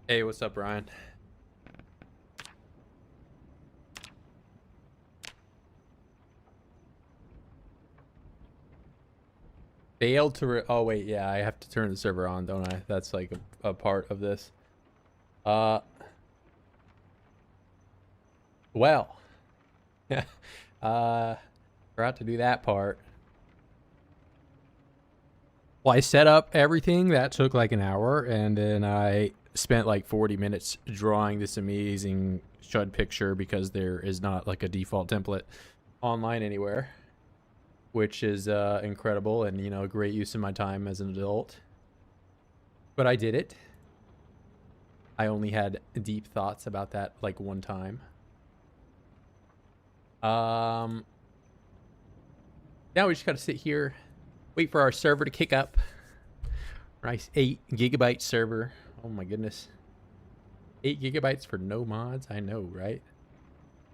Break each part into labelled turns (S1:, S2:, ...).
S1: Hey, what's up, Ryan? Failed to oh wait, yeah, I have to turn the server on, don't I? That's like a part of this. Uh, well, uh, forgot to do that part. Well, I set up everything. That took like an hour, and then I spent like 40 minutes drawing this amazing shud picture because there is not like a default template online anywhere, which is incredible and, a great use of my time as an adult. But I did it. I only had deep thoughts about that like one time. Um, Now we just gotta sit here, wait for our server to kick up. Nice 8 GB server. Oh my goodness. 8 GB for no mods? I know, right?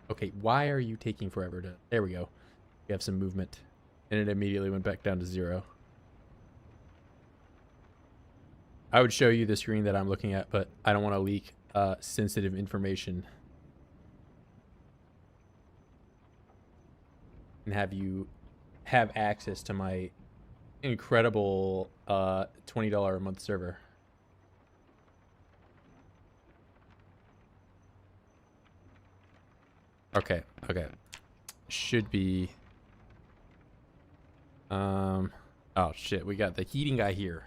S1: Okay, why are you taking forever to... There we go. We have some movement. And it immediately went back down to 0. I would show you the screen that I'm looking at, but I don't want to leak sensitive information. And have you have access to my incredible $20 a month server. Okay, okay. Should be oh shit, we got the heating guy here.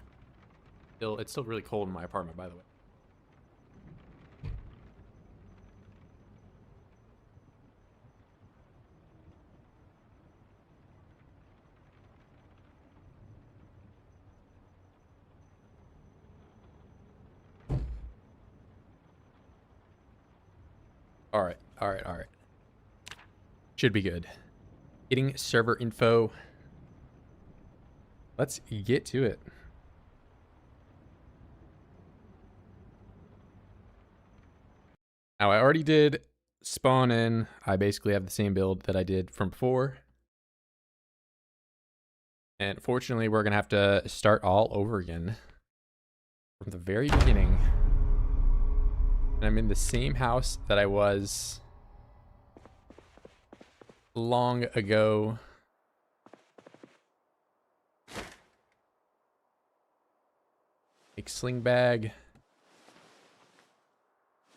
S1: It's still really cold in my apartment, by the way. All right, all right, all right. Should be good. Getting server info. Let's get to it. Now, I already did spawn in. I basically have the same build that I did from before. And fortunately, we're going to have to start all over again from the very beginning. And I'm in the same house that I was long ago. Make sling bag.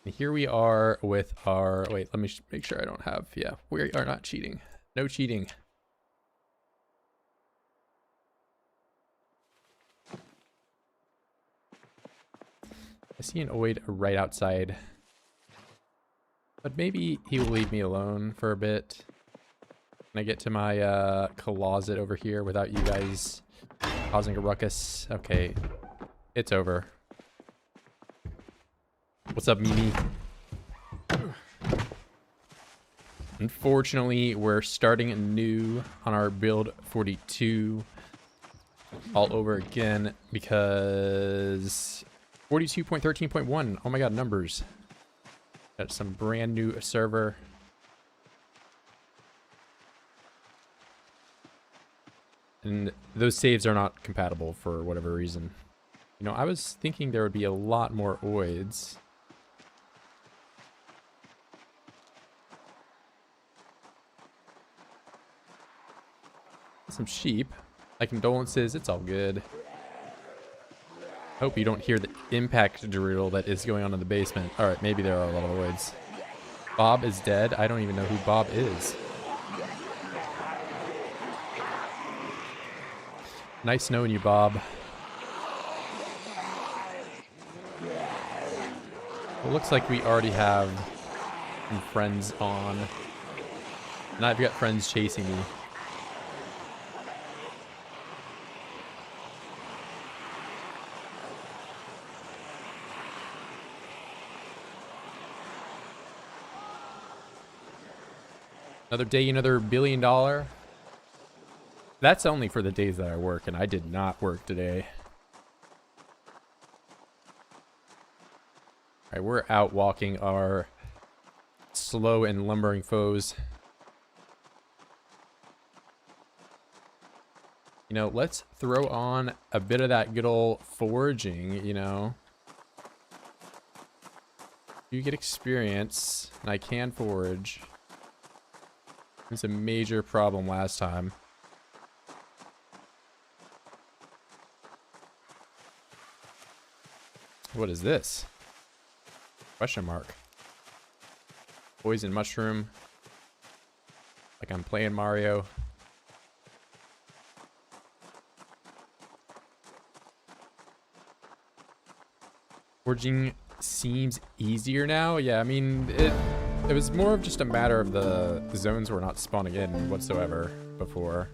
S1: And here we are with our... Wait, let me make sure I don't have... Yeah, we are not cheating. No cheating. I see an Oid right outside. But maybe he will leave me alone for a bit. Can I get to my closet over here without you guys causing a ruckus? Okay. It's over. What's up, Mimi? Unfortunately, we're starting anew on our build 42 all over again because 42.13.1. Oh my god, numbers. Got some brand new server. And those saves are not compatible for whatever reason. You know, I was thinking there would be a lot more oids. Some sheep. My condolences, it's all good. Hope you don't hear the impact drill that is going on in the basement. Alright, maybe there are a lot of oids. Bob is dead. I don't even know who Bob is. Nice knowing you, Bob. It looks like we already have some friends on. And I've got friends chasing me. Another day, another $1 billion. That's only for the days that I work, and I did not work today. Alright, we're out walking our slow and lumbering foes. You know, let's throw on a bit of that good old foraging, you know. You get experience, and I can forage. It was a major problem last time. What is this? Question mark. Poison mushroom. Like I'm playing Mario. Forging seems easier now. Yeah, I mean, it was more of just a matter of the zones were not spawning in whatsoever before.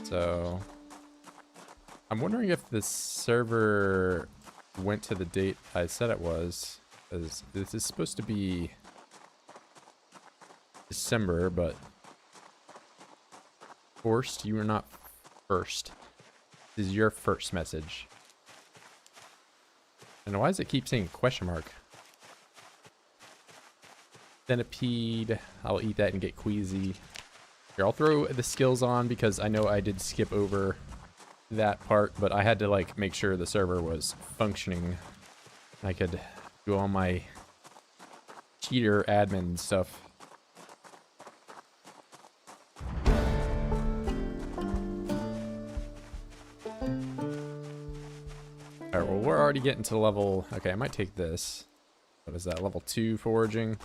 S1: So I'm wondering if the server went to the date I said it was. As this is supposed to be December, but forced, you are not first. This is your first message. And why does it keep saying question mark? Centipede. I'll eat that and get queasy. Here, I'll throw the skills on because I know I did skip over that part, but I had to like make sure the server was functioning. I could do all my cheater admin stuff. Alright, well, we're already getting to level... Okay, I might take this. What is that? Level 2 foraging.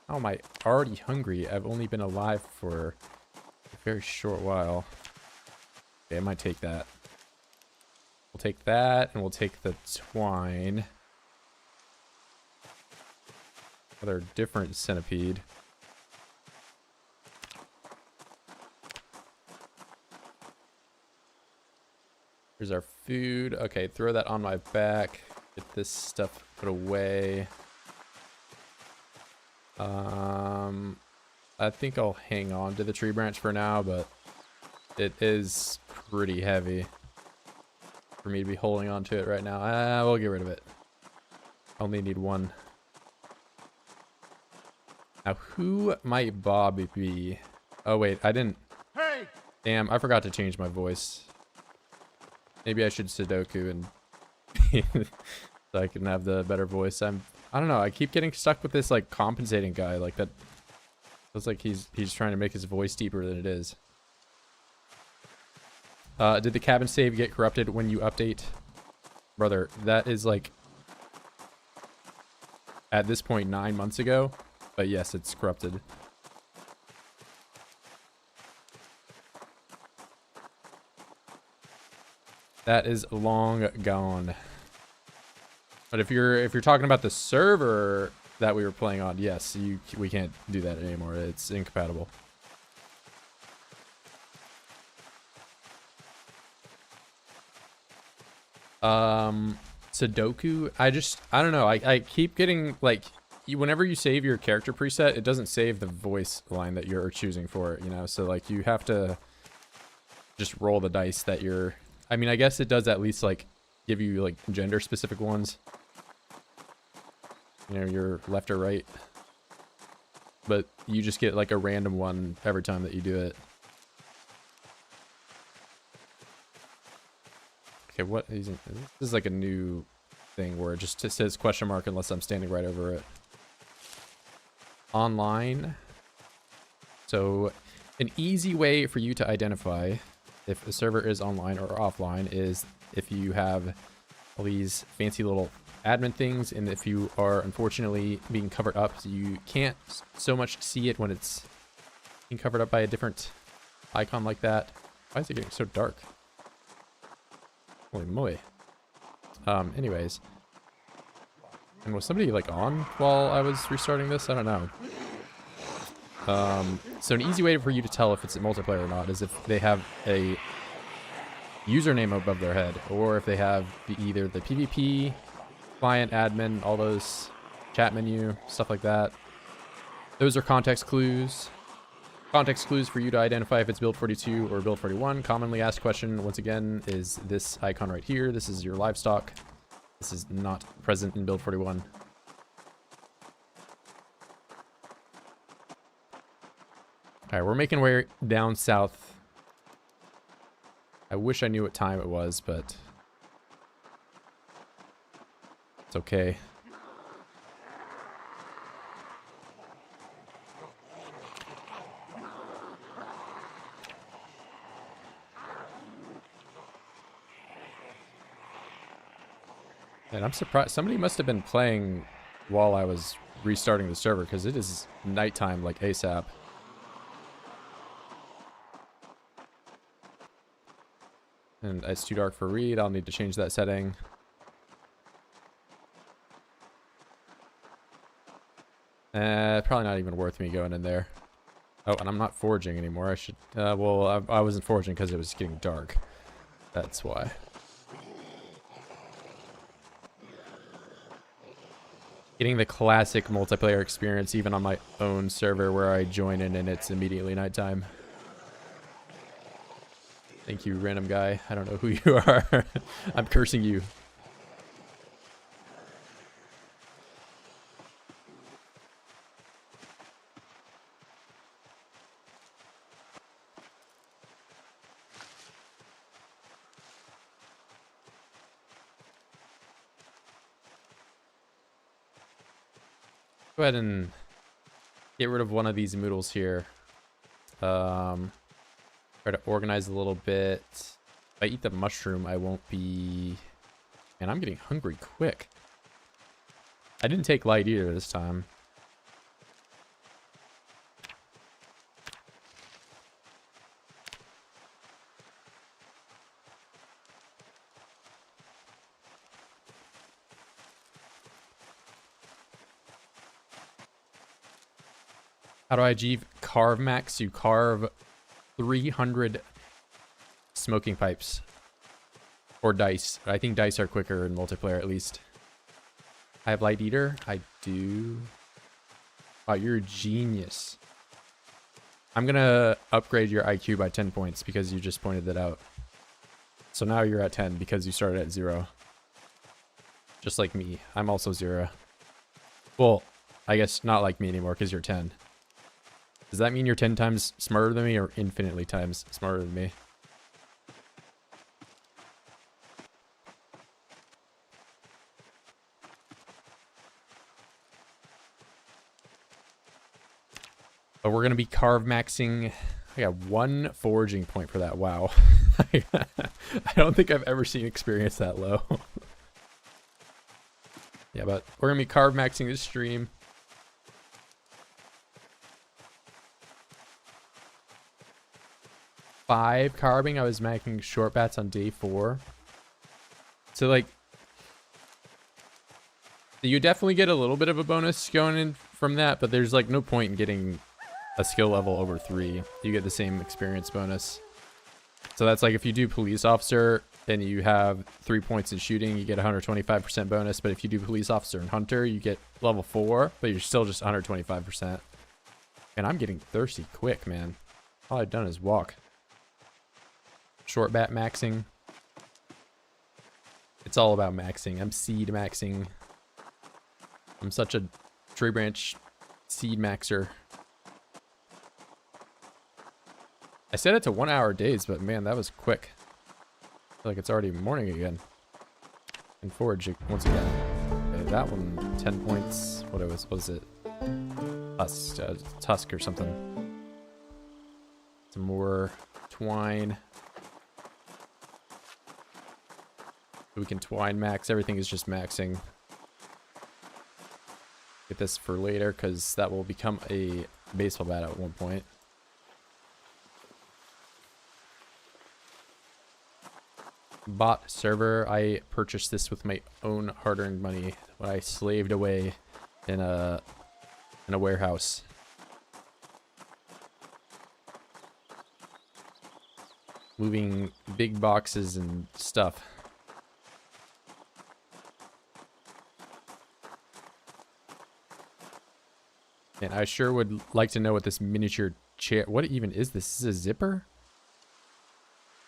S1: How am I already hungry? I've only been alive for a very short while. Okay, I might take that. We'll take that, and we'll take the twine. Another different centipede. Here's our food. Okay, throw that on my back. Get this stuff put away. I think I'll hang on to the tree branch for now, but it is pretty heavy for me to be holding on to it right now. We'll get rid of it. Only need one. Now, who might Bob be? Oh, wait, I didn't.
S2: Hey!
S1: Damn, I forgot to change my voice. Maybe I should Sudoku and so I can have the better voice. I don't know. I keep getting stuck with this like compensating guy. Like that feels like he's trying to make his voice deeper than it is. Did the cabin save get corrupted when you update? Brother, that is like at this point 9 months ago. But yes, it's corrupted. That is long gone. But if you're talking about the server that we were playing on, yes, we can't do that anymore. It's incompatible. Sudoku, I don't know. I keep getting like whenever you save your character preset, it doesn't save the voice line that you're choosing for it, you know? So like you have to just roll the dice that you're I mean, I guess it does at least, like, give you, like, gender-specific ones. You know, you're left or right. But you just get, like, a random one every time that you do it. Okay, what is it? This is, like, a new thing where it just says question mark unless I'm standing right over it. Online. So, an easy way for you to identify if a server is online or offline is if you have all these fancy little admin things, and if you are unfortunately being covered up, so you can't so much see it when it's being covered up by a different icon like that. Why is it getting so dark? Holy moly. Anyways. And was somebody like on while I was restarting this? I don't know. So an easy way for you to tell if it's a multiplayer or not is if they have a username above their head, or if they have either the PvP, client, admin, all those chat menu, stuff like that. Those are context clues. Context clues for you to identify if it's build 42 or build 41. Commonly asked question, once again, is this icon right here. This is your livestock. This is not present in build 41. Alright, we're making our way down south. I wish I knew what time it was, but it's okay. And I'm surprised. Somebody must have been playing while I was restarting the server, because it is nighttime like ASAP. And it's too dark for read. I'll need to change that setting. Probably not even worth me going in there. Oh, and I'm not foraging anymore. I should... well, I wasn't foraging because it was getting dark. That's why. Getting the classic multiplayer experience even on my own server where I join in and it's immediately nighttime. Thank you, random guy. I don't know who you are. I'm cursing you. Go ahead and get rid of one of these noodles here. Try to organize a little bit. If I eat the mushroom, I won't be... Man, I'm getting hungry quick. I didn't take light either this time. How do I achieve Carve max? You carve 300 smoking pipes. Or dice. I think dice are quicker in multiplayer at least. I have light eater. I do. Wow, you're a genius. I'm gonna upgrade your IQ by 10 points because you just pointed that out. So now you're at 10 because you started at 0. Just like me. I'm also 0. Well, I guess not like me anymore because you're 10. Does that mean you're 10 times smarter than me or infinitely times smarter than me? But we're going to be carve maxing. I got 1 foraging point for that. Wow. I don't think I've ever seen experience that low. Yeah, but we're going to be carve maxing this stream. Five carving. I was making short bats on day 4. So like, you definitely get a little bit of a bonus going in from that, but there's like no point in getting a skill level over 3. You get the same experience bonus. So that's like if you do police officer and you have 3 points in shooting, you get 125% bonus. But if you do police officer and hunter, you get level 4, but you're still just 125%. And I'm getting thirsty quick, man. All I've done is walk. Short bat maxing. It's all about maxing. I'm seed maxing. I'm such a tree branch seed maxer. I set it to 1 hour days, but man, that was quick. I feel like it's already morning again. And forage once again. Okay, that one, 10 points. What was it? Tusk or something. Some more twine. We can twine max. Everything is just maxing. Get this for later because that will become a baseball bat at one point. Bot server. I purchased this with my own hard-earned money when I slaved away in a warehouse. Moving big boxes and stuff. And I sure would like to know what this miniature chair... What even is this? Is this a zipper?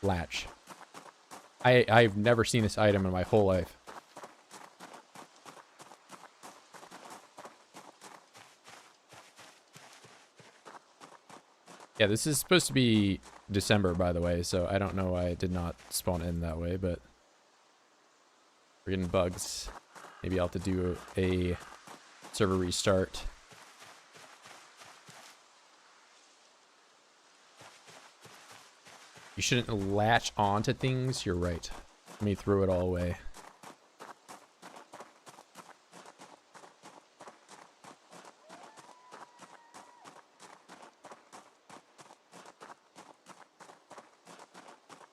S1: Latch. I've never seen this item in my whole life. Yeah, this is supposed to be December, by the way, so I don't know why it did not spawn in that way, but we're getting bugs. Maybe I'll have to do a server restart. You shouldn't latch onto things. You're right. Let me throw it all away.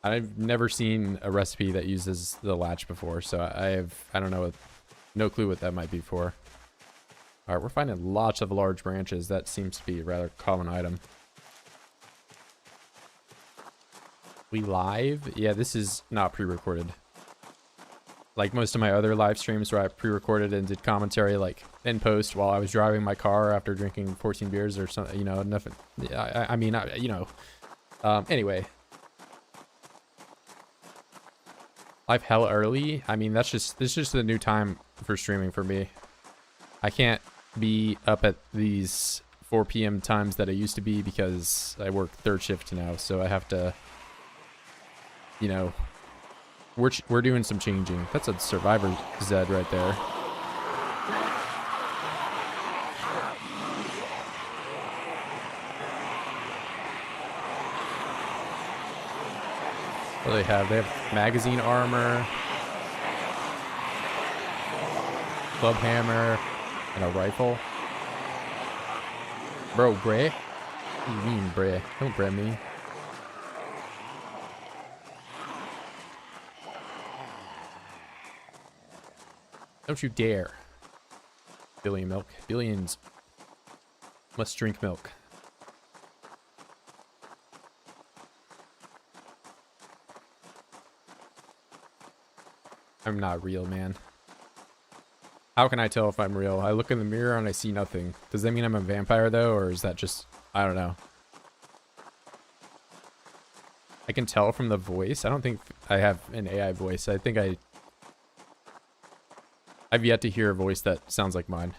S1: I've never seen a recipe that uses the latch before, so I don't know, no clue what that might be for. All right, we're finding lots of large branches. That seems to be a rather common item. We live? Yeah, this is not pre-recorded. Like most of my other live streams where I pre-recorded and did commentary like in post while I was driving my car after drinking 14 beers or something, you know, nothing. I mean, you know, anyway. Live hella early. I mean, this is just the new time for streaming for me. I can't be up at these 4 p.m. times that I used to be because I work third shift now, so I have to, you know, we're doing some changing. That's a Survivor Zed right there. What do they have? They have magazine armor, club hammer, and a rifle. Bro, bre? What do you mean, bre? Don't bre me. Don't you dare. Billion milk. Billions must drink milk. I'm not real, man. How can I tell if I'm real? I look in the mirror and I see nothing. Does that mean I'm a vampire, though? Or is that just... I don't know. I can tell from the voice. I don't think I have an AI voice. I think I've yet to hear a voice that sounds like mine.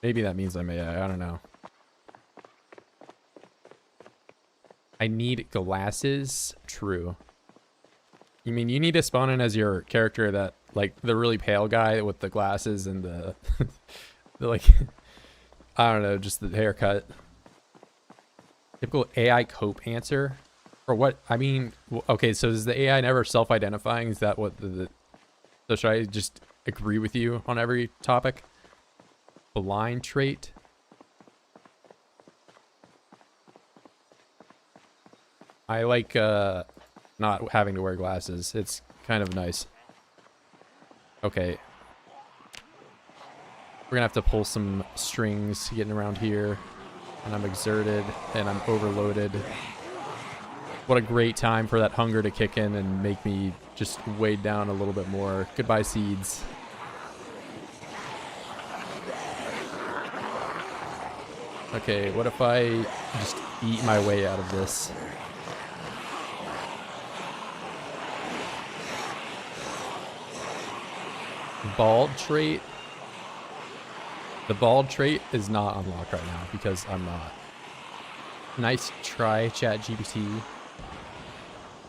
S1: Maybe that means I'm AI. I don't know. I need glasses. True. You mean you need to spawn in as your character that, like, the really pale guy with the glasses and the like, I don't know, just the haircut. Typical AI cope answer? Or what? I mean, okay, so is the AI never self-identifying? Is that what so should I just agree with you on every topic? Blind trait? I like, not having to wear glasses. It's kind of nice. Okay. We're gonna have to pull some strings getting around here. And I'm exerted and I'm overloaded. What a great time for that hunger to kick in and make me just weighed down a little bit more. Goodbye, seeds. Okay, what if I just eat my way out of this? Bald trait. The bald trait is not unlocked right now because I'm not. Nice try, ChatGPT.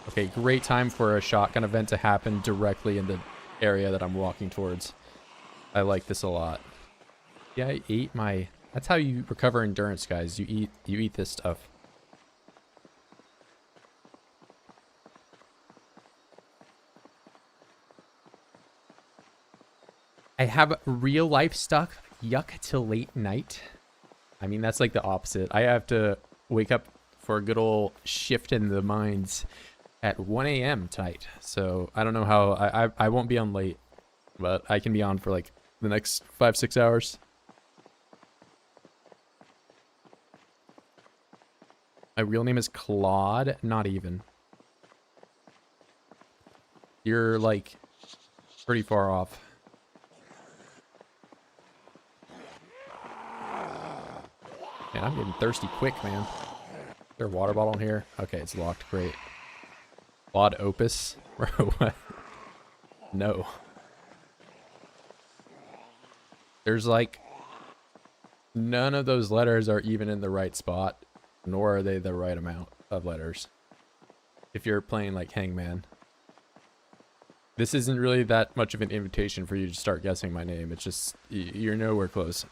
S1: Okay, great time for a shotgun event to happen directly in the area that I'm walking towards. I like this a lot. Yeah, I ate my... That's how you recover endurance, guys. You eat this stuff. I have real life stuck. Yuck till late night. I mean, that's like the opposite. I have to wake up for a good old shift in the mines at 1 a.m. tonight. So I don't know how I won't be on late, but I can be on for like the next 5-6 hours. My real name is Claude. Not even. You're like pretty far off. Man, I'm getting thirsty quick, man. Is there a water bottle in here? Okay, it's locked. Great. Claude Opus? Bro, what? No. There's like... None of those letters are even in the right spot, nor are they the right amount. of letters. If you're playing like Hangman. This isn't really that much of an invitation for you to start guessing my name. It's just, you're nowhere close.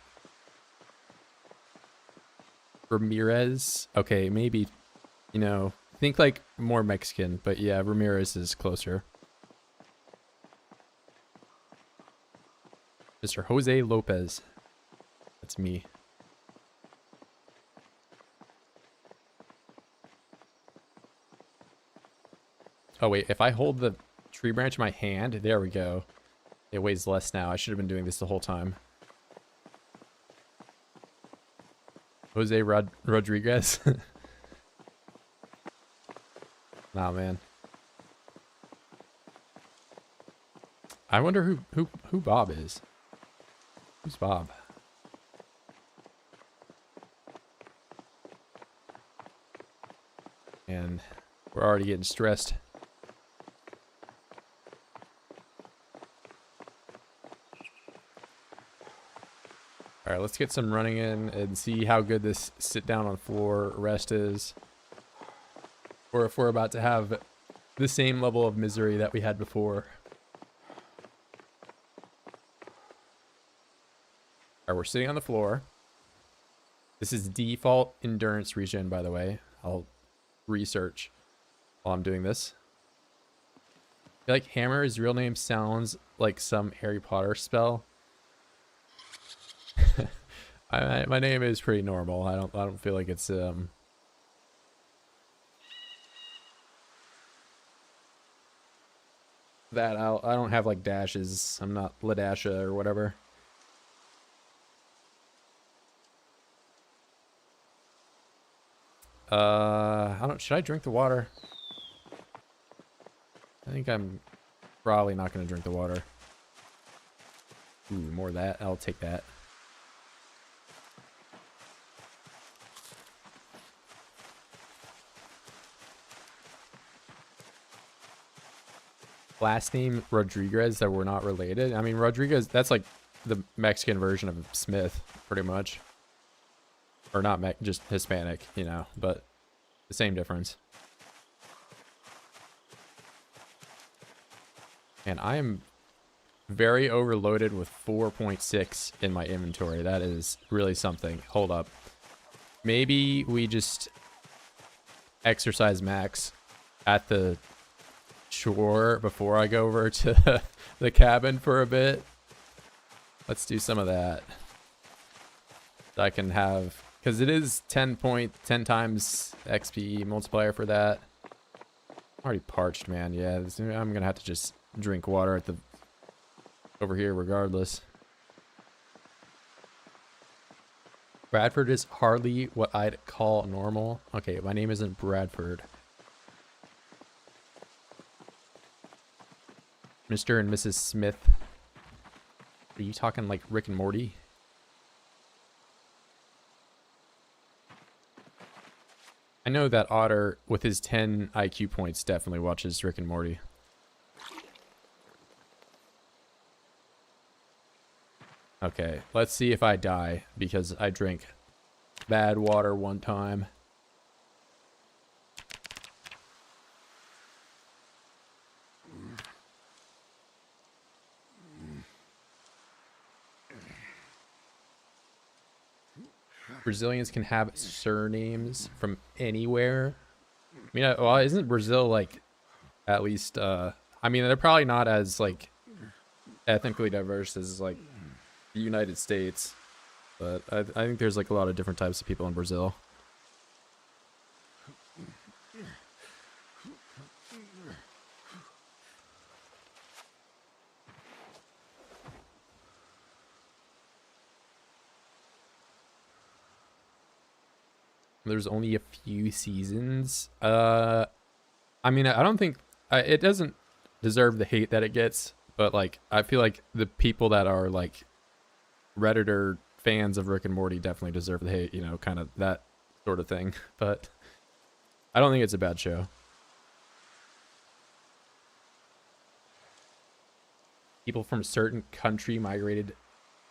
S1: Ramirez? Okay, maybe, you know, think like more Mexican, but yeah, Ramirez is closer. Mr. Jose Lopez. That's me. Oh wait, if I hold the tree branch in my hand, there we go. It weighs less now. I should have been doing this the whole time. Jose Rodriguez. Nah, man. I wonder who Bob is. Who's Bob? And we're already getting stressed. All right, let's get some running in and see how good this sit down on floor rest is. Or if we're about to have the same level of misery that we had before. All right, we're sitting on the floor. This is default endurance regen, by the way. I'll research while I'm doing this. I feel like Hammer, his real name sounds like some Harry Potter spell. My name is pretty normal. I don't feel like it's that I don't have like dashes. I'm not Ladasha or whatever. Should I drink the water? I think I'm probably not going to drink the water. Ooh, more of that. I'll take that. Last name Rodriguez that we're not related. I mean, Rodriguez, that's like the Mexican version of Smith, pretty much. Or not, just Hispanic, you know, but the same difference. And I am very overloaded with 4.6 in my inventory. That is really something. Hold up. Maybe we just exercise max at the shore before I go over to the cabin for a bit. Let's do some of that. So I can have, because it is 10 times XP multiplier for that. I'm already parched, man. Yeah, I'm gonna have to just drink water at the over here regardless. Bradford is hardly what I'd call normal. Okay, my name isn't Bradford. Mr. and Mrs. Smith. Are you talking like Rick and Morty? I know that Otter, with his 10 IQ points, definitely watches Rick and Morty. Okay, let's see if I die because I drank bad water one time. Brazilians can have surnames from anywhere. I mean, well, isn't Brazil like at least? I mean, they're probably not as like ethnically diverse as like the United States, but I think there's like a lot of different types of people in Brazil. There's only a few seasons. I mean, I don't think it doesn't deserve the hate that it gets, but like I feel like the people that are like Redditor fans of Rick and Morty definitely deserve the hate, you know, kind of that sort of thing. But I don't think it's a bad show. People from certain country migrated.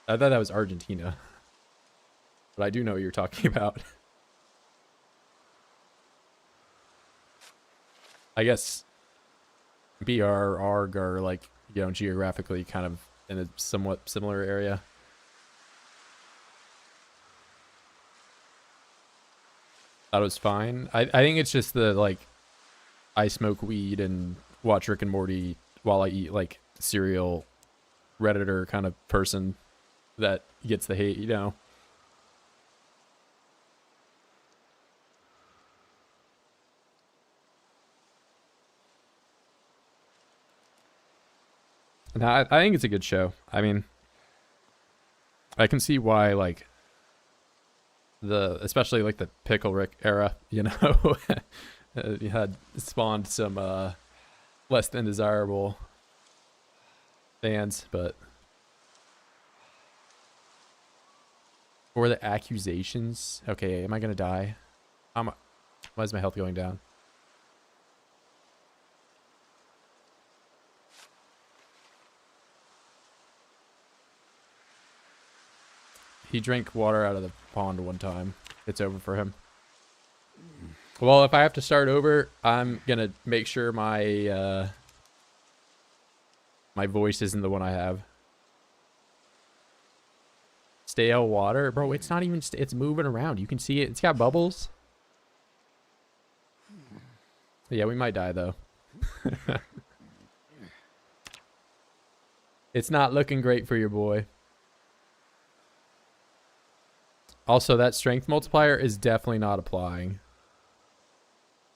S1: I thought that was Argentina, but I do know what you're talking about. I guess BR ARG are like, you know, geographically kind of in a somewhat similar area. That was fine. I think it's just the like I smoke weed and watch Rick and Morty while I eat like cereal Redditor kind of person that gets the hate, you know. And I think it's a good show. I mean, I can see why like especially like the Pickle Rick era, you know, you had spawned some less than desirable fans, but or the accusations. Okay, am I gonna die? Why is my health going down? He drank water out of the pond one time. It's over for him. Well, if I have to start over, I'm gonna make sure my my voice isn't the one I have. Stale water, bro. It's not even. It's moving around. You can see it. It's got bubbles. Yeah, we might die though. It's not looking great for your boy. Also, that strength multiplier is definitely not applying.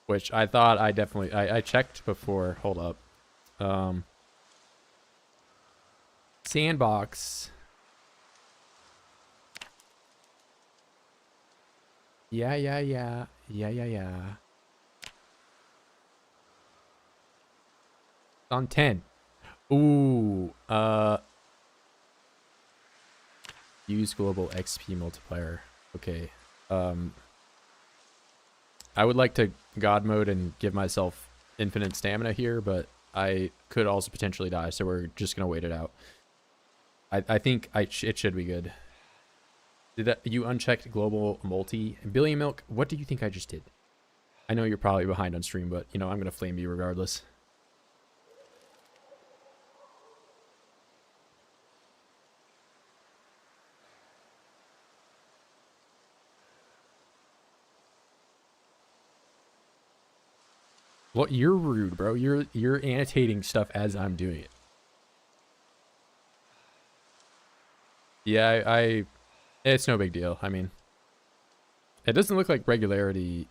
S1: Which I thought I definitely... I checked before. Hold up. Sandbox. Yeah. On 10. Ooh. Use global XP multiplier. Okay. I would like to God mode and give myself infinite stamina here, but I could also potentially die, so we're just gonna wait it out. I think it should be good. Did that you unchecked global multi? Billion Milk, what do you think I just did? I know you're probably behind on stream, but you know I'm gonna flame you regardless. Well, you're rude, bro. You're annotating stuff as I'm doing it. Yeah, it's no big deal. I mean, it doesn't look like regularity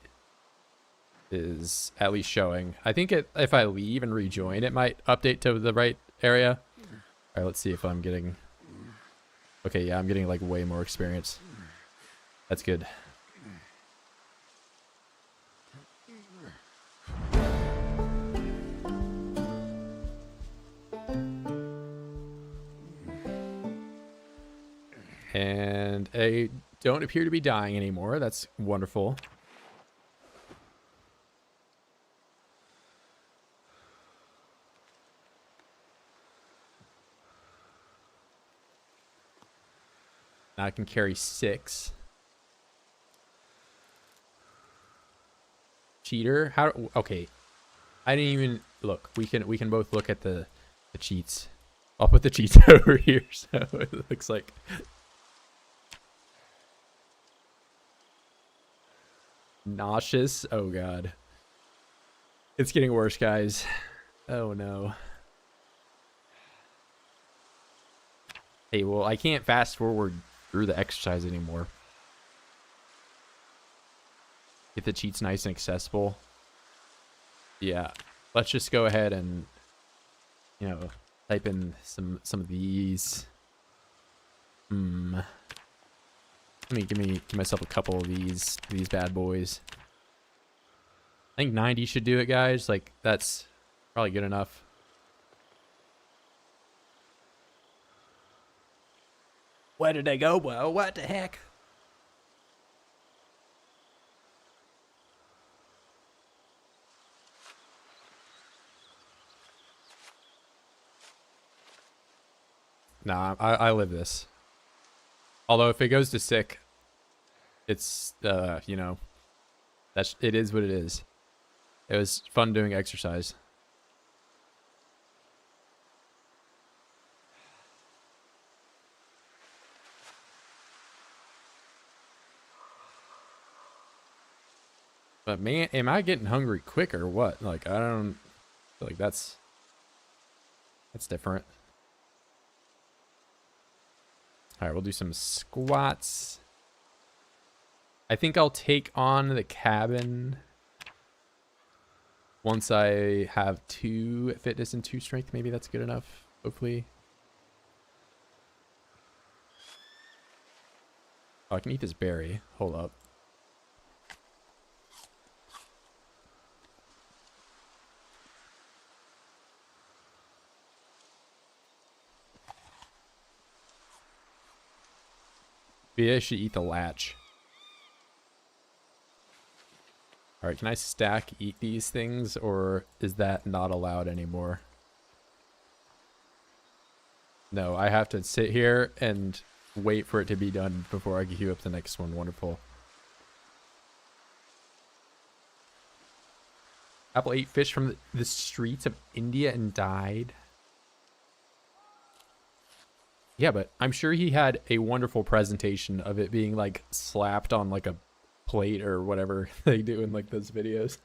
S1: is at least showing. I think if I leave and rejoin, it might update to the right area. All right, let's see if I'm getting... Okay, yeah, I'm getting like way more experience. That's good. And I don't appear to be dying anymore. That's wonderful. Now I can carry 6. Cheater? How? Okay. I didn't even look. We can both look at the cheats. I'll put the cheats over here so it looks like... Nauseous. Oh god, it's getting worse, guys. Oh no. Hey, well, I can't fast forward through the exercise anymore. Get the cheats nice and accessible. Yeah, let's just go ahead and, you know, type in some of these. Give myself a couple of these bad boys. I think 90 should do it, guys. Like, that's probably good enough. Where did they go? Well, what the heck? Nah, I live this. Although if it goes to sick, it's you know, it is what it is. It was fun doing exercise. But man, am I getting hungry quick or what? Like, I don't feel like that's different. All right, we'll do some squats. I think I'll take on the cabin once I have 2 fitness and 2 strength. Maybe that's good enough, hopefully. Oh, I can eat this berry. Hold up. Maybe I should eat the latch. All right, can I eat these things, or is that not allowed anymore? No, I have to sit here and wait for it to be done before I can queue up the next one. Wonderful. Apple ate fish from the streets of India and died. Yeah, but I'm sure he had a wonderful presentation of it being like slapped on like a plate or whatever they do in like those videos.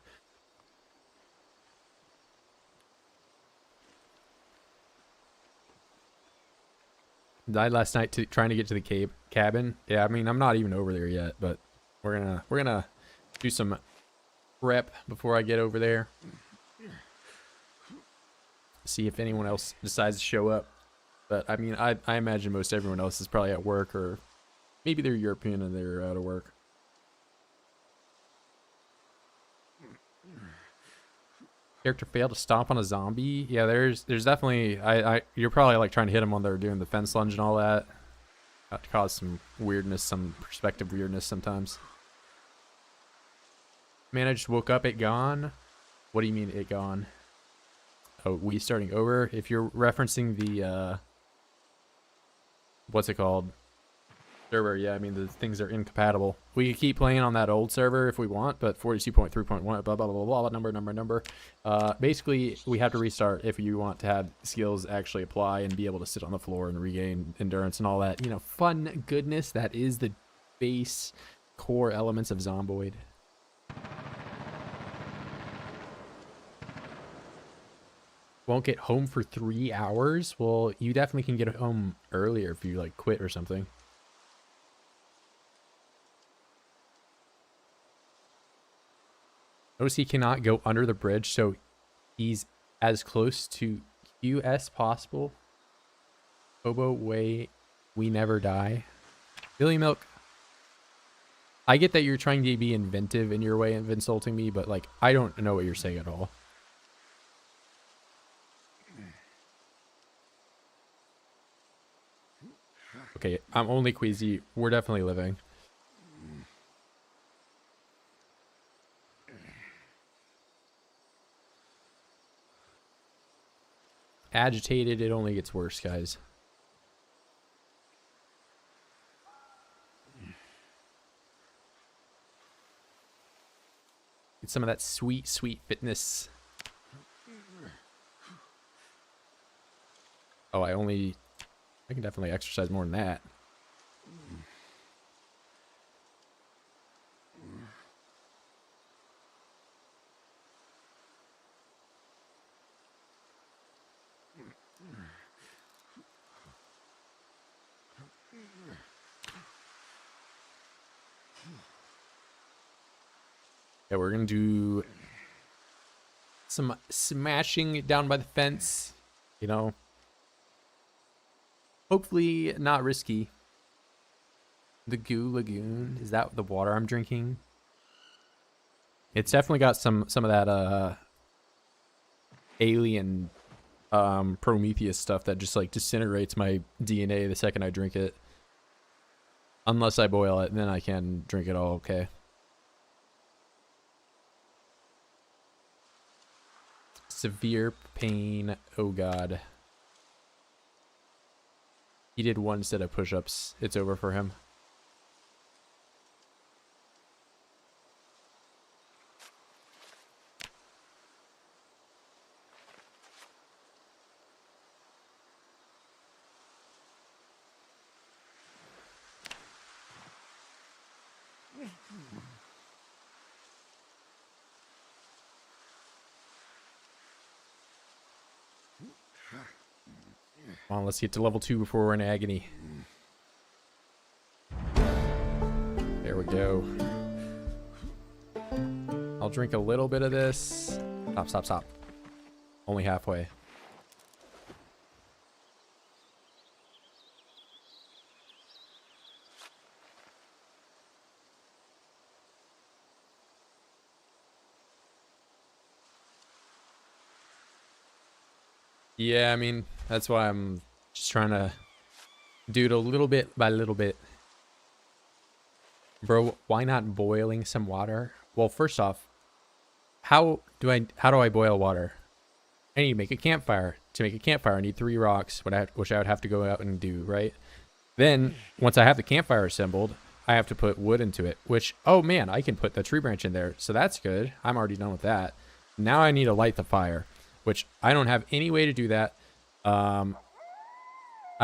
S1: Died last night trying to get to the cabin. Yeah, I mean, I'm not even over there yet, but we're gonna do some prep before I get over there. See if anyone else decides to show up. But I mean, I imagine most everyone else is probably at work, or maybe they're European and they're out of work. Character failed to stomp on a zombie. Yeah, there's definitely you're probably like trying to hit them when they're doing the fence lunge and all that. That to cause some weirdness, some perspective weirdness sometimes. Man, I just woke up. It gone. What do you mean it gone? Oh, we starting over? If you're referencing the what's it called? Server, yeah, I mean, the things are incompatible. We could keep playing on that old server if we want, but 42.3.1, blah, blah, blah, blah, blah, number. Basically, we have to restart if you want to have skills actually apply and be able to sit on the floor and regain endurance and all that, you know, fun goodness that is the base core elements of Zomboid. Won't get home for 3 hours? Well, you definitely can get home earlier if you, like, quit or something. Notice he cannot go under the bridge, so he's as close to Q as possible. Hobo way, we never die. Billy Milk. I get that you're trying to be inventive in your way of insulting me, but like, I don't know what you're saying at all. Okay, I'm only queasy. We're definitely living. Agitated, it only gets worse, guys. Get some of that sweet, sweet fitness. Oh, I can definitely exercise more than that. Yeah, we're gonna do some smashing down by the fence, you know. Hopefully not risky. The Goo Lagoon, is that the water I'm drinking? It's definitely got some of that alien Prometheus stuff that just like disintegrates my DNA the second I drink it. Unless I boil it, and then I can drink it all okay. Severe pain. Oh god. He did 1 set of push-ups. It's over for him. Come on, let's get to level 2 before we're in agony. There we go. I'll drink a little bit of this. Stop, stop, stop. Only halfway. Yeah, I mean, that's why I'm just trying to do it a little bit by little bit. Bro, why not boiling some water? Well, first off, how do I boil water? I need to make a campfire. To make a campfire, I need 3 rocks, which I would have to go out and do, right? Then, once I have the campfire assembled, I have to put wood into it, which, oh man, I can put the tree branch in there. So that's good. I'm already done with that. Now I need to light the fire, which I don't have any way to do that. I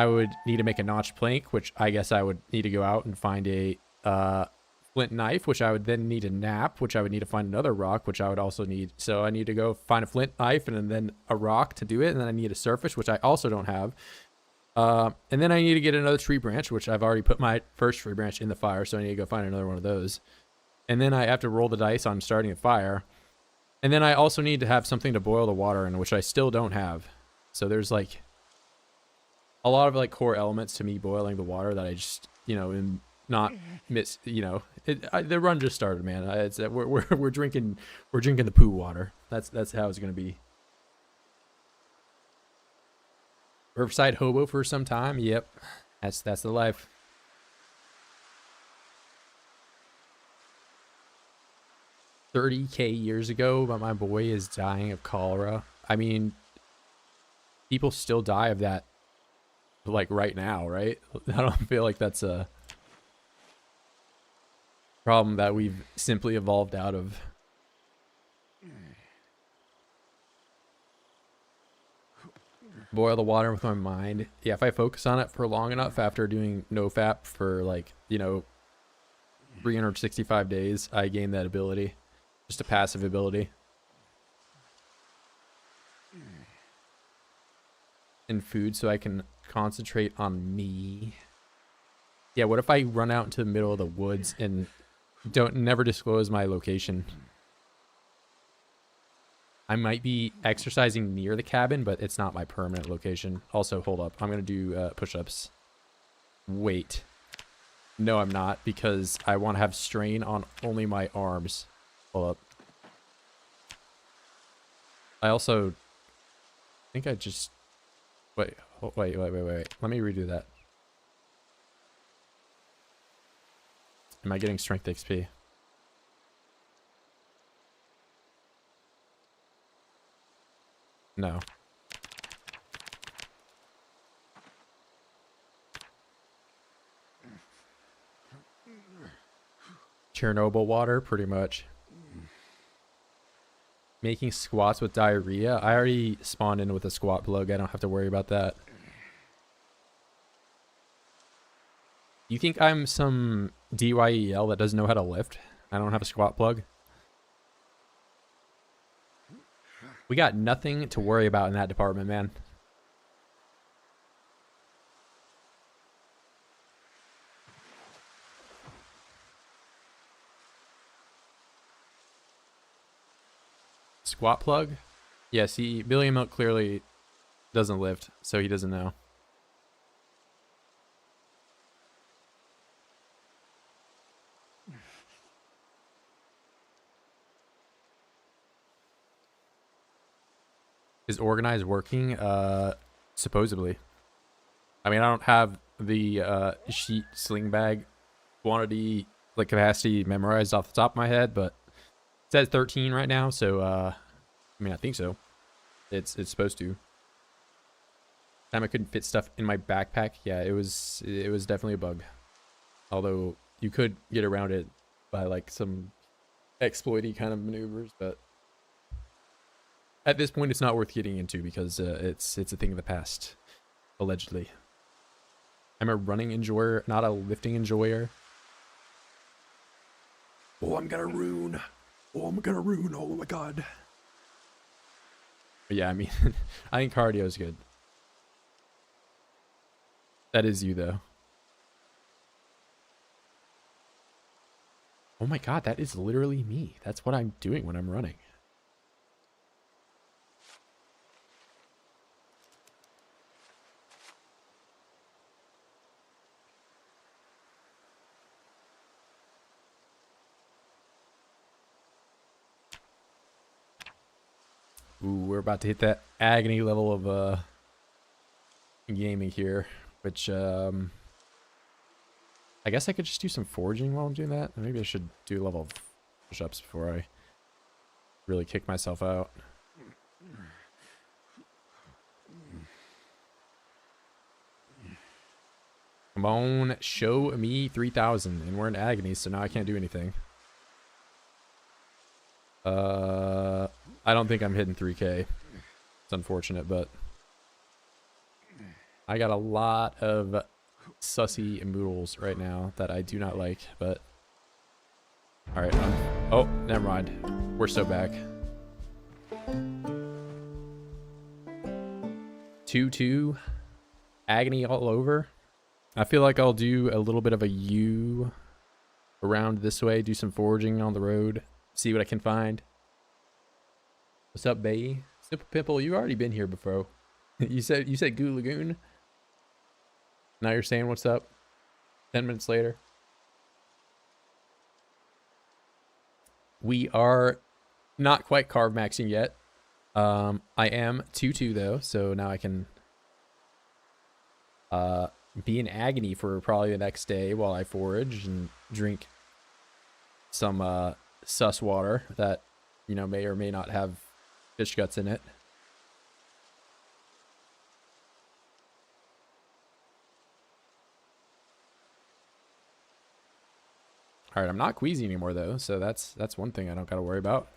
S1: would need to make a notched plank, which I guess I would need to go out and find a flint knife, which I would then need a nap, which I would need to find another rock, which I would also need. So I need to go find a flint knife and then a rock to do it. And then I need a surface, which I also don't have. And then I need to get another tree branch, which I've already put my first tree branch in the fire. So I need to go find another one of those. And then I have to roll the dice on starting a fire. And then I also need to have something to boil the water in, which I still don't have. So there's like a lot of like core elements to me boiling the water that I just, you know, am not miss, you know, the run just started, man. We're drinking the poo water. That's how it's going to be. Riverside hobo for some time. Yep. That's the life. $30K years ago, but my boy is dying of cholera. I mean, people still die of that, like right now, right? I don't feel like that's a problem that we've simply evolved out of. Boil the water with my mind. Yeah, if I focus on it for long enough after doing nofap for like, you know, 365 days, I gain that ability. Just a passive ability. And food so I can concentrate on me. Yeah, what if I run out into the middle of the woods and never disclose my location? I might be exercising near the cabin, but it's not my permanent location. Also, hold up. I'm going to do push-ups. Wait. No, I'm not, because I want to have strain on only my arms. Hold up. I also think I just... Wait. Let me redo that. Am I getting strength XP? No. Chernobyl water, pretty much. Making squats with diarrhea. I already spawned in with a squat plug. I don't have to worry about that. You think I'm some DYEL that doesn't know how to lift? I don't have a squat plug. We got nothing to worry about in that department, man. Squat plug? Yeah, see, Billy Milk clearly doesn't lift, so he doesn't know. Is organized working? Supposedly. I mean, I don't have the sheet sling bag quantity, like capacity memorized off the top of my head, but it says 13 right now, so I mean, I think so. It's supposed to. Time I couldn't fit stuff in my backpack. Yeah, it was definitely a bug. Although you could get around it by like some exploity kind of maneuvers, but at this point, it's not worth getting into because it's a thing of the past, allegedly. I'm a running enjoyer, not a lifting enjoyer. Oh, I'm gonna ruin. Oh, I'm gonna ruin. Oh my god. But yeah, I mean, I think cardio is good. That is you, though. Oh my god, that is literally me. That's what I'm doing when I'm running. Ooh, we're about to hit that agony level of gaming here, which I guess I could just do some foraging while I'm doing that. Maybe I should do a level of push-ups before I really kick myself out. Come on, show me 3,000, and we're in agony, so now I can't do anything. I don't think I'm hitting 3K. It's unfortunate, but I got a lot of sussy moodles right now that I do not like, but all right. Oh, never mind. We're so back. 2-2, agony all over. I feel like I'll do a little bit of a U around this way, do some foraging on the road, see what I can find. What's up, Bay? Simple Pimple, you've already been here before. you said Goo Lagoon. Now you're saying what's up? 10 minutes later. We are not quite carve maxing yet. I am 2-2 though, so now I can be in agony for probably the next day while I forage and drink some sus water that, you know, may or may not have fish guts in it. All right, I'm not queasy anymore though, so that's one thing I don't got to worry about.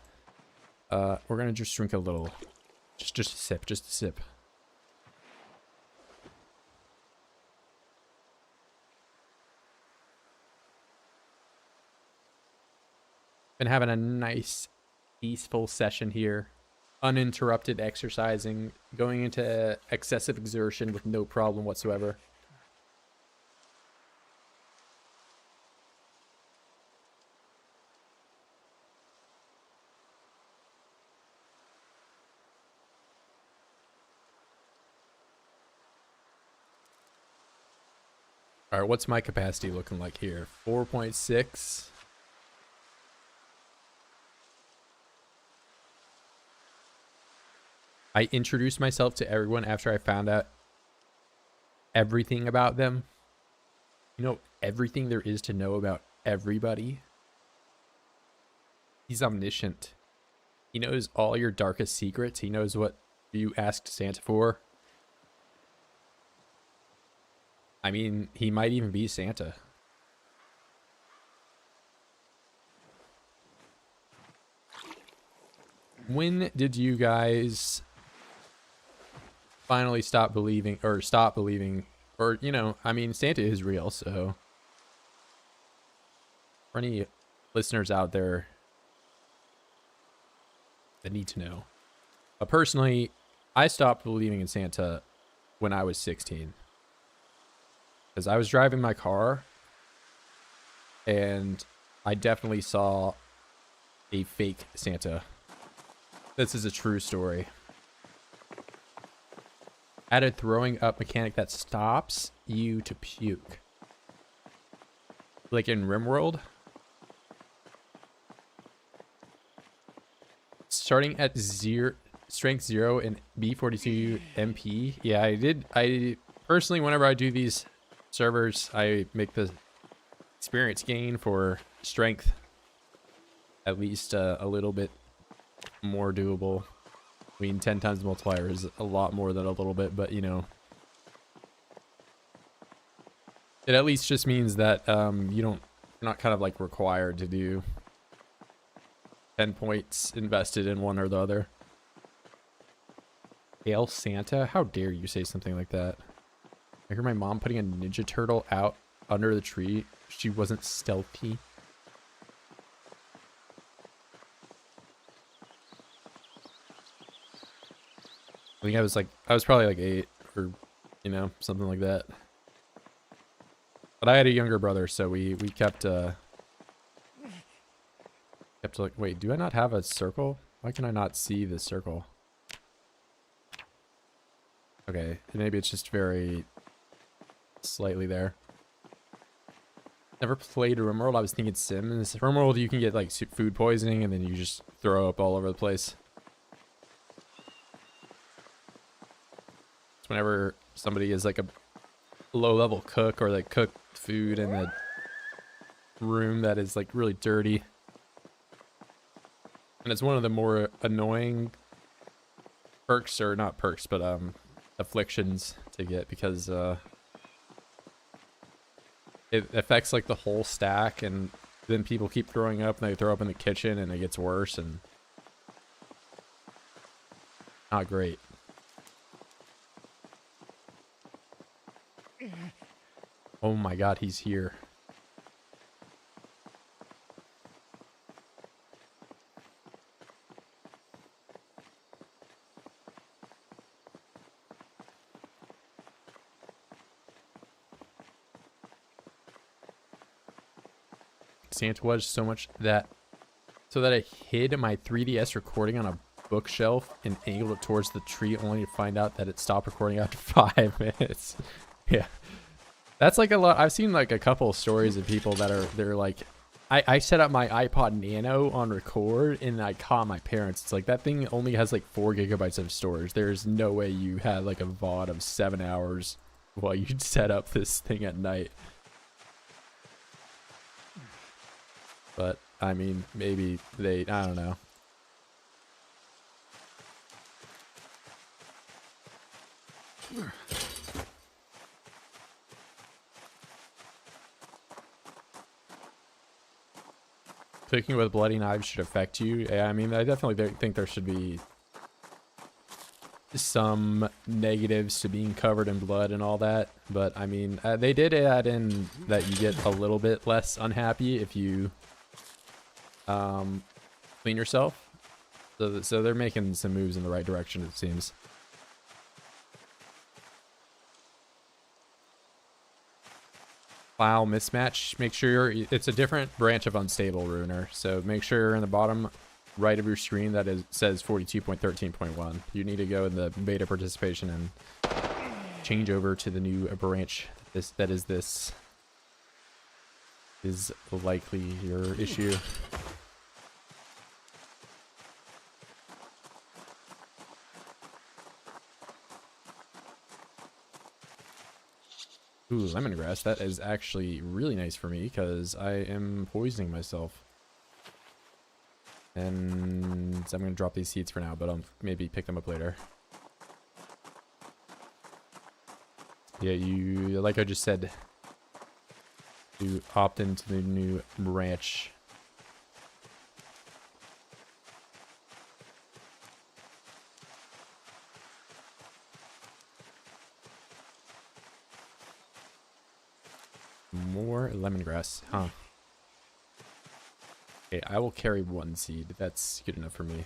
S1: We're gonna just drink a little, just a sip. Been having a nice, peaceful session here. Uninterrupted exercising, going into excessive exertion with no problem whatsoever. All right, what's my capacity looking like here? 4.6. I introduced myself to everyone after I found out everything about them. You know, everything there is to know about everybody. He's omniscient. He knows all your darkest secrets. He knows what you asked Santa for. I mean, he might even be Santa. When did you guys finally stop believing, or you know, I mean, Santa is real, so for any listeners out there that need to know, personally, I stopped believing in Santa when I was 16, because I was driving my car and I definitely saw a fake Santa. This is a true story. Add a throwing up mechanic that stops you to puke. Like in RimWorld. Starting at strength 0 in B42 MP. Yeah, I personally, whenever I do these servers, I make the experience gain for strength at least a little bit more doable. I mean, 10 times multiplier is a lot more than a little bit, but you know, it at least just means that you're not kind of like required to do 10 points invested in one or the other. Hail Santa? How dare you say something like that? I heard my mom putting a Ninja Turtle out under the tree. She wasn't stealthy. I think I was probably like 8 or, you know, something like that. But I had a younger brother, so we kept like, wait, do I not have a circle? Why can I not see the circle? Okay, maybe it's just very slightly there. Never played RimWorld. I was thinking Sims. RimWorld, you can get like food poisoning and then you just throw up all over the place. It's whenever somebody is like a low-level cook or like cook food in a room that is like really dirty. And it's one of the more annoying perks, or not perks, but afflictions to get, because it affects like the whole stack, and then people keep throwing up and they throw up in the kitchen and it gets worse, and not great. Oh my god, he's here. Santa was so much that I hid my 3DS recording on a bookshelf and angled it towards the tree, only to find out that it stopped recording after 5 minutes. Yeah, that's like a lot. I've seen like a couple of stories of people that they're like, I set up my iPod Nano on record and I caught my parents. It's like, that thing only has like 4 gigabytes of storage. There's no way you had like a VOD of 7 hours while you'd set up this thing at night. But I mean, maybe I don't know. Cooking with bloody knives should affect you. Yeah, I mean, I definitely think there should be some negatives to being covered in blood and all that. But I mean, they did add in that you get a little bit less unhappy if you clean yourself. So they're making some moves in the right direction, it seems. File mismatch. Make sure it's a different branch of unstable ruiner. So make sure you're in the bottom right of your screen that says 42.13.1. You need to go in the beta participation and change over to the new branch. This is likely your issue. Ooh, lemongrass. That is actually really nice for me because I am poisoning myself. And so I'm going to drop these seeds for now, but I'll maybe pick them up later. Yeah, you, like I just said, you opt into the new branch. More lemongrass, huh? Okay, I will carry 1 seed. That's good enough for me.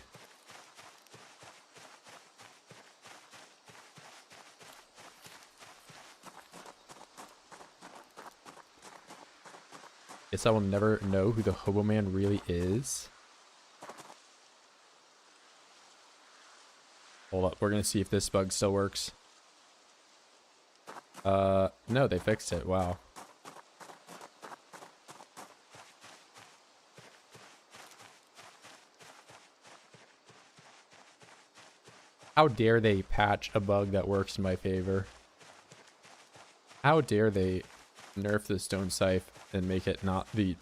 S1: Guess I will never know who the Hobo Man really is. Hold up, we're gonna see if this bug still works. No, they fixed it. Wow. How dare they patch a bug that works in my favor? How dare they nerf the stone scythe and make it not the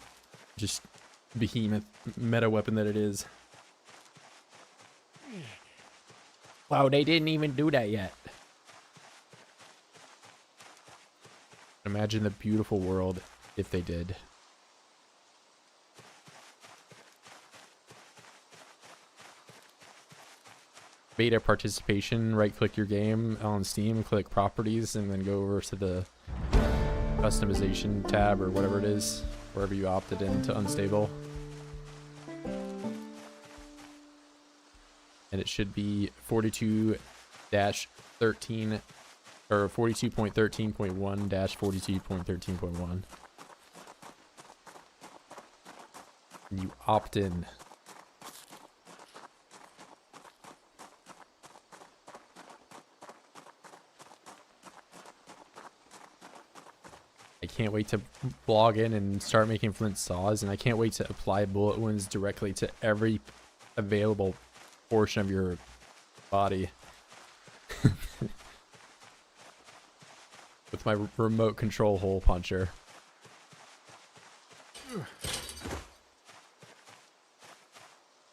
S1: just behemoth meta weapon that it is? Wow, they didn't even do that yet. Imagine the beautiful world if they did. Beta participation, right click your game on Steam, click properties, and then go over to the customization tab or whatever it is, wherever you opted into unstable. And it should be 42 dash 13 or 42.13.1 dash 42.13.1. You opt in. I can't wait to log in and start making flint saws, and I can't wait to apply bullet wounds directly to every available portion of your body. With my remote control hole puncher.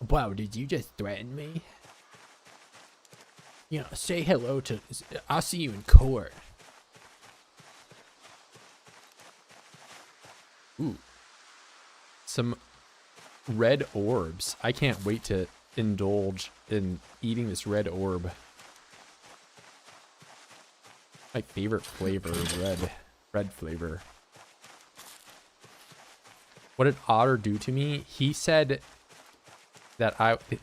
S1: Wow, did you just threaten me? You know, say hello to... I'll see you in court. Ooh. Some red orbs. I can't wait to indulge in eating this red orb. My favorite flavor is red flavor. What did Otter do to me? He said that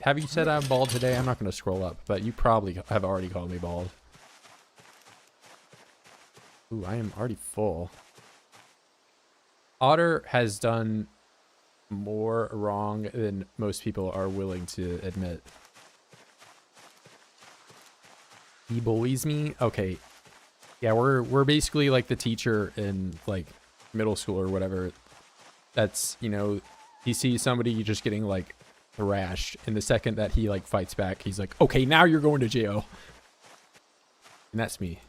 S1: have you said I'm bald today? I'm not going to scroll up, but you probably have already called me bald. Ooh, I am already full. Otter has done more wrong than most people are willing to admit. He bullies me? Okay. Yeah, we're basically like the teacher in like middle school or whatever. That's, you know, he sees somebody just getting like thrashed, and the second that he like fights back, he's like, okay, now you're going to jail. And that's me.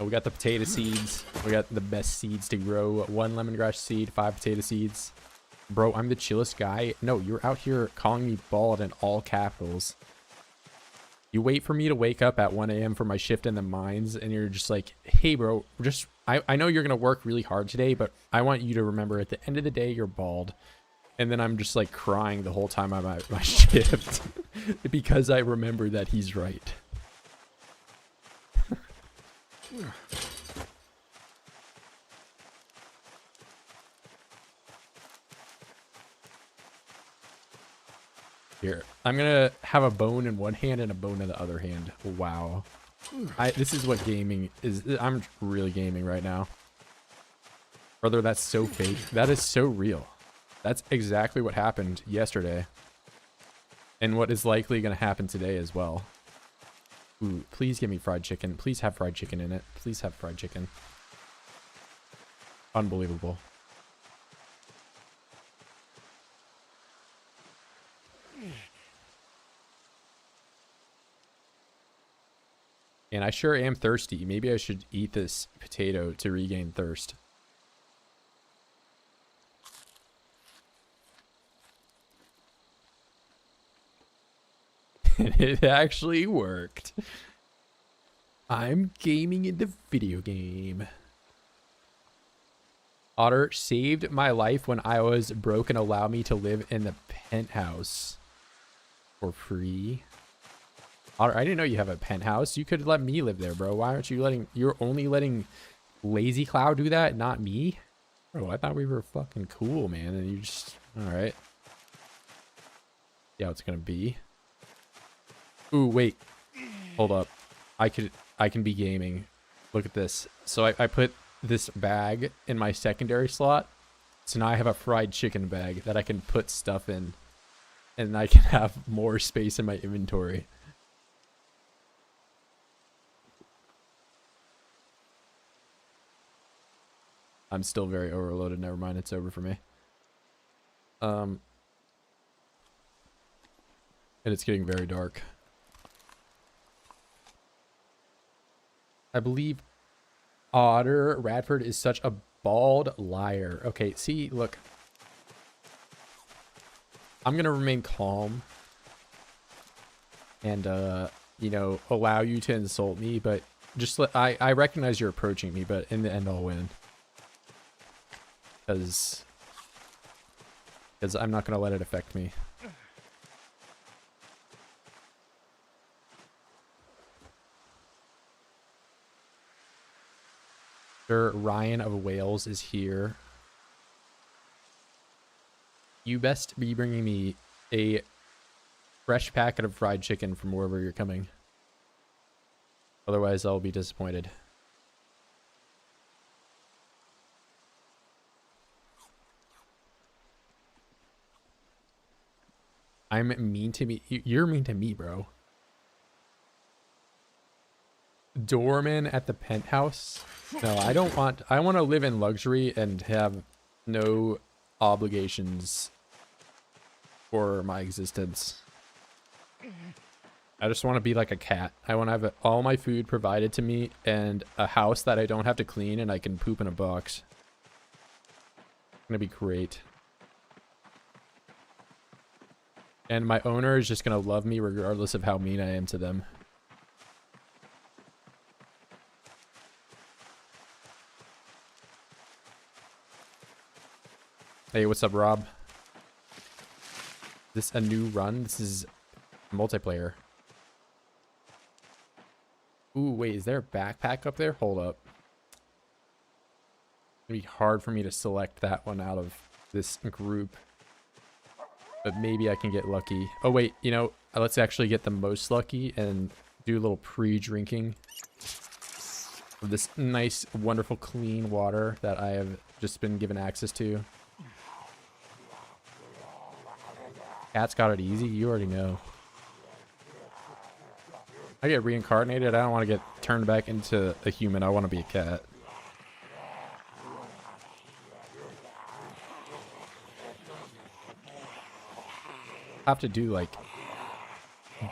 S1: Oh, we got the potato seeds. We got the best seeds to grow. 1 lemongrass seed, 5 potato seeds. Bro, I'm the chillest guy. No, you're out here calling me bald in all capitals. You wait for me to wake up at 1 a.m. for my shift in the mines, and you're just like, hey, bro, I know you're going to work really hard today, but I want you to remember at the end of the day, you're bald. And then I'm just like crying the whole time I'm at my shift because I remember that he's right. Here, I'm gonna have a bone in one hand and a bone in the other hand. Wow. This is what gaming is. I'm really gaming right now. Brother, that's so fake. That is so real. That's exactly what happened yesterday. And what is likely gonna happen today as well. Ooh, please give me fried chicken. Please have fried chicken in it. Please have fried chicken. Unbelievable. And I sure am thirsty. Maybe I should eat this potato to regain thirst. And it actually worked. I'm gaming in the video game. Otter saved my life when I was broke and allowed me to live in the penthouse for free. Otter, I didn't know you have a penthouse. You could let me live there, bro. Why aren't you letting... You're only letting Lazy Cloud do that, not me? Bro, I thought we were fucking cool, man. And you just... Alright. Yeah, it's gonna be. Ooh, wait. Hold up. I can be gaming. Look at this. So I put this bag in my secondary slot. So now I have a fried chicken bag that I can put stuff in. And I can have more space in my inventory. I'm still very overloaded. Never mind. It's over for me. And it's getting very dark. I believe Otter Radford is such a bald liar. Okay, see, look. I'm going to remain calm. And, you know, allow you to insult me. But just I recognize you're approaching me, but in the end, I'll win. Because I'm not going to let it affect me. Sir Ryan of Wales is here. You best be bringing me a fresh packet of fried chicken from wherever you're coming. Otherwise, I'll be disappointed. I'm mean to me. You're mean to me, bro. Doorman at the penthouse? No, I don't want... I want to live in luxury and have no obligations for my existence. I just want to be like a cat. I want to have all my food provided to me and a house that I don't have to clean and I can poop in a box. It's gonna be great. And my owner is just gonna love me regardless of how mean I am to them. Hey, what's up, Rob? Is this a new run? This is multiplayer. Ooh, wait, is there a backpack up there? Hold up. It'd be hard for me to select that one out of this group. But maybe I can get lucky. Oh, wait, you know, let's actually get the most lucky and do a little pre-drinking of this nice, wonderful, clean water that I have just been given access to. Cat's got it easy, you already know. I get reincarnated, I don't want to get turned back into a human, I want to be a cat. I have to do like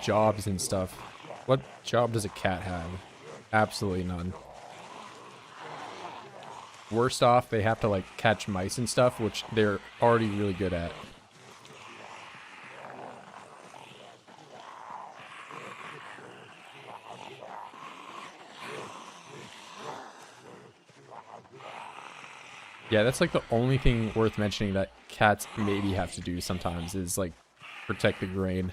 S1: jobs and stuff. What job does a cat have? Absolutely none. Worst off, they have to like catch mice and stuff, which they're already really good at. Yeah, that's like the only thing worth mentioning that cats maybe have to do sometimes is like protect the grain.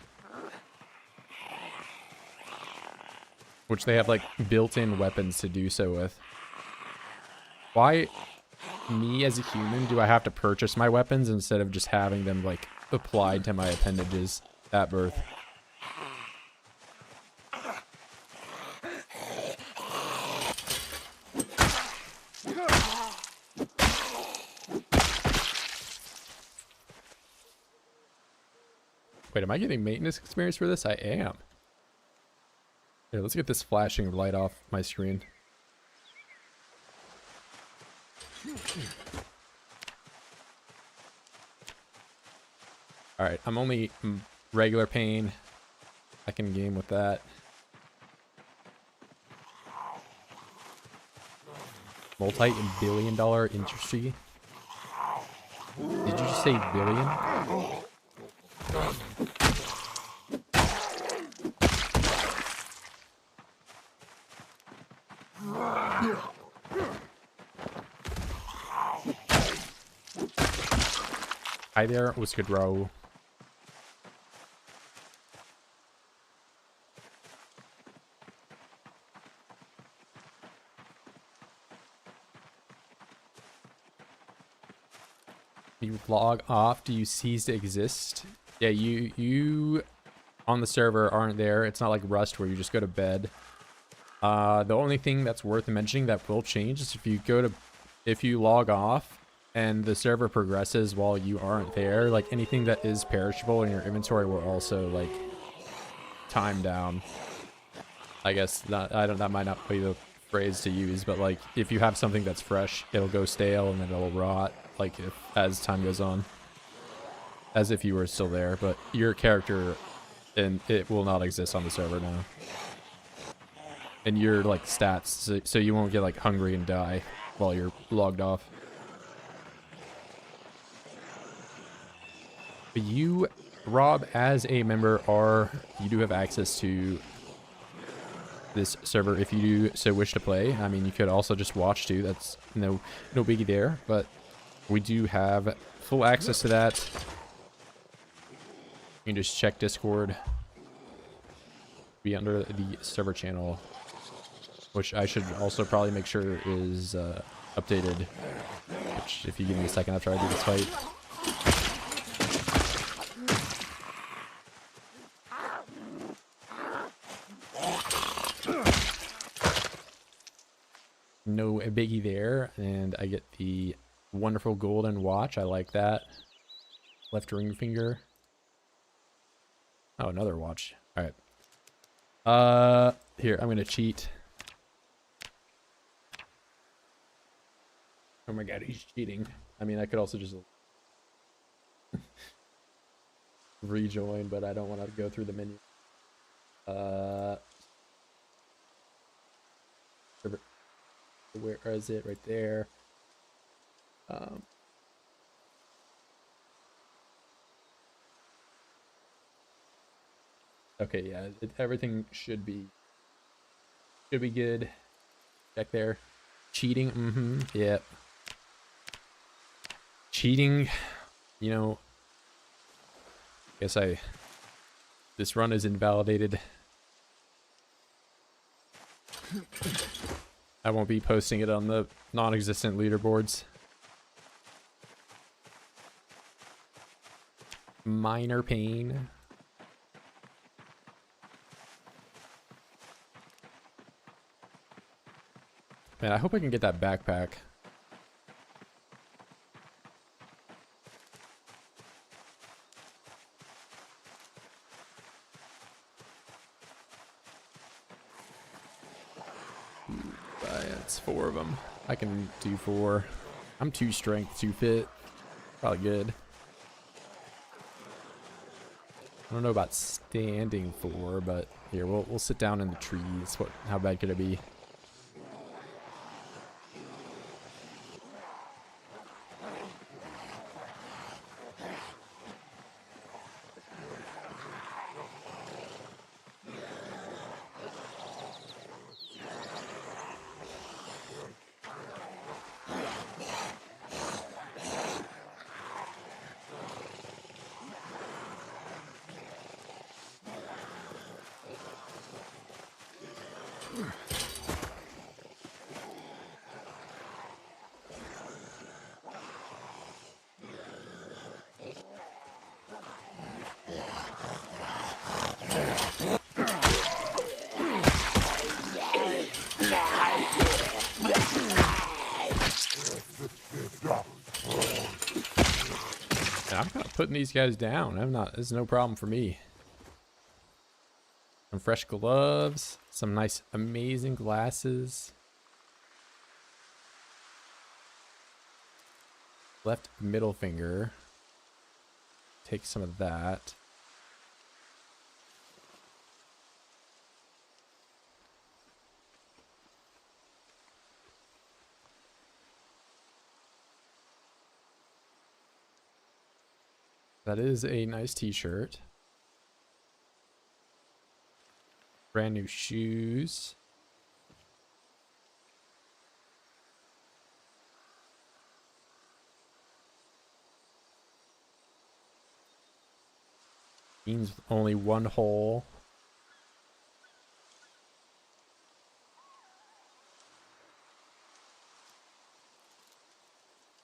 S1: Which they have like built-in weapons to do so with. Why, me as a human, do I have to purchase my weapons instead of just having them like applied to my appendages at birth? Wait, am I getting maintenance experience for this? I am. Here, let's get this flashing light off my screen. Alright, I'm only regular pain. I can game with that. Multi-billion-dollar industry? Did you just say billion? Hi there, what's good, bro? You log off, do you cease to exist? Yeah, you on the server aren't there. It's not like Rust where you just go to bed. The only thing that's worth mentioning that will change is if you log off and the server progresses while you aren't there, like anything that is perishable in your inventory will also like time down. I guess that might not be the phrase to use, but like if you have something that's fresh, it'll go stale and then it'll rot like as time goes on. As if you were still there, but your character and it will not exist on the server now. And your like stats, so you won't get like hungry and die while you're logged off. But you, Rob, as a member, you do have access to this server if you do so wish to play. I mean, you could also just watch too. That's no biggie there. But we do have full access to that. You can just check Discord. Be under the server channel, which I should also probably make sure is updated. Which, if you give me a second after I do this fight. biggie there, and I get the wonderful golden watch. I like that. Left ring finger. Oh, another watch. All right. Here, I'm gonna cheat. Oh my god, he's cheating. I mean, I could also just rejoin, but I don't want to go through the menu. Where is it? Right there. Okay, yeah, everything should be good. Check there. Cheating, yeah. Cheating, you know, guess this run is invalidated. I won't be posting it on the non-existent leaderboards. Minor pain. Man, I hope I can get that backpack. That's 4 of them. I can do 4. I'm 2 strength, 2 fit. Probably good. I don't know about standing 4, but here we'll sit down in the trees. How bad could it be? I'm not putting these guys down. This is no problem for me. Some fresh gloves, some nice, amazing glasses. Left middle finger. Take some of that. That is a nice t-shirt. Brand new shoes. Means only 1 hole.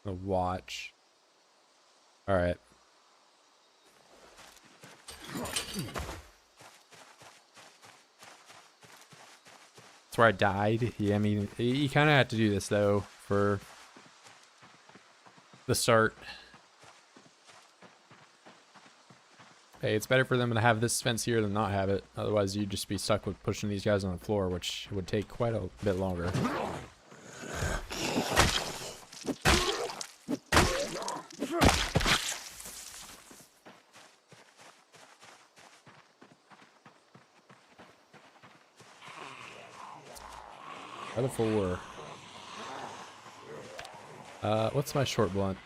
S1: A watch. All right. That's where I died. Yeah, I mean, you kind of have to do this though for the start. Hey, it's better for them to have this fence here than not have it. Otherwise, you'd just be stuck with pushing these guys on the floor, which would take quite a bit longer. Other 4. What's my short blunt?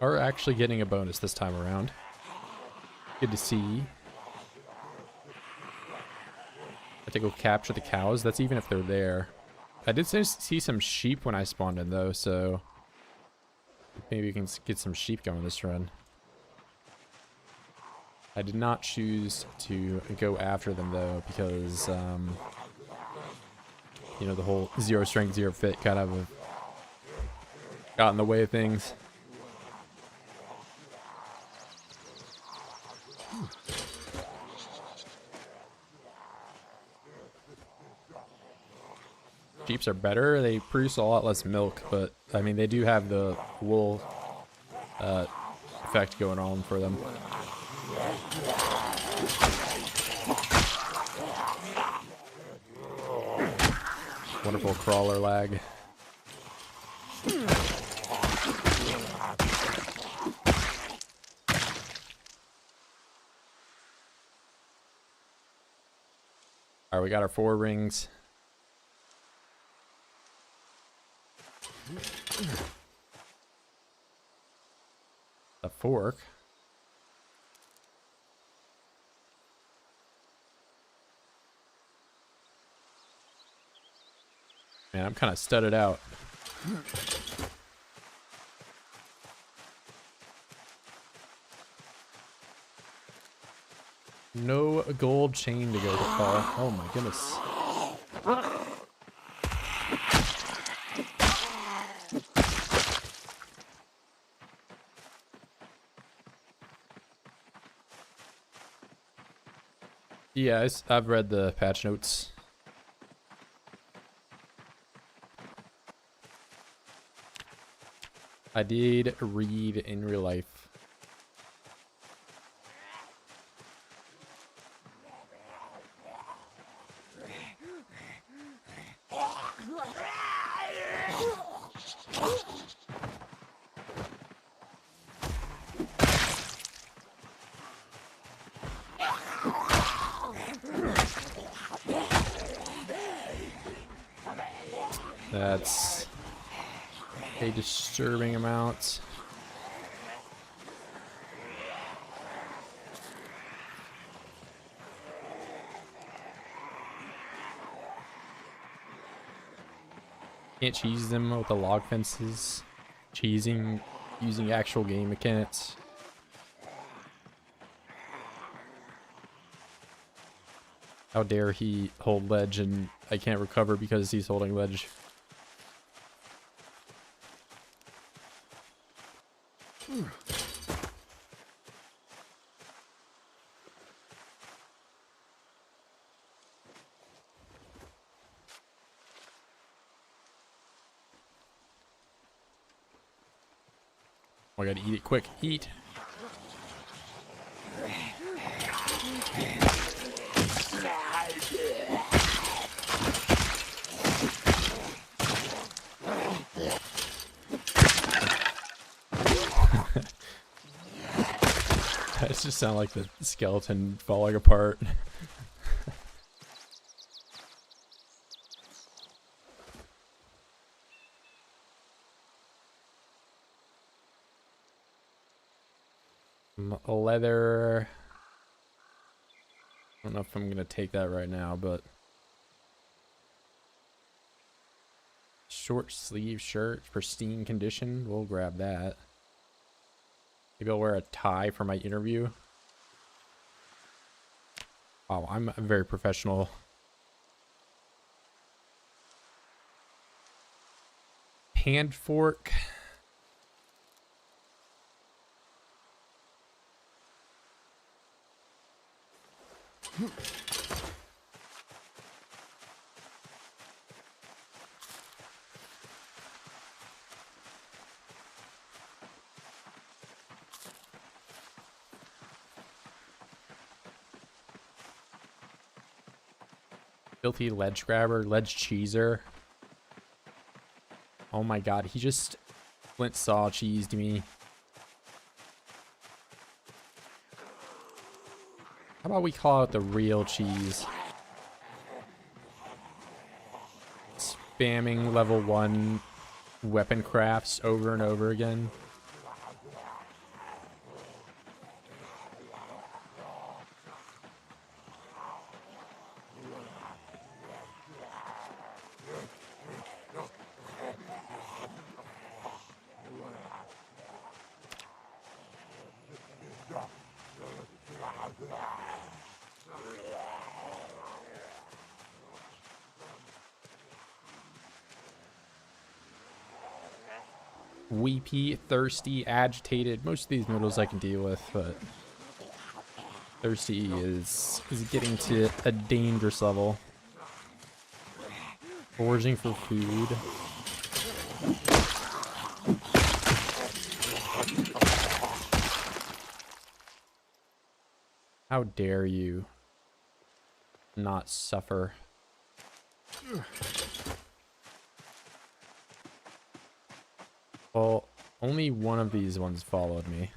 S1: Are actually getting a bonus this time around. Good to see. I have to go capture the cows. That's even if they're there. I did see some sheep when I spawned in though, so maybe we can get some sheep going this run. I did not choose to go after them though because you know, the whole 0 strength, 0 fit kind of got in the way of things. Jeeps are better. They produce a lot less milk, but I mean they do have the wool effect going on for them. Wonderful crawler lag. All right, we got our 4 rings. A fork. Man, I'm kind of studded out. No gold chain to go to call. Oh my goodness. Yeah, I've read the patch notes. I did read in real life. That's a disturbing amount. Can't cheese them with the log fences. Cheesing using actual game mechanics. How dare he hold ledge and I can't recover because he's holding ledge. Oh, I gotta eat it quick. Eat. That just sound like the skeleton falling apart. Leather. I don't know if I'm gonna take that right now, but short sleeve shirt, pristine condition. We'll grab that. Maybe I'll wear a tie for my interview. Wow, I'm very professional. Hand fork. Filthy ledge grabber, ledge cheeser. Oh my god, he just flint saw cheesed me. How about we call it the real cheese? Spamming level 1 weapon crafts over and over again. Weepy, thirsty, agitated. Most of these noodles I can deal with, but thirsty is getting to a dangerous level. Foraging for food. How dare you not suffer? Well, only one of these ones followed me.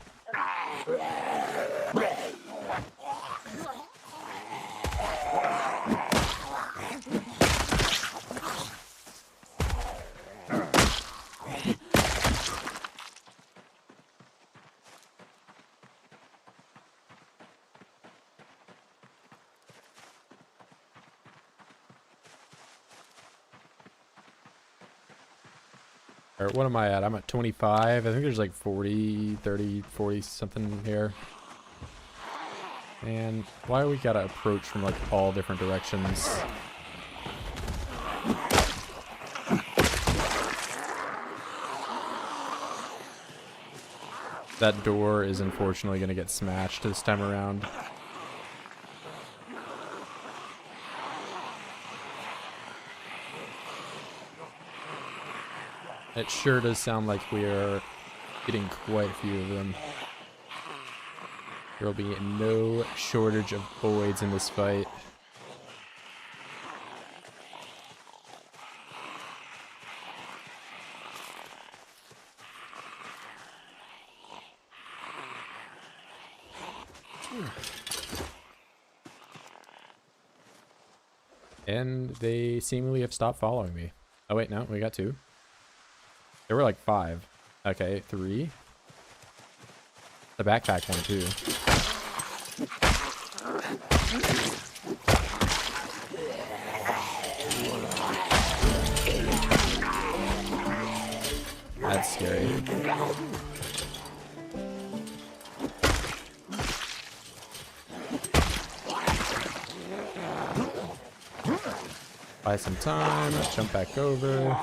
S1: Or what am I at? I'm at 25. I think there's like 40, 30, 40 something here. And why we gotta approach from like all different directions? That door is unfortunately gonna get smashed this time around. It sure does sound like we are getting quite a few of them. There will be no shortage of voids in this fight. And they seemingly have stopped following me. Oh wait, no, we got 2. There were like 5. Okay, 3. The backpack one too. That's scary. Buy some time, jump back over.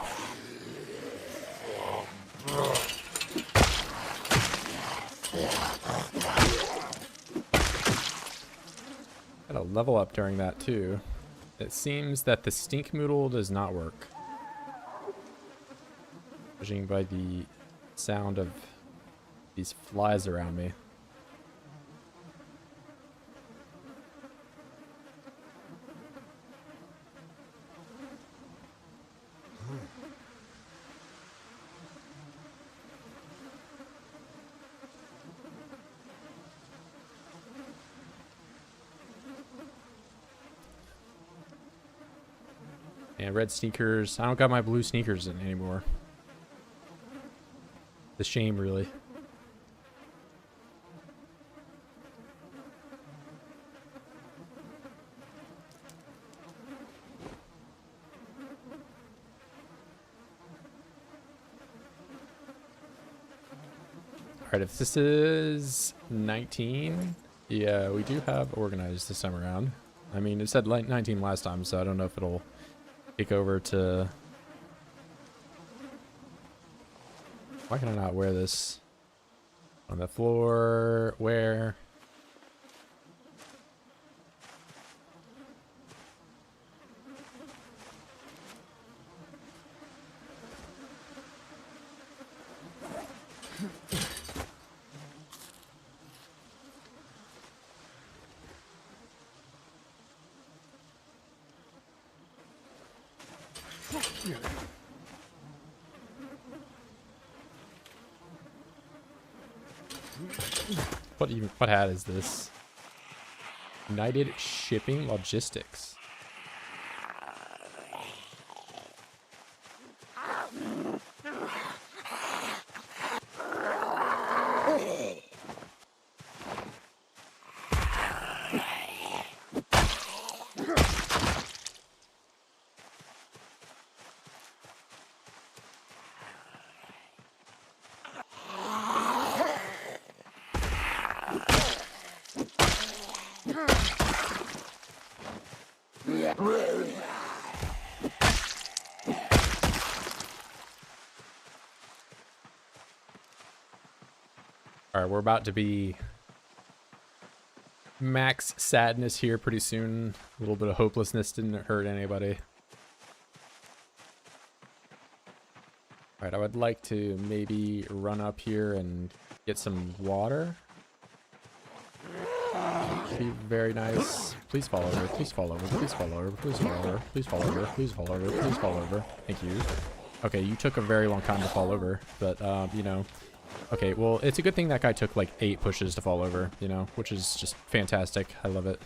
S1: Got a level up during that too. It seems that the stink moodle does not work. Judging by the sound of these flies around me. And red sneakers. I don't got my blue sneakers in anymore. The shame, really. Alright, if this is 19, yeah, we do have organized this time around. I mean, it said 19 last time, so I don't know if it'll kick over to... Why can I not wear this? On the floor, where? What hat is this? United Shipping Logistics. Alright, we're about to be max sadness here pretty soon. A little bit of hopelessness didn't hurt anybody. Alright, I would like to maybe run up here and get some water. Be very nice. Please fall over, please fall over, please fall over, please fall over, please fall over, please fall over, please fall over. Thank you. Okay, you took a very long time to fall over, but, you know. Okay, well, it's a good thing that guy took like 8 pushes to fall over, you know, which is just fantastic. I love it.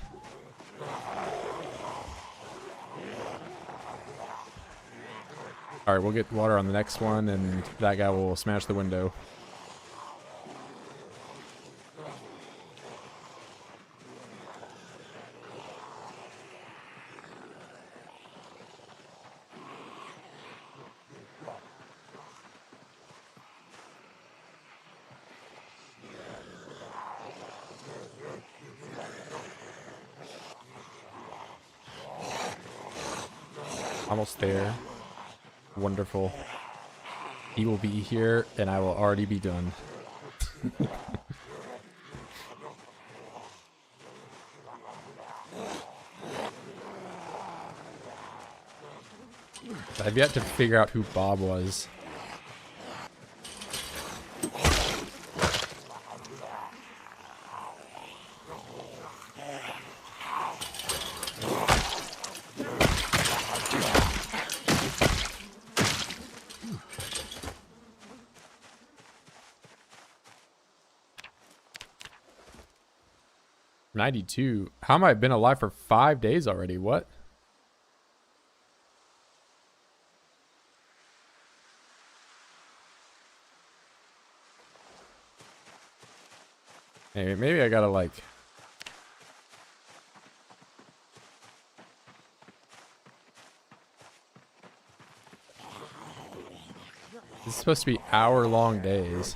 S1: Alright, we'll get water on the next one, and that guy will smash the window. Almost there. Wonderful. He will be here, and I will already be done. I've yet to figure out who Bob was. $92. How am I been alive for 5 days already? What? Hey, maybe I gotta like... This is supposed to be hour-long days.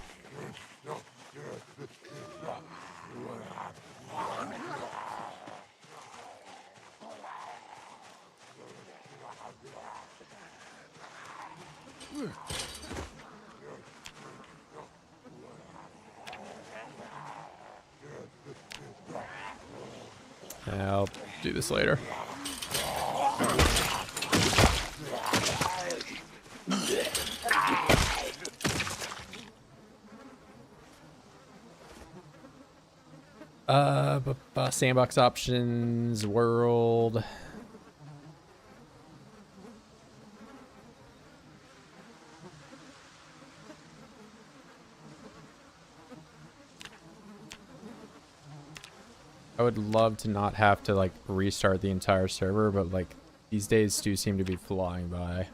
S1: I'll do this later. Sandbox options, world. I would love to not have to like restart the entire server, but like these days do seem to be flying by.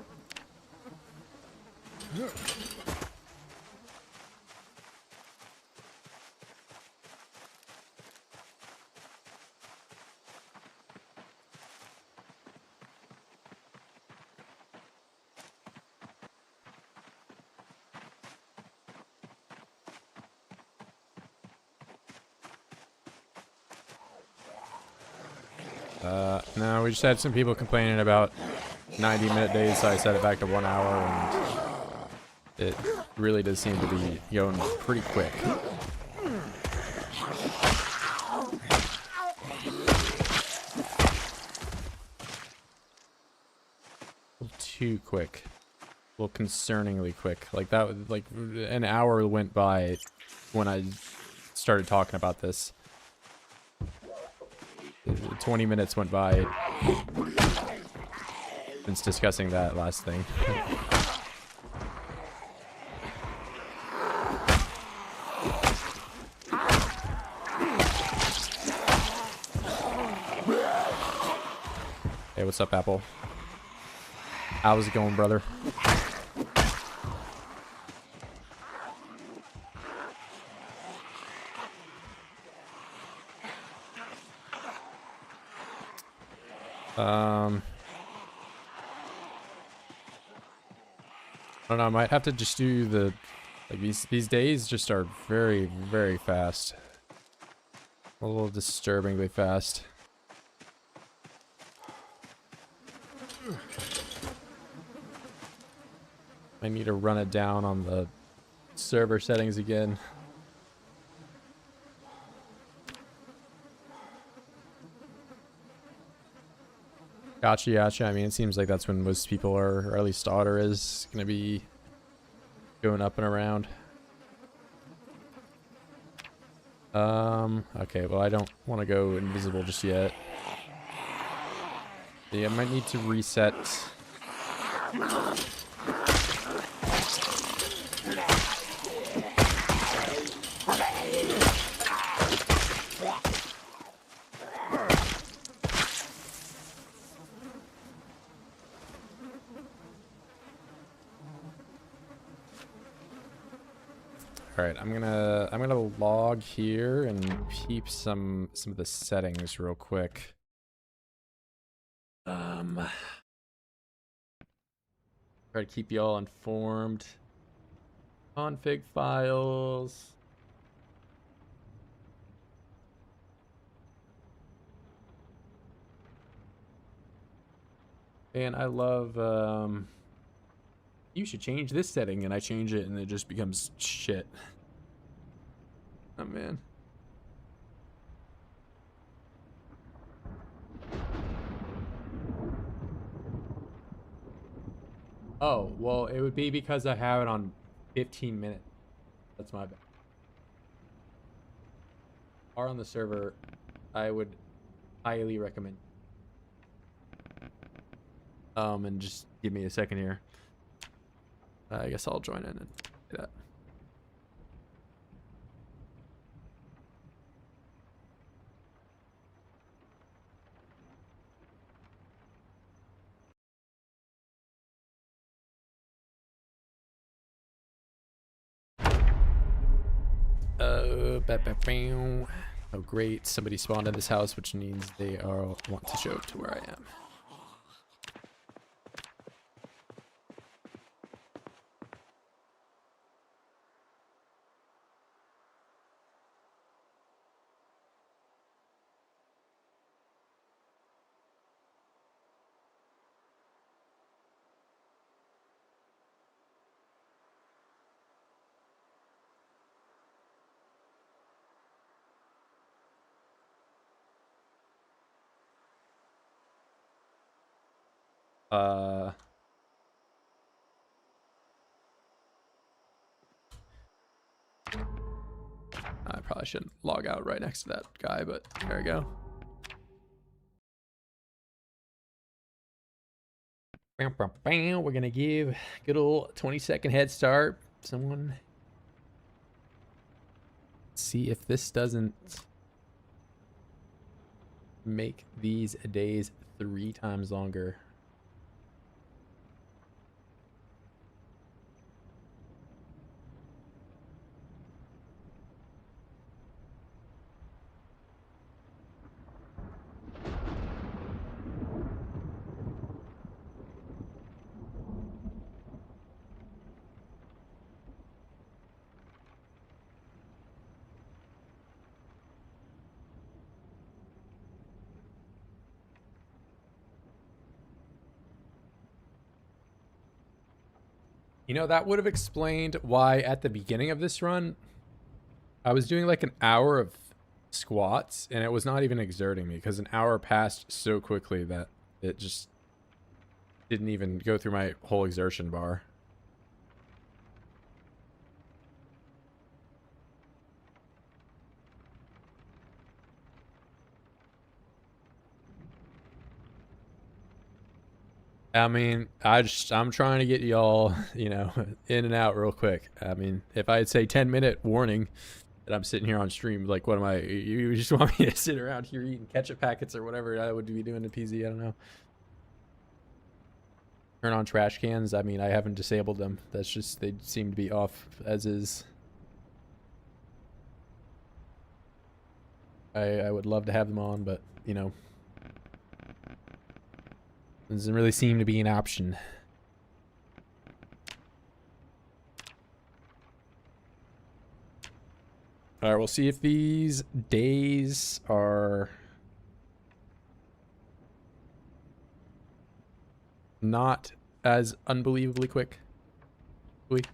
S1: No, we just had some people complaining about 90-minute days, so I set it back to 1 hour, and it really does seem to be going pretty quick. A little too quick. A little concerningly quick. Like that, like an hour went by when I started talking about this. 20 minutes went by since discussing that last thing. Hey, what's up, Apple? How's it going, brother? I don't know, I might have to just do the, like these days just are very, very fast. A little disturbingly fast. I need to run it down on the server settings again. Gotcha, gotcha. I mean, it seems like that's when most people are, or at least Otter is, going to be going up and around. Okay, well, I don't want to go invisible just yet. Yeah, I might need to reset. All right, I'm gonna log here and peep some of the settings real quick. Try to keep y'all informed. Config files. And I love you should change this setting, and I change it and it just becomes shit. Oh man. Oh, well, it would be because I have it on 15 minutes. That's my bad. Are on the server, I would highly recommend. And just give me a second here. I guess I'll join in and do that. Oh great, somebody spawned in this house, which means they want to show up to where I am. I probably shouldn't log out right next to that guy, but there we go. We're gonna give good old 20-second head start. Someone see if this doesn't make these days 3 times longer. You know, that would have explained why at the beginning of this run, I was doing like an hour of squats and it was not even exerting me because an hour passed so quickly that it just didn't even go through my whole exertion bar. I mean, I'm trying to get y'all, you know, in and out real quick. I mean, if I'd say 10-minute warning and I'm sitting here on stream, like, what am I, you just want me to sit around here eating ketchup packets or whatever I would be doing in PZ? I don't know. Turn on trash cans. I mean, I haven't disabled them. That's just, they seem to be off as is. I would love to have them on, but, you know, doesn't really seem to be an option. All right, we'll see if these days are not as unbelievably quick. Did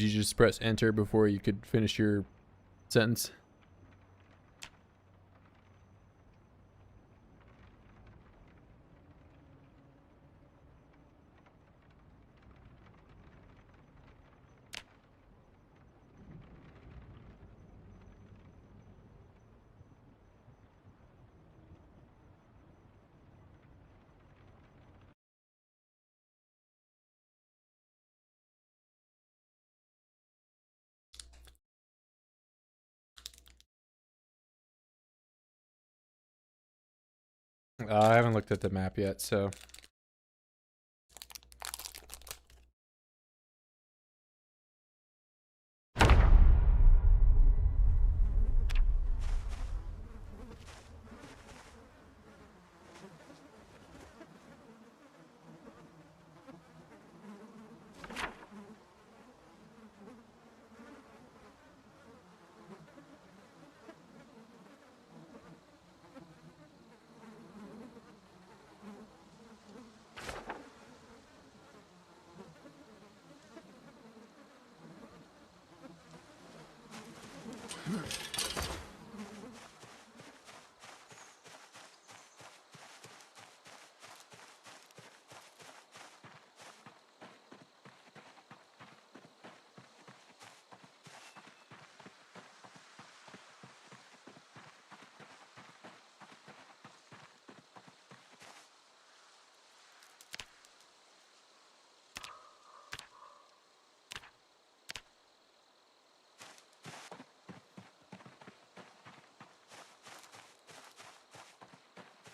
S1: you just press enter before you could finish your sentence? I haven't looked at the map yet, so.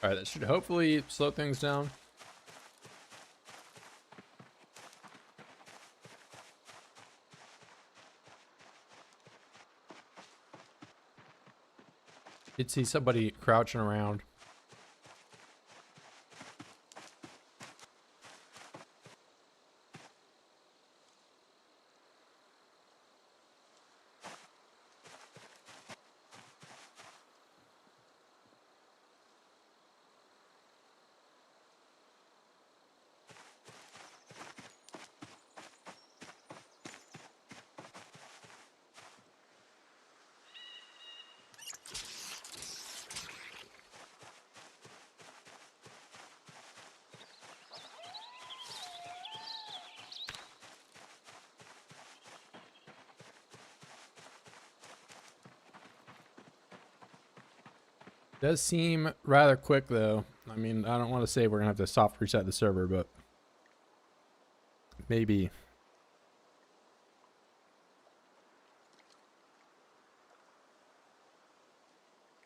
S1: All right, that should hopefully slow things down. Did see somebody crouching around. Does seem rather quick though. I mean, I don't want to say we're gonna have to soft reset the server, but maybe.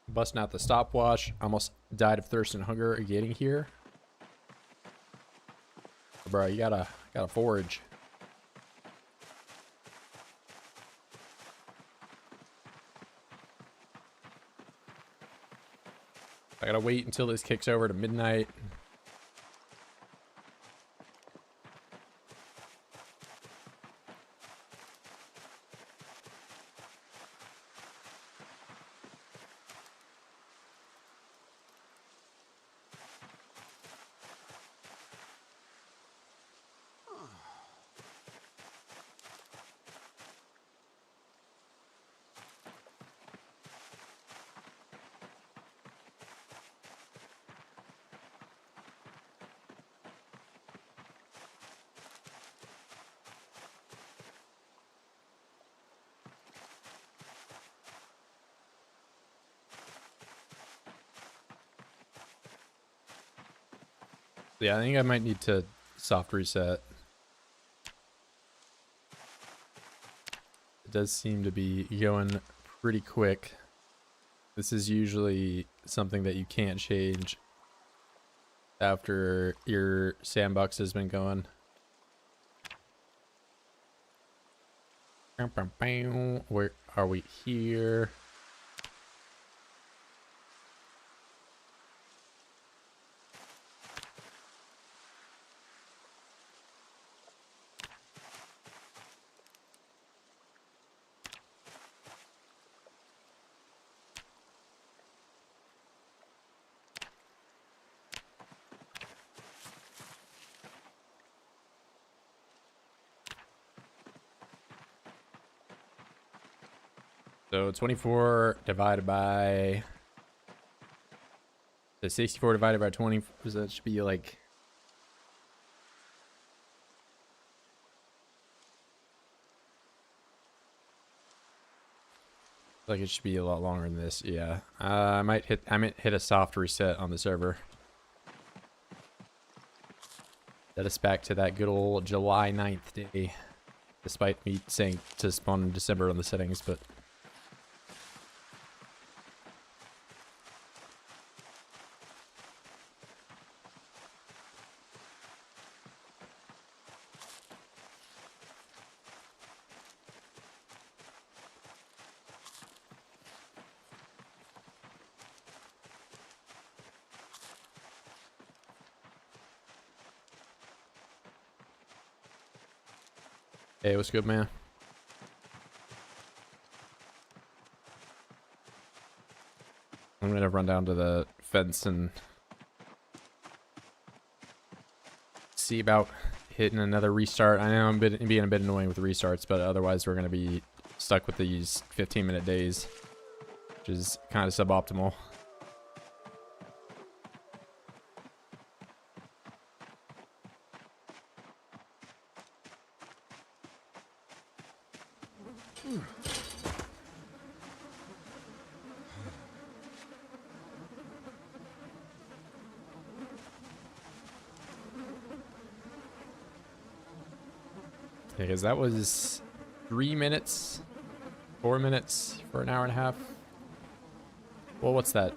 S1: Busting out the stopwatch. Almost died of thirst and hunger getting here. Bro, you gotta forage. I gotta wait until this kicks over to midnight. Yeah, I think I might need to soft reset. It does seem to be going pretty quick. This is usually something that you can't change after your sandbox has been going. Where are we here? So 24 divided by the 64 divided by 20, so that should be like it should be a lot longer than this. Yeah. I might hit a soft reset on the server. Set us back to that good old July 9th day. Despite me saying to spawn in December on the settings, but Hey, what's good, man? I'm gonna run down to the fence and see about hitting another restart. I know I'm being a bit annoying with restarts, but otherwise we're gonna be stuck with these 15-minute days, which is kind of suboptimal. Yeah, because that was 3 minutes, 4 minutes for an hour and a half. Well, what's that?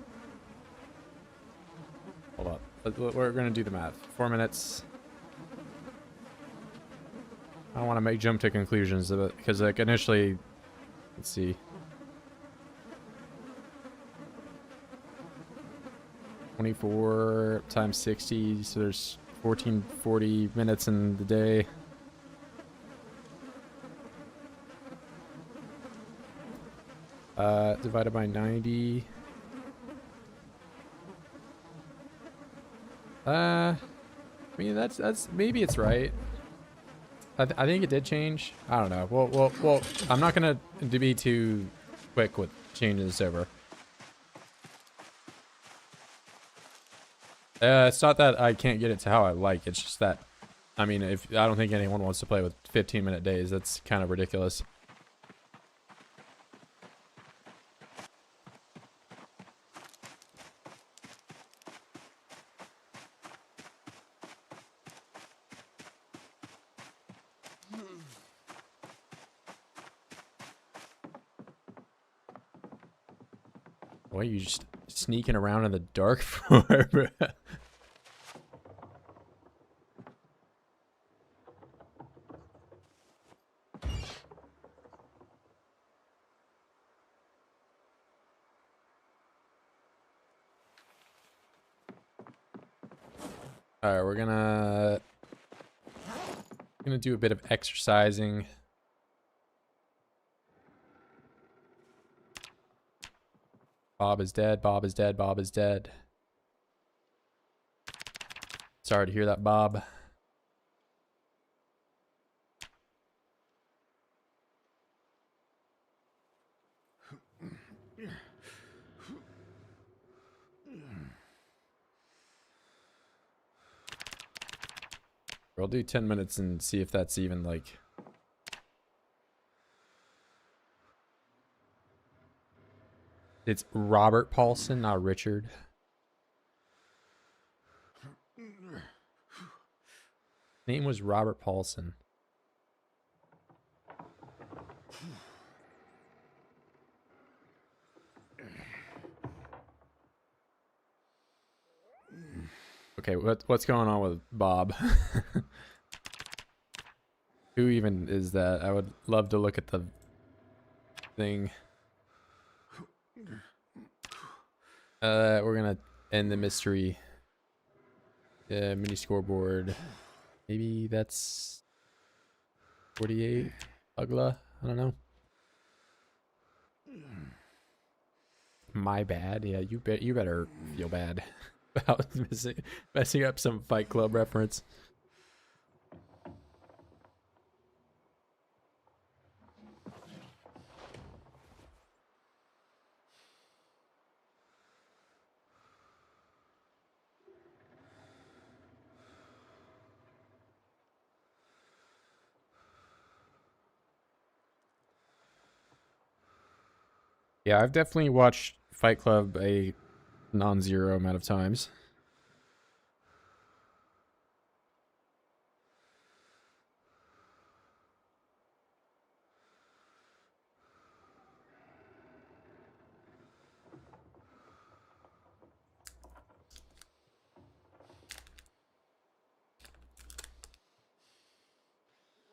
S1: Hold up. We're gonna do the math. 4 minutes. I don't want to make jump to conclusions of it because, like, initially, let's see. 24 times 60, so there's 1440 minutes in the day. Divided by 90. I mean, that's maybe it's right. I think it did change. I don't know. Well, I'm not gonna be too quick with changing this over. It's not that I can't get it to how I like. It's just that, I mean, if I don't think anyone wants to play with 15-minute days, that's kind of ridiculous. What are you just sneaking around in the dark for, bro? Alright, we're gonna do a bit of exercising. Bob is dead, Bob is dead, Bob is dead. Sorry to hear that, Bob. We'll do 10 minutes and see if that's even, like... It's Robert Paulson, not Richard. Name was Robert Paulson. Okay, what's going on with Bob? Who even is that? I would love to look at the thing. We're gonna end the mystery. Mini scoreboard. Maybe that's 48. Ugla. I don't know. My bad. Yeah, you better feel bad about messing up some Fight Club reference. Yeah, I've definitely watched Fight Club a non-zero amount of times.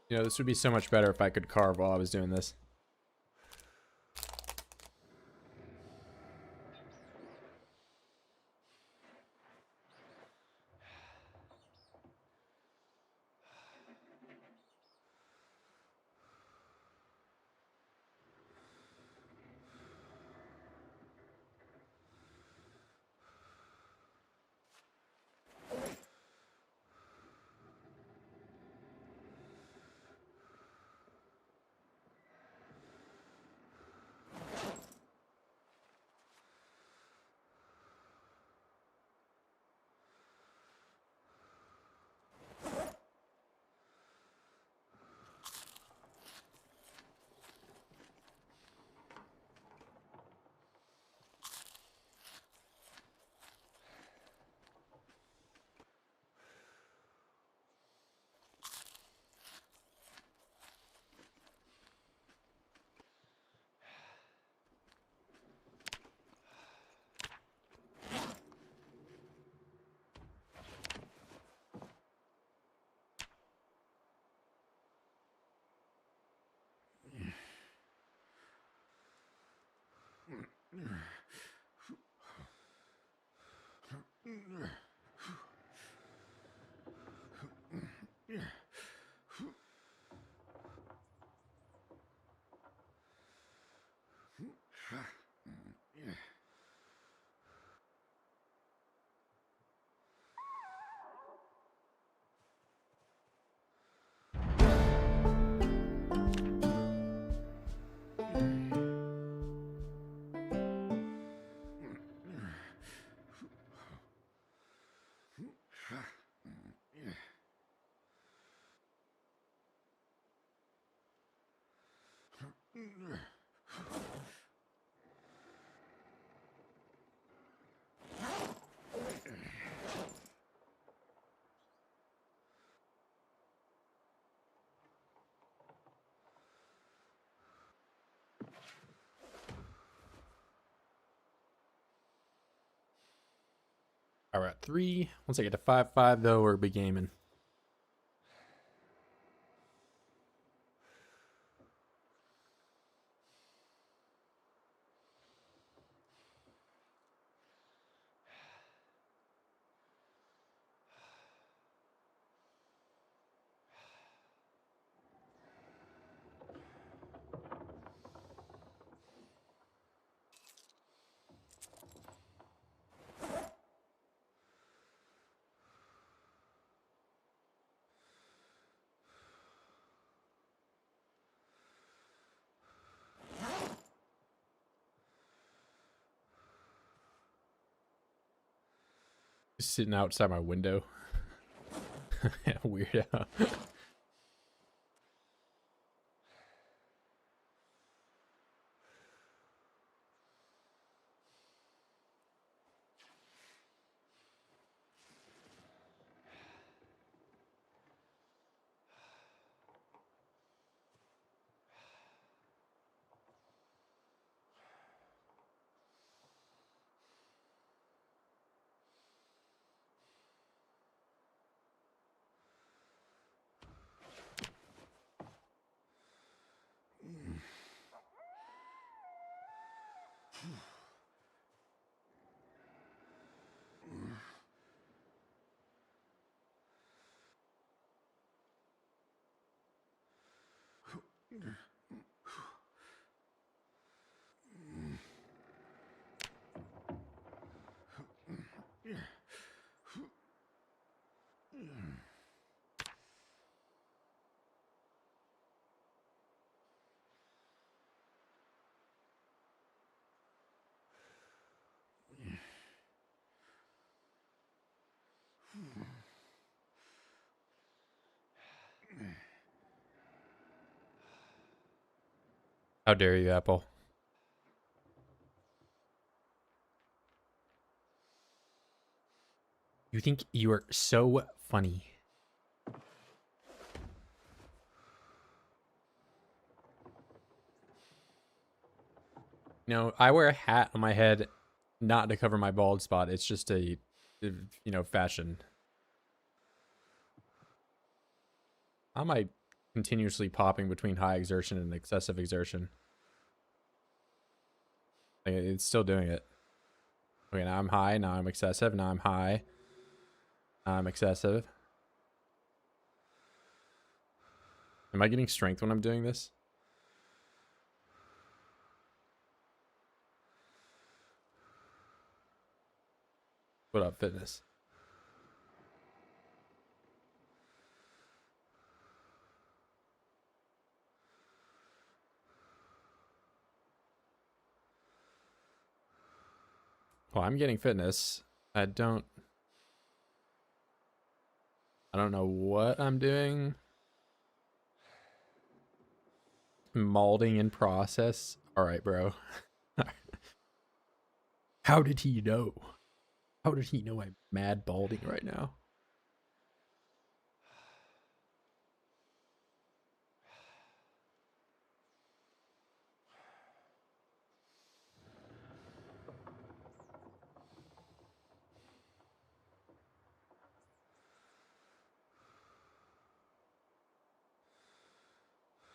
S1: You know, this would be so much better if I could carve while I was doing this. All right, 3. Once I get to 5-5, though, we'll be gaming. Just sitting outside my window. Weirdo. How dare you, Apple? You think you are so funny. I wear a hat on my head not to cover my bald spot. It's just a, fashion. How am I continuously popping between high exertion and excessive exertion? Like, it's still doing it. Okay, now I'm high, now I'm excessive, now I'm high, now I'm excessive. Am I getting strength when I'm doing this? What up, fitness? Well, I'm getting fitness. I don't know what I'm doing. Molding in process. All right, bro. How did he know? How did he know I'm mad balding right now?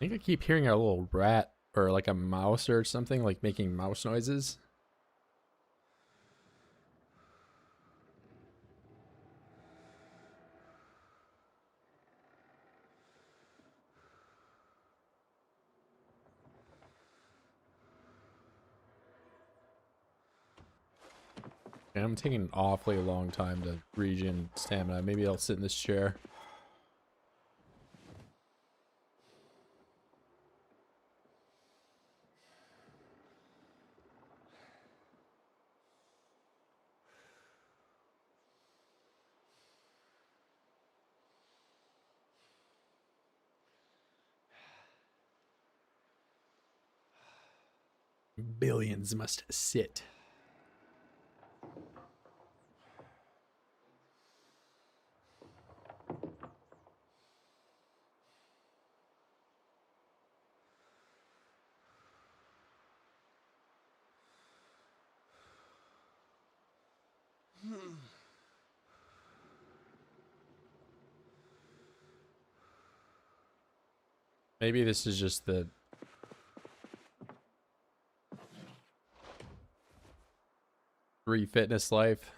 S1: I think I keep hearing a little rat or like a mouse or something, like making mouse noises. And I'm taking an awfully long time to regen stamina. Maybe I'll sit in this chair. Billions must sit. Maybe this is just the fitness life.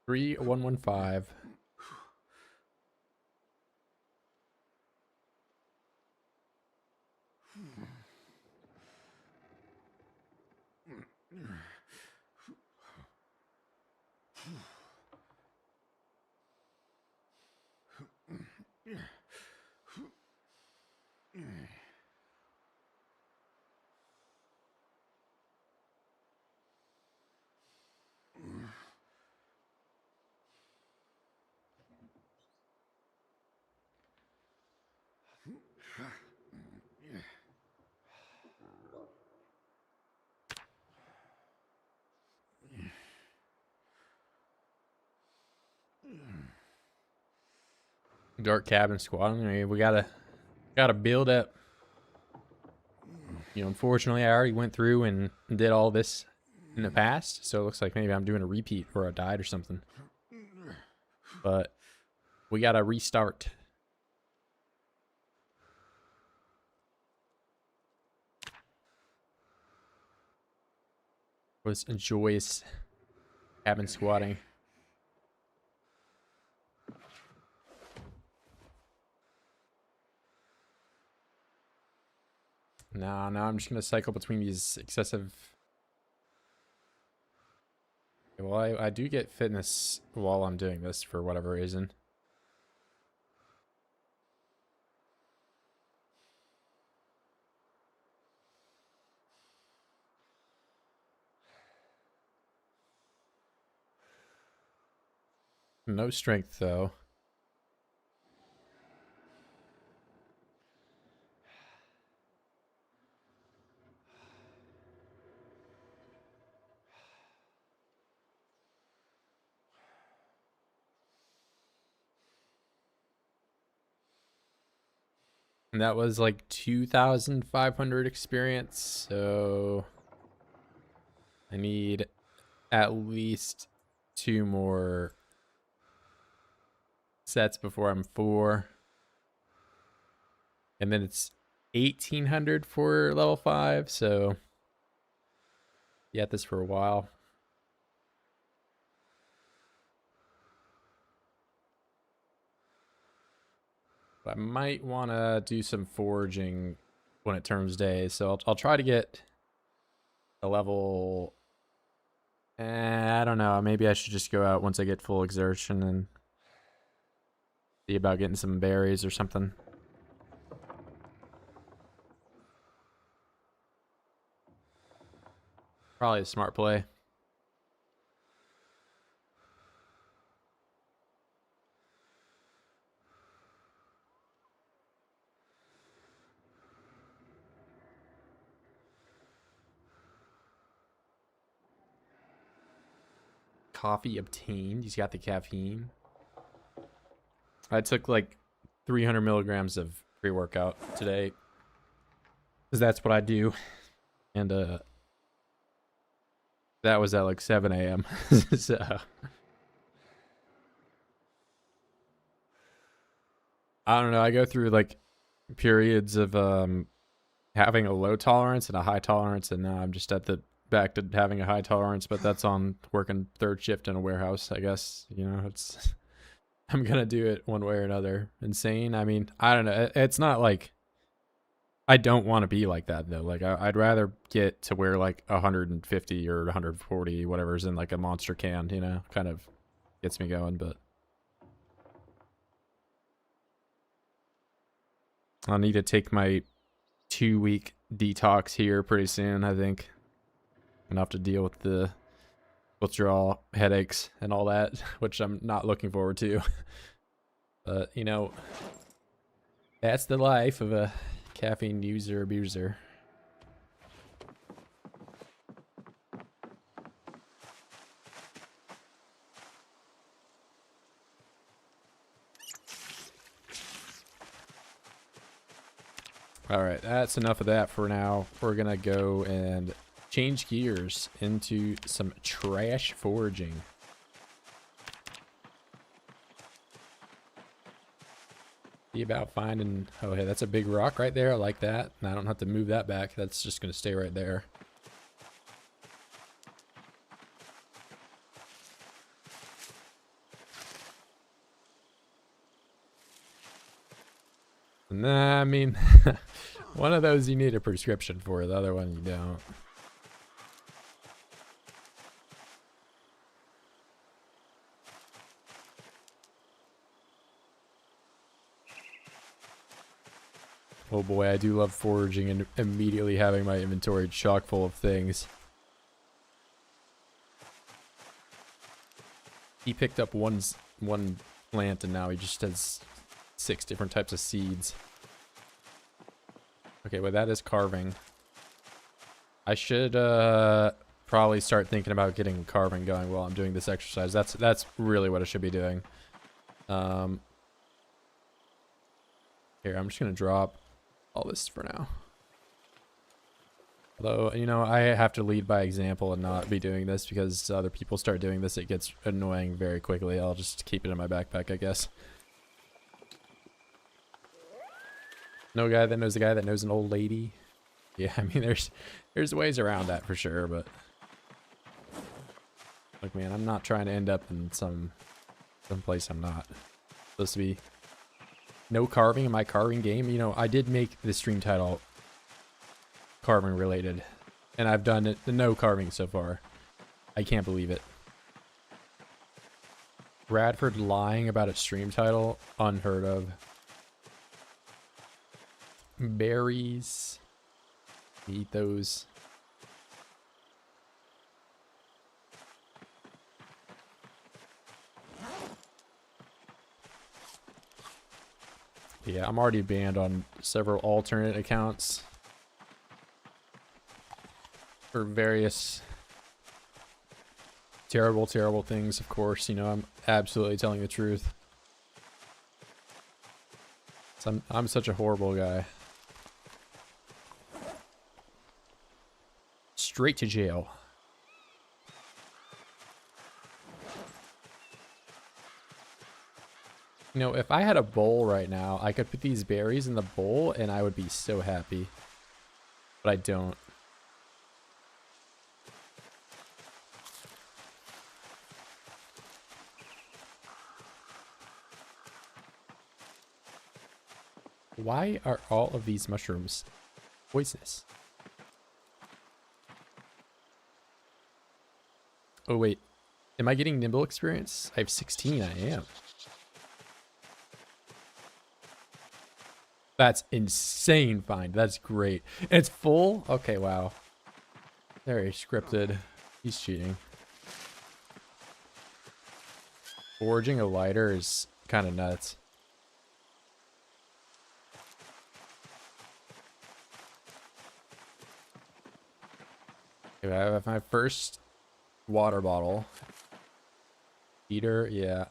S1: Three 115. Dark cabin squatting. I mean, we gotta build up. You know, unfortunately, I already went through and did all this in the past, so it looks like maybe I'm doing a repeat or I died or something. But we gotta restart. Was joyous cabin squatting. Now I'm just gonna cycle between these excessive. Well, I do get fitness while I'm doing this for whatever reason. No strength though. And that was like 2,500 experience, so I need at least 2 more sets before I'm 4. And then it's 1,800 for level 5, so you at this for a while. I might want to do some foraging when it turns day, so I'll try to get a level. I don't know. Maybe I should just go out once I get full exertion and see about getting some berries or something. Probably a smart play. Coffee obtained. He's got the caffeine. I took like 300 milligrams of pre-workout today because that's what I do. And that was at like 7 a.m. So I don't know. I go through like periods of having a low tolerance and a high tolerance, and now I'm just at the back to having a high tolerance, but that's on working third shift in a warehouse, I guess. You know, it's I'm gonna do it one way or another. Insane. I mean, I don't know. It's not like I don't want to be like that though. Like I'd rather get to where like 150 or 140, whatever's in like a monster can, you know, kind of gets me going. But I'll need to take my 2-week detox here pretty soon, I think. I'm gonna have to deal with the withdrawal headaches and all that, which I'm not looking forward to. But, you know, that's the life of a caffeine user abuser. All right, that's enough of that for now. We're gonna go and change gears into some trash foraging. See about finding, oh hey, that's a big rock right there. I like that. And I don't have to move that back. That's just gonna stay right there. Nah, I mean, one of those you need a prescription for, the other one you don't. Oh boy, I do love foraging and immediately having my inventory chock full of things. He picked up one plant and now he just has 6 different types of seeds. Okay, well that is carving. I should probably start thinking about getting carving going while I'm doing this exercise. That's really what I should be doing. Here, I'm just gonna drop all this for now. Although, you know, I have to lead by example and not be doing this because other people start doing this, it gets annoying very quickly. I'll just keep it in my backpack, I guess. No guy that knows a guy that knows an old lady. Yeah, I mean, there's ways around that for sure, but look, man, I'm not trying to end up in some place I'm not supposed to be. No carving in my carving game. You know, I did make the stream title carving related, and I've done it, no carving so far. I can't believe it. Bradford lying about its stream title, unheard of. Berries. Eat those. Yeah, I'm already banned on several alternate accounts for various terrible things, of course. You know, I'm absolutely telling the truth. So I'm such a horrible guy. Straight to jail. You know, if I had a bowl right now, I could put these berries in the bowl and I would be so happy. But I don't. Why are all of these mushrooms poisonous? Oh wait, am I getting nimble experience? I have 16, I am. That's insane find, that's great. And it's full? Okay, wow. Very scripted. He's cheating. Forging a lighter is kind of nuts. Okay, I have my first water bottle. Eater, yeah.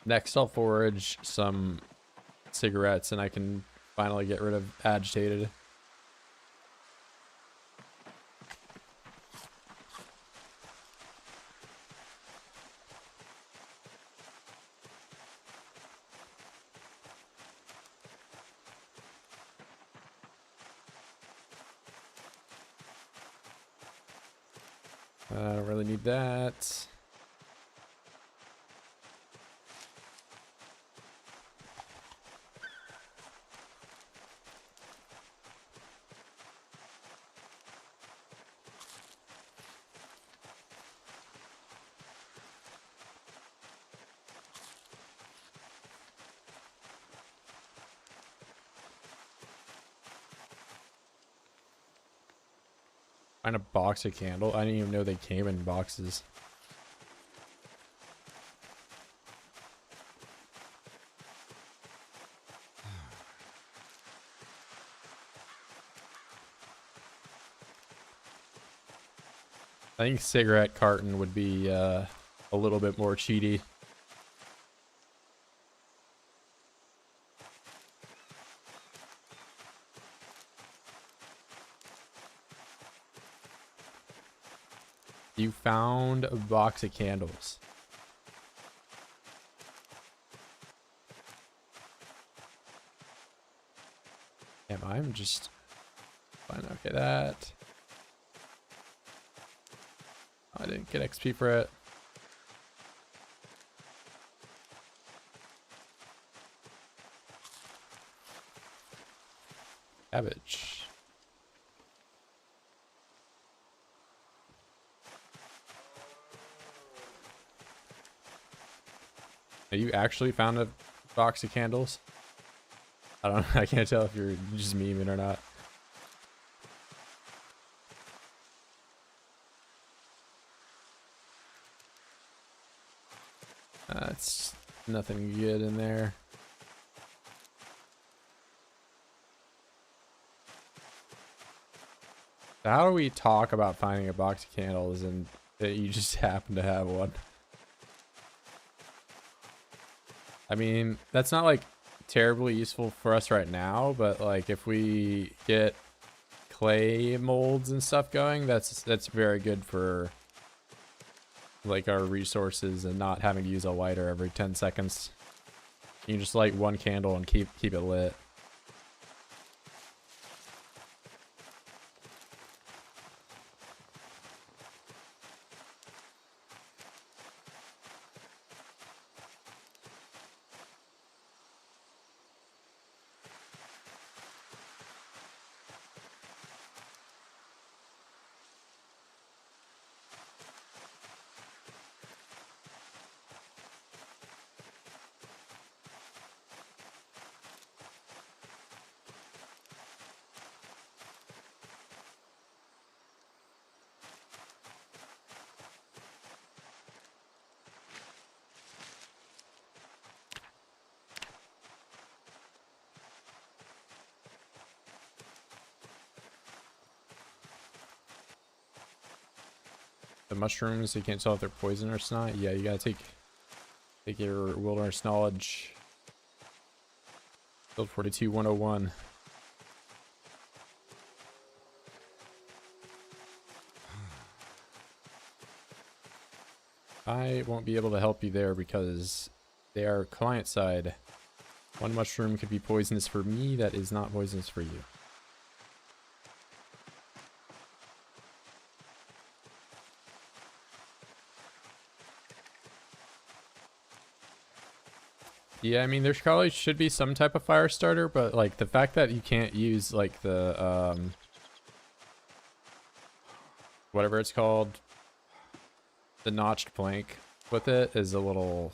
S1: Next I'll forage some cigarettes and I can finally get rid of agitated. I don't really need that. Find a box of candle. I didn't even know they came in boxes. I think cigarette carton would be a little bit more cheaty. You found a box of candles. Damn, I'm just fine. Okay, that. I didn't get XP for it. Cabbage. Have you actually found a box of candles? I don't know. I can't tell if you're just memeing or not. That's nothing good in there. So how do we talk about finding a box of candles and that you just happen to have one? I mean, that's not like terribly useful for us right now, but like if we get clay molds and stuff going, that's very good for like our resources and not having to use a lighter every 10 seconds. You can just light one candle and keep it lit. The mushrooms, you can't tell if they're poison or not. Yeah, you gotta take your wilderness knowledge. Build 42 101. I won't be able to help you there because they are client side. One mushroom could be poisonous for me, that is not poisonous for you. Yeah, I mean, there probably should be some type of fire starter, but like the fact that you can't use like the whatever it's called, the notched plank with it is a little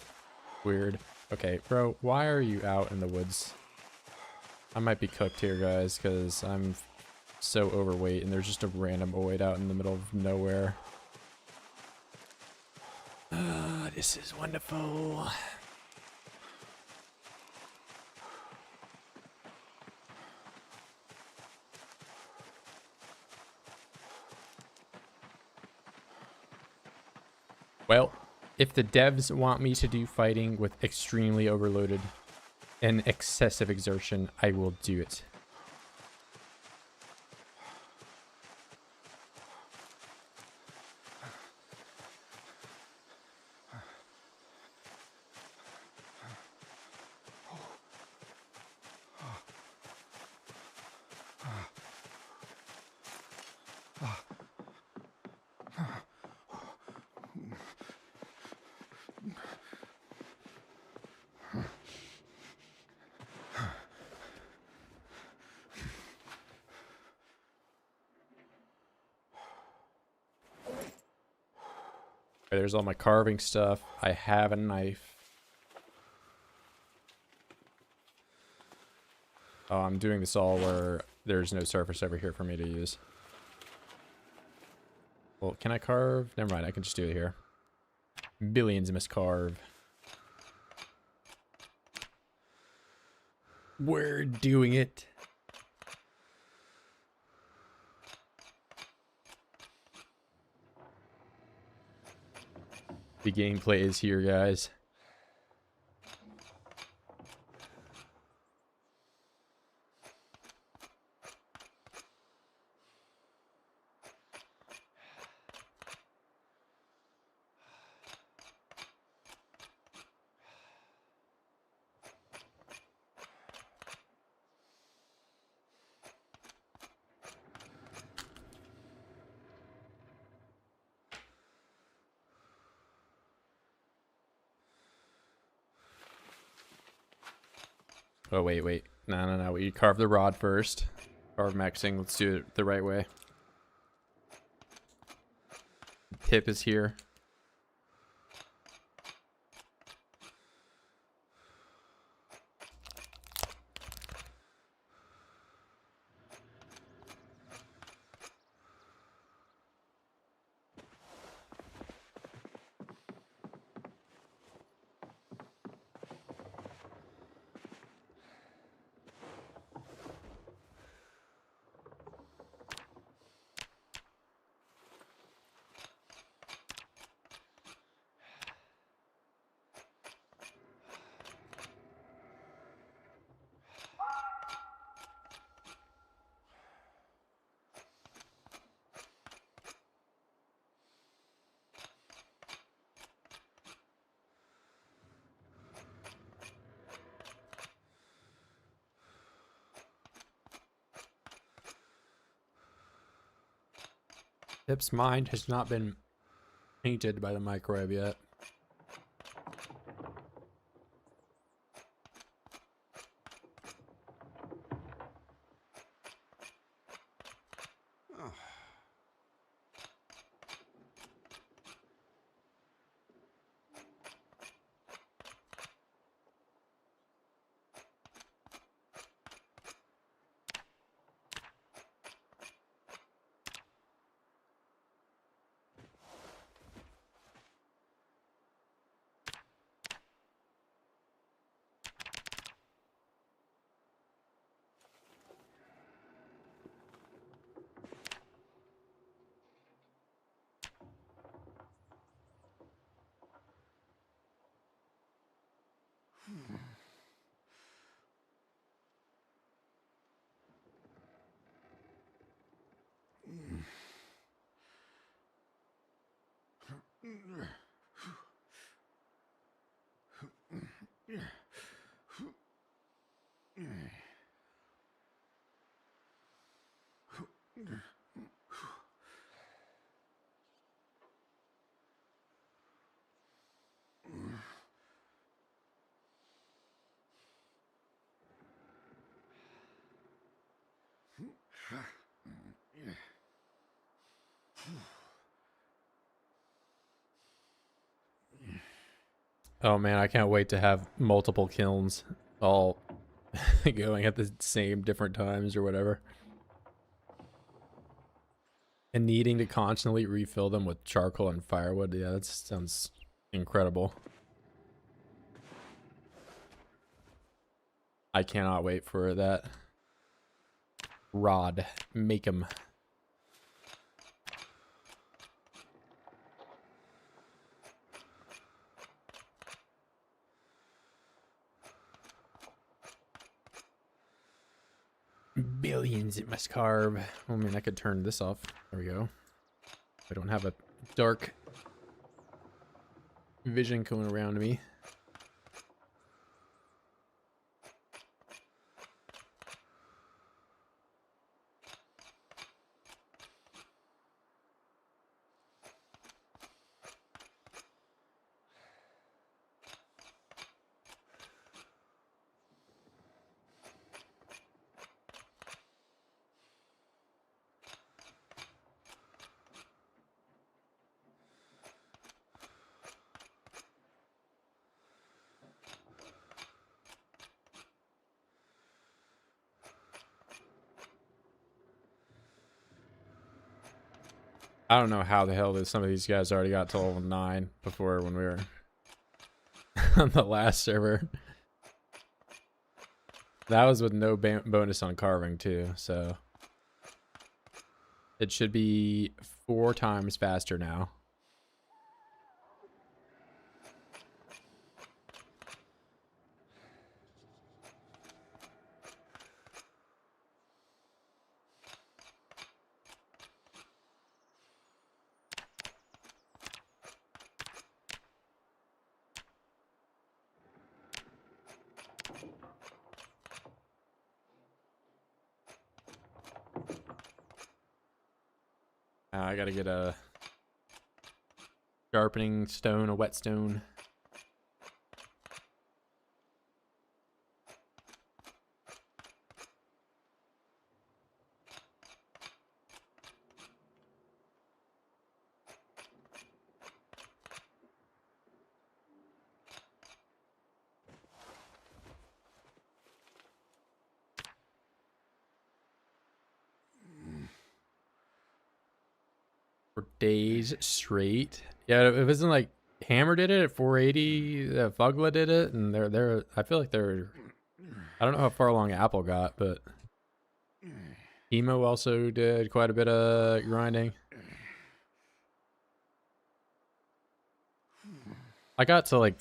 S1: weird. Okay, bro, why are you out in the woods? I might be cooked here, guys, because I'm so overweight and there's just a random void out in the middle of nowhere. This is wonderful. Well, if the devs want me to do fighting with extremely overloaded and excessive exertion, I will do it. There's all my carving stuff. I have a knife. Oh, I'm doing this all where there's no surface over here for me to use. Well, can I carve? Never mind, I can just do it here. Billions must carve. We're doing it. The gameplay is here, guys. Oh, wait. No. We carve the rod first. Carve maxing. Let's do it the right way. Tip is here. Tip's mind has not been painted by the microwave yet. Oh man, I can't wait to have multiple kilns all going at the same different times or whatever. And needing to constantly refill them with charcoal and firewood. Yeah, that sounds incredible. I cannot wait for that. Rod, make 'em. Billions it must carve. Oh man, I could turn this off. There we go. I don't have a dark vision going around me. I don't know how the hell some of these guys already got to level 9 before when we were on the last server. That was with no bonus on carving too, so it should be 4 times faster now. I gotta get a sharpening stone, a whetstone. For days straight. Yeah, it wasn't like Hammer did it at 480. Fugla did it, and they're. I feel like they're. I don't know how far along Apple got, but Emo also did quite a bit of grinding. I got to like,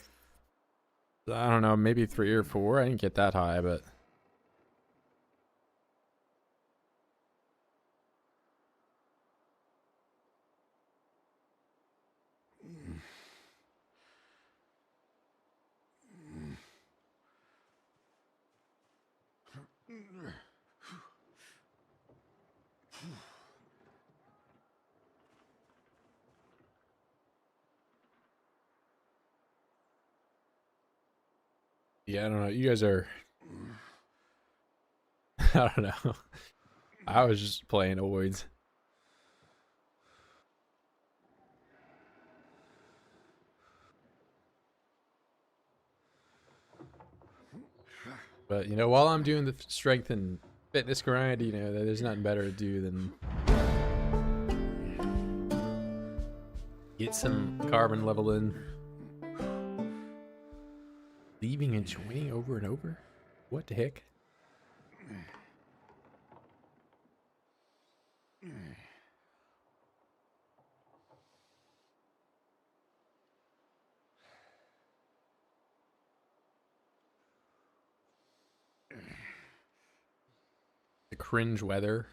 S1: I don't know, maybe 3 or 4. I didn't get that high, but. Yeah, I don't know. You guys are. I don't know. I was just playing Oids. But, you know, while I'm doing the strength and fitness grind, you know, there's nothing better to do than get some carbon level in. Leaving and joining over and over? What the heck? The cringe weather.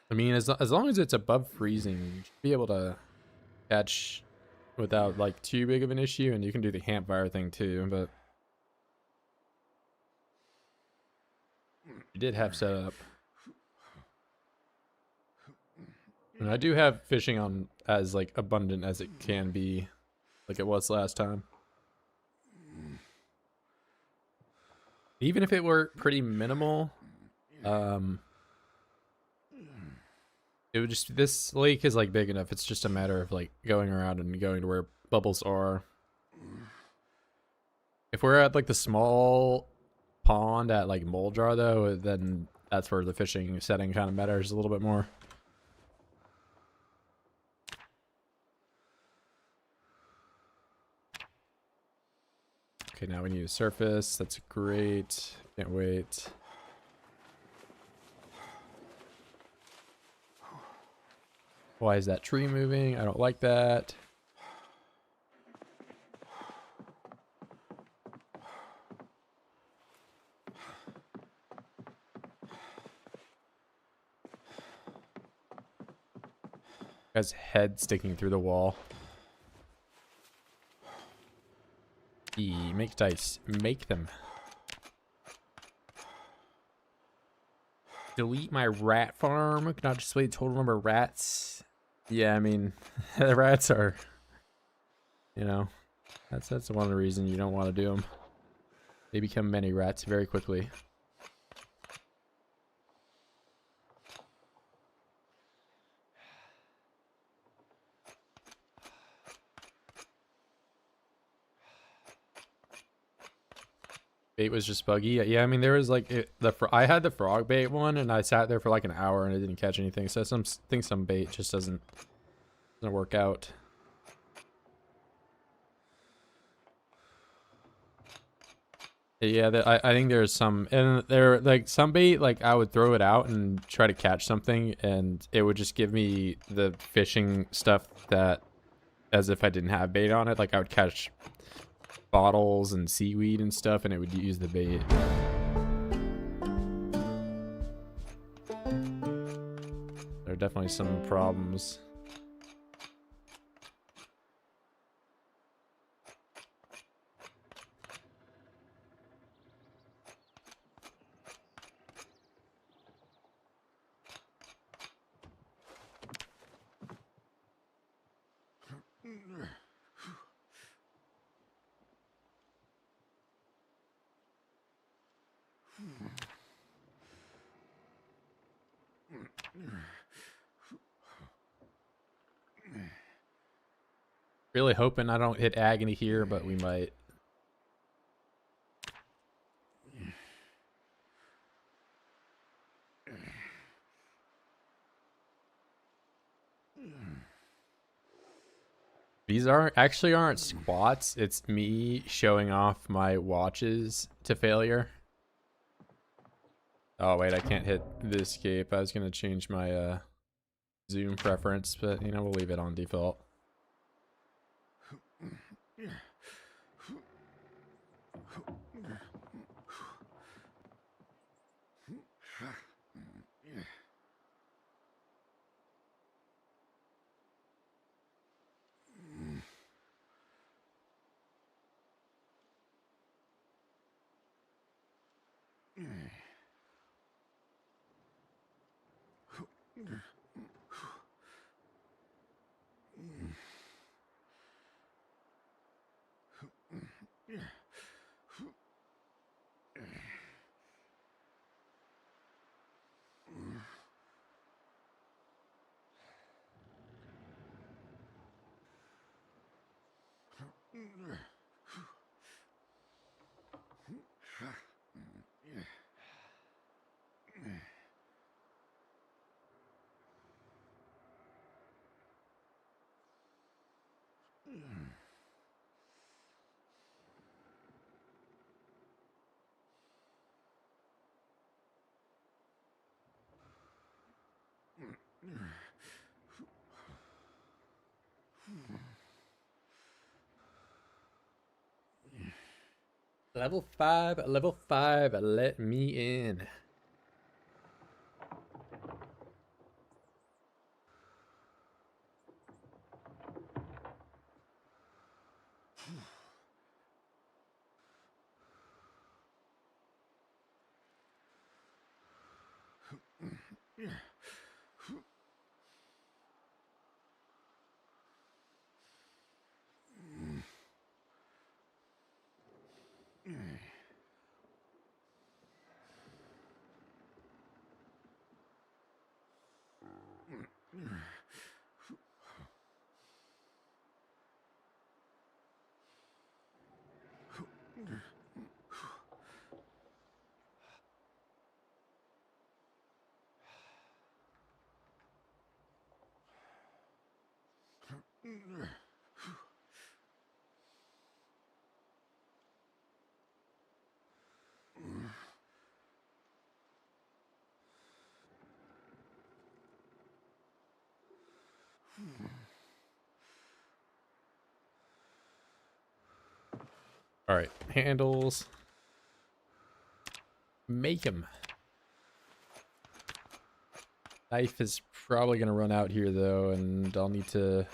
S1: I mean, as long as it's above freezing, you should be able to catch without like too big of an issue, and you can do the campfire thing too, but you did have set up. And I do have fishing on as like abundant as it can be, like it was last time. Even if it were pretty minimal, it would just, this lake is like big enough. It's just a matter of like going around and going to where bubbles are. If we're at like the small pond at like Moldjar though, then that's where the fishing setting kind of matters a little bit more. Okay, now we need a surface. That's great. Can't wait. Why is that tree moving? I don't like that. Guy's head sticking through the wall. Make dice. Make them. Delete my rat farm. Cannot display the total number of rats. Yeah, I mean, the rats are, you know, that's one of the reasons you don't want to do them. They become many rats very quickly. Bait was just buggy. Yeah, I mean there was like I had the frog bait one, and I sat there for like an hour and I didn't catch anything. So some bait just doesn't work out. Yeah, I think there's some, and there like some bait, like I would throw it out and try to catch something, and it would just give me the fishing stuff that, as if I didn't have bait on it. Like I would catch bottles and seaweed and stuff, and it would use the bait. There are definitely some problems. Really hoping I don't hit agony here, but we might. These aren't squats. It's me showing off my watches to failure. Oh wait, I can't hit the escape. I was gonna change my zoom preference, but you know, we'll leave it on default. Level 5, let me in. All right, handles. Make them. Knife is probably gonna run out here though, and I'll need to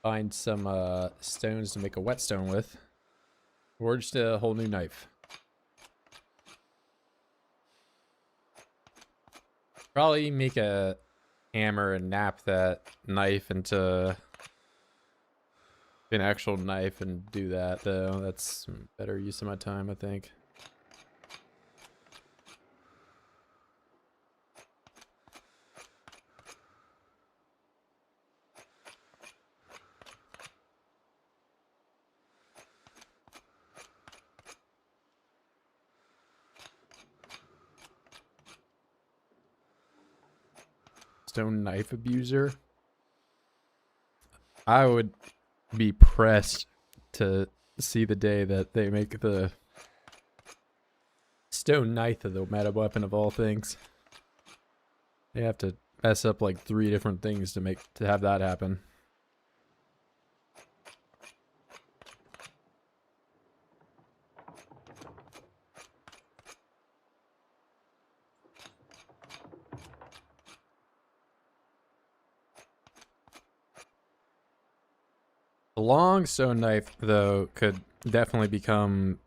S1: find some stones to make a whetstone with, or just a whole new knife. Probably make a hammer and nap that knife into an actual knife and do that though. That's better use of my time, I think. stone knife abuser, I would be pressed to see the day that they make the stone knife the meta weapon of all things. They have to mess up like 3 different things to have that happen. The long stone knife, though, could definitely become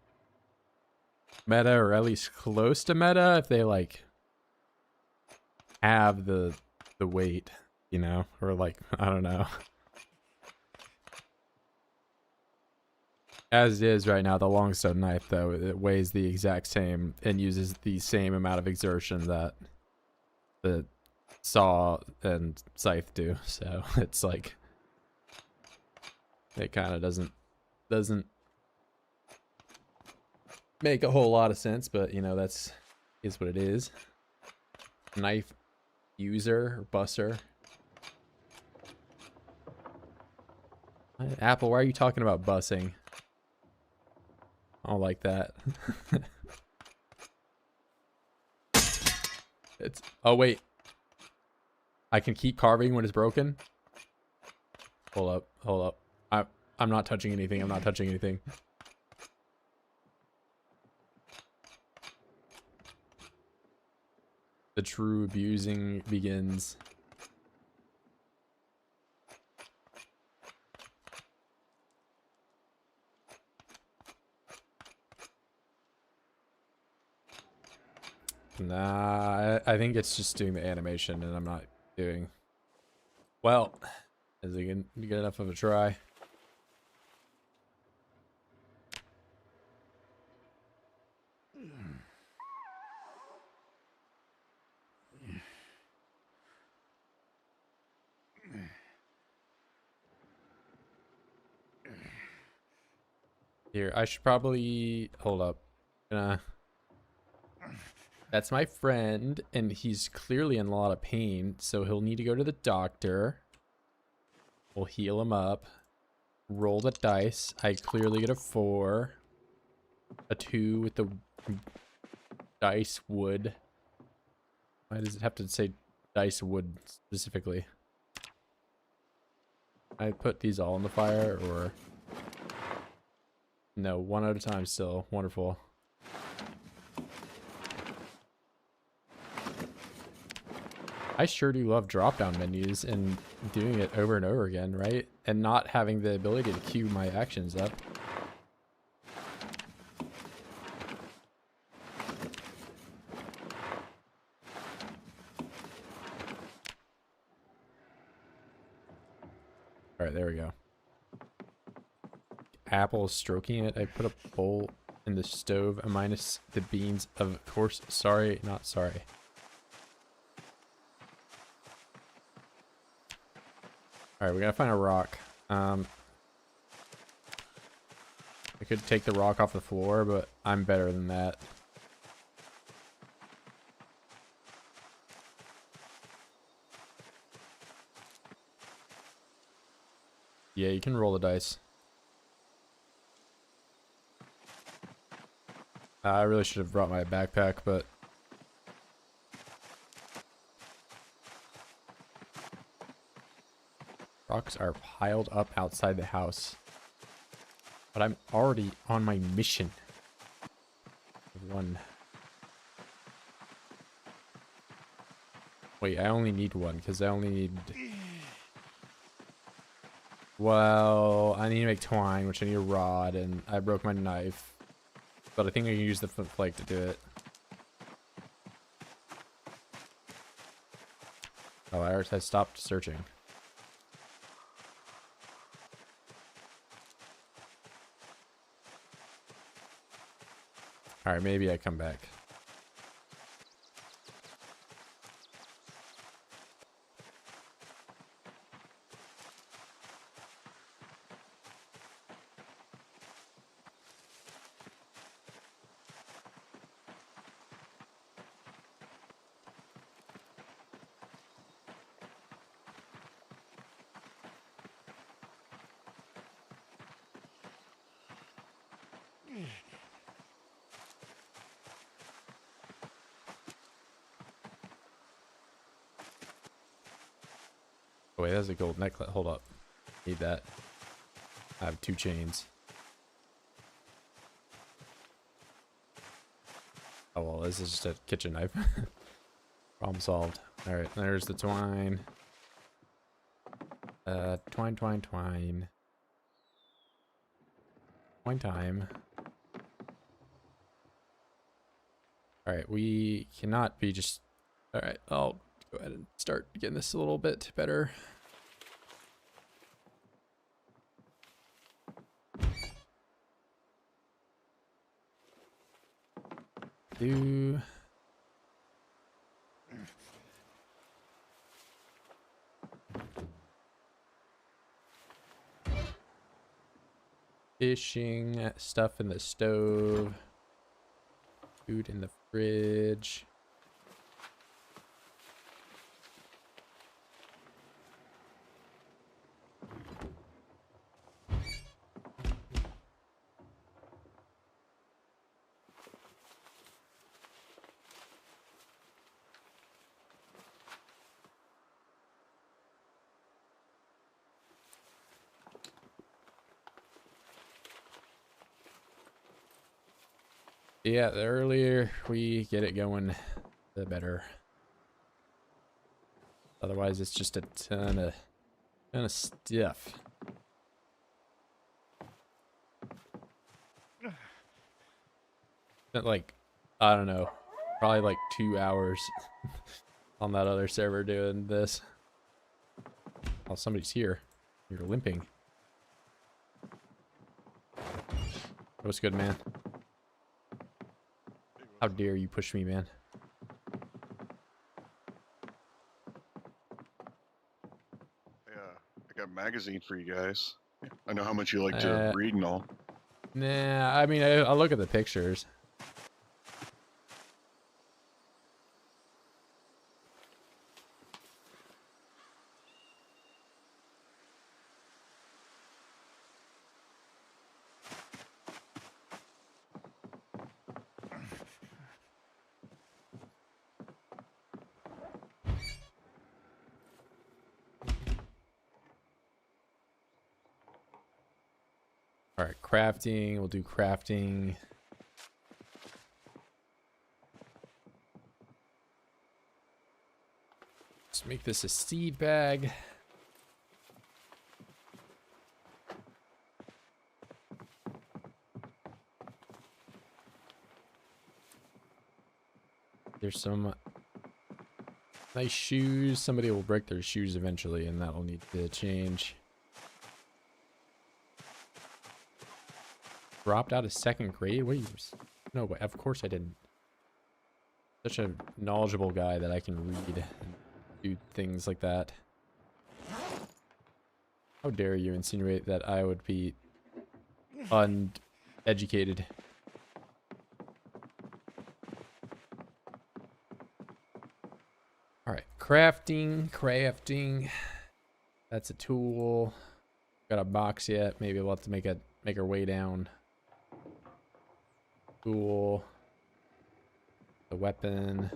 S1: meta, or at least close to meta, if they like have the weight, you know, or like, I don't know. As it is right now, the long stone knife, though, it weighs the exact same and uses the same amount of exertion that the saw and scythe do. So it's like, it kind of doesn't make a whole lot of sense, but you know, is what it is. Knife user or busser. Apple, why are you talking about bussing? I don't like that. Oh wait, I can keep carving when it's broken. Hold up. I'm not touching anything. I'm not touching anything. The true abusing begins. Nah, I think it's just doing the animation, and I'm not doing well. Is it gonna get enough of a try? Here, I should probably hold up. That's my friend, and he's clearly in a lot of pain, so he'll need to go to the doctor. We'll heal him up. Roll the dice. I clearly get a 4. A 2 with the dice wood. Why does it have to say dice wood specifically? I put these all in the fire, or... No, one at a time still. Wonderful. I sure do love drop-down menus and doing it over and over again, right? And not having the ability to queue my actions up. Alright, there we go. Apple stroking it. I put a bowl in the stove minus the beans. Of course, sorry, not sorry. Alright, we gotta find a rock. I could take the rock off the floor, but I'm better than that. Yeah, you can roll the dice. I really should have brought my backpack, but... Rocks are piled up outside the house. But I'm already on my mission. One. Wait, I only need one, because I only need... Well, I need to make twine, which I need a rod, and I broke my knife. But I think I can use the flake to do it. Oh, I stopped searching. Alright, maybe I come back. Oh, wait, that's a gold necklet. Hold up. Need that. I have 2 chains. Oh, well, this is just a kitchen knife. Problem solved. Alright, there's the twine. Twine, twine, twine. Twine time. Alright, we cannot be just... Alright, I'll go ahead and start getting this a little bit better. Do... Fishing, stuff in the stove, food in the fridge. Yeah, the earlier we get it going, the better. Otherwise, it's just a ton of stuff. Spent like, I don't know, probably like 2 hours on that other server doing this. Oh, somebody's here. You're limping. What's good, man? How dare you push me, man?
S2: Yeah, I got a magazine for you guys. I know how much you like to read and all.
S1: Nah, I mean, I look at the pictures. All right, crafting. We'll do crafting. Let's make this a seed bag. There's some nice shoes. Somebody will break their shoes eventually, and that will need to change. Dropped out of 2nd grade? What are you... No, but of course I didn't. Such a knowledgeable guy that I can read and do things like that. How dare you insinuate that I would be uneducated? Alright, crafting. That's a tool. Got a box yet. Maybe we'll have to make our way down. Tool. The weapon.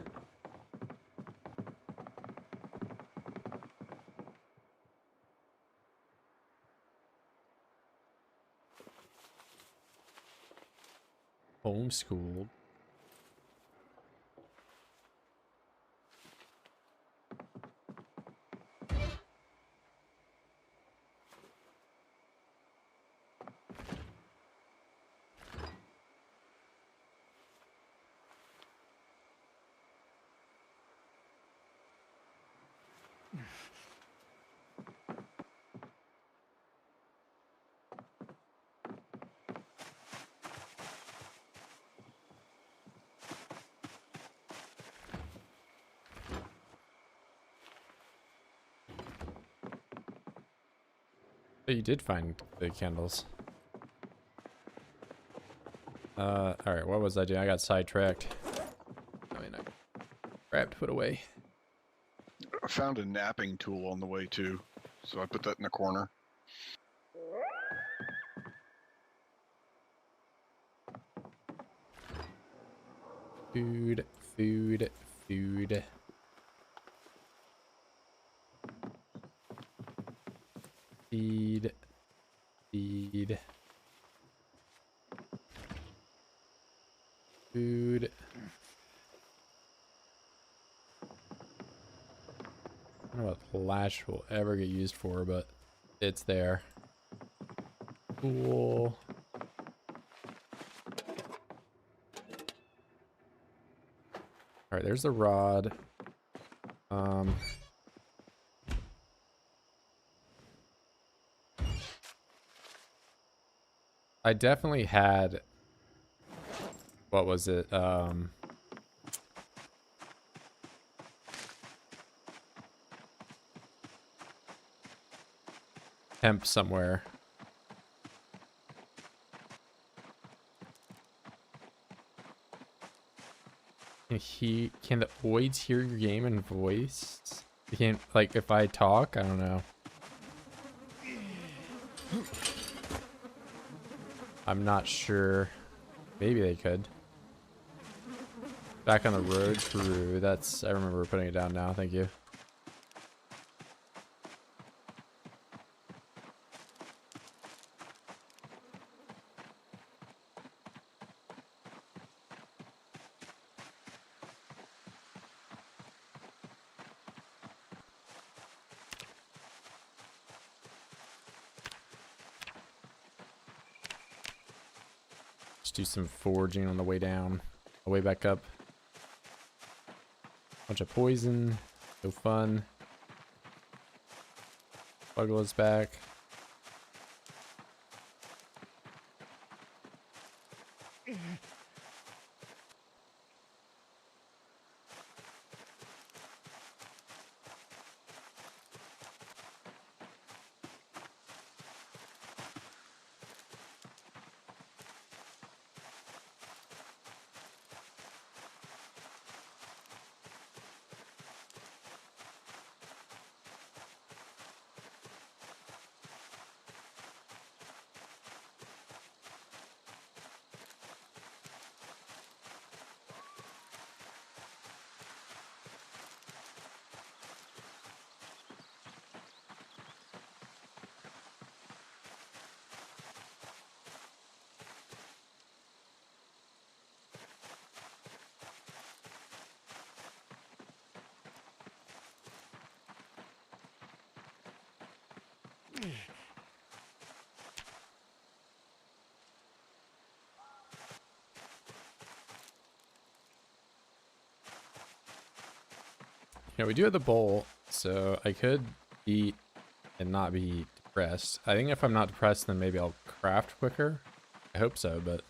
S1: Homeschooled. Oh, you did find the candles. Alright, what was I doing? I got sidetracked. I mean, I grabbed, put away.
S2: I found a napping tool on the way too, so I put that in the corner.
S1: Food. Feed. Feed. Food. I don't know what lash will ever get used for, but it's there. Cool. All right, there's the rod. I definitely had, what was it? Hemp somewhere. Can the oids hear your game in voice? They can't, like, if I talk, I don't know. I'm not sure. Maybe they could. Back on the road crew. That's, I remember putting it down now. Thank you. Let's do some foraging on the way down. The way back up. Bunch of poison. So fun. Buggle is back. You know, we do have the bowl, so I could eat and not be depressed. I think if I'm not depressed, then maybe I'll craft quicker. I hope so, but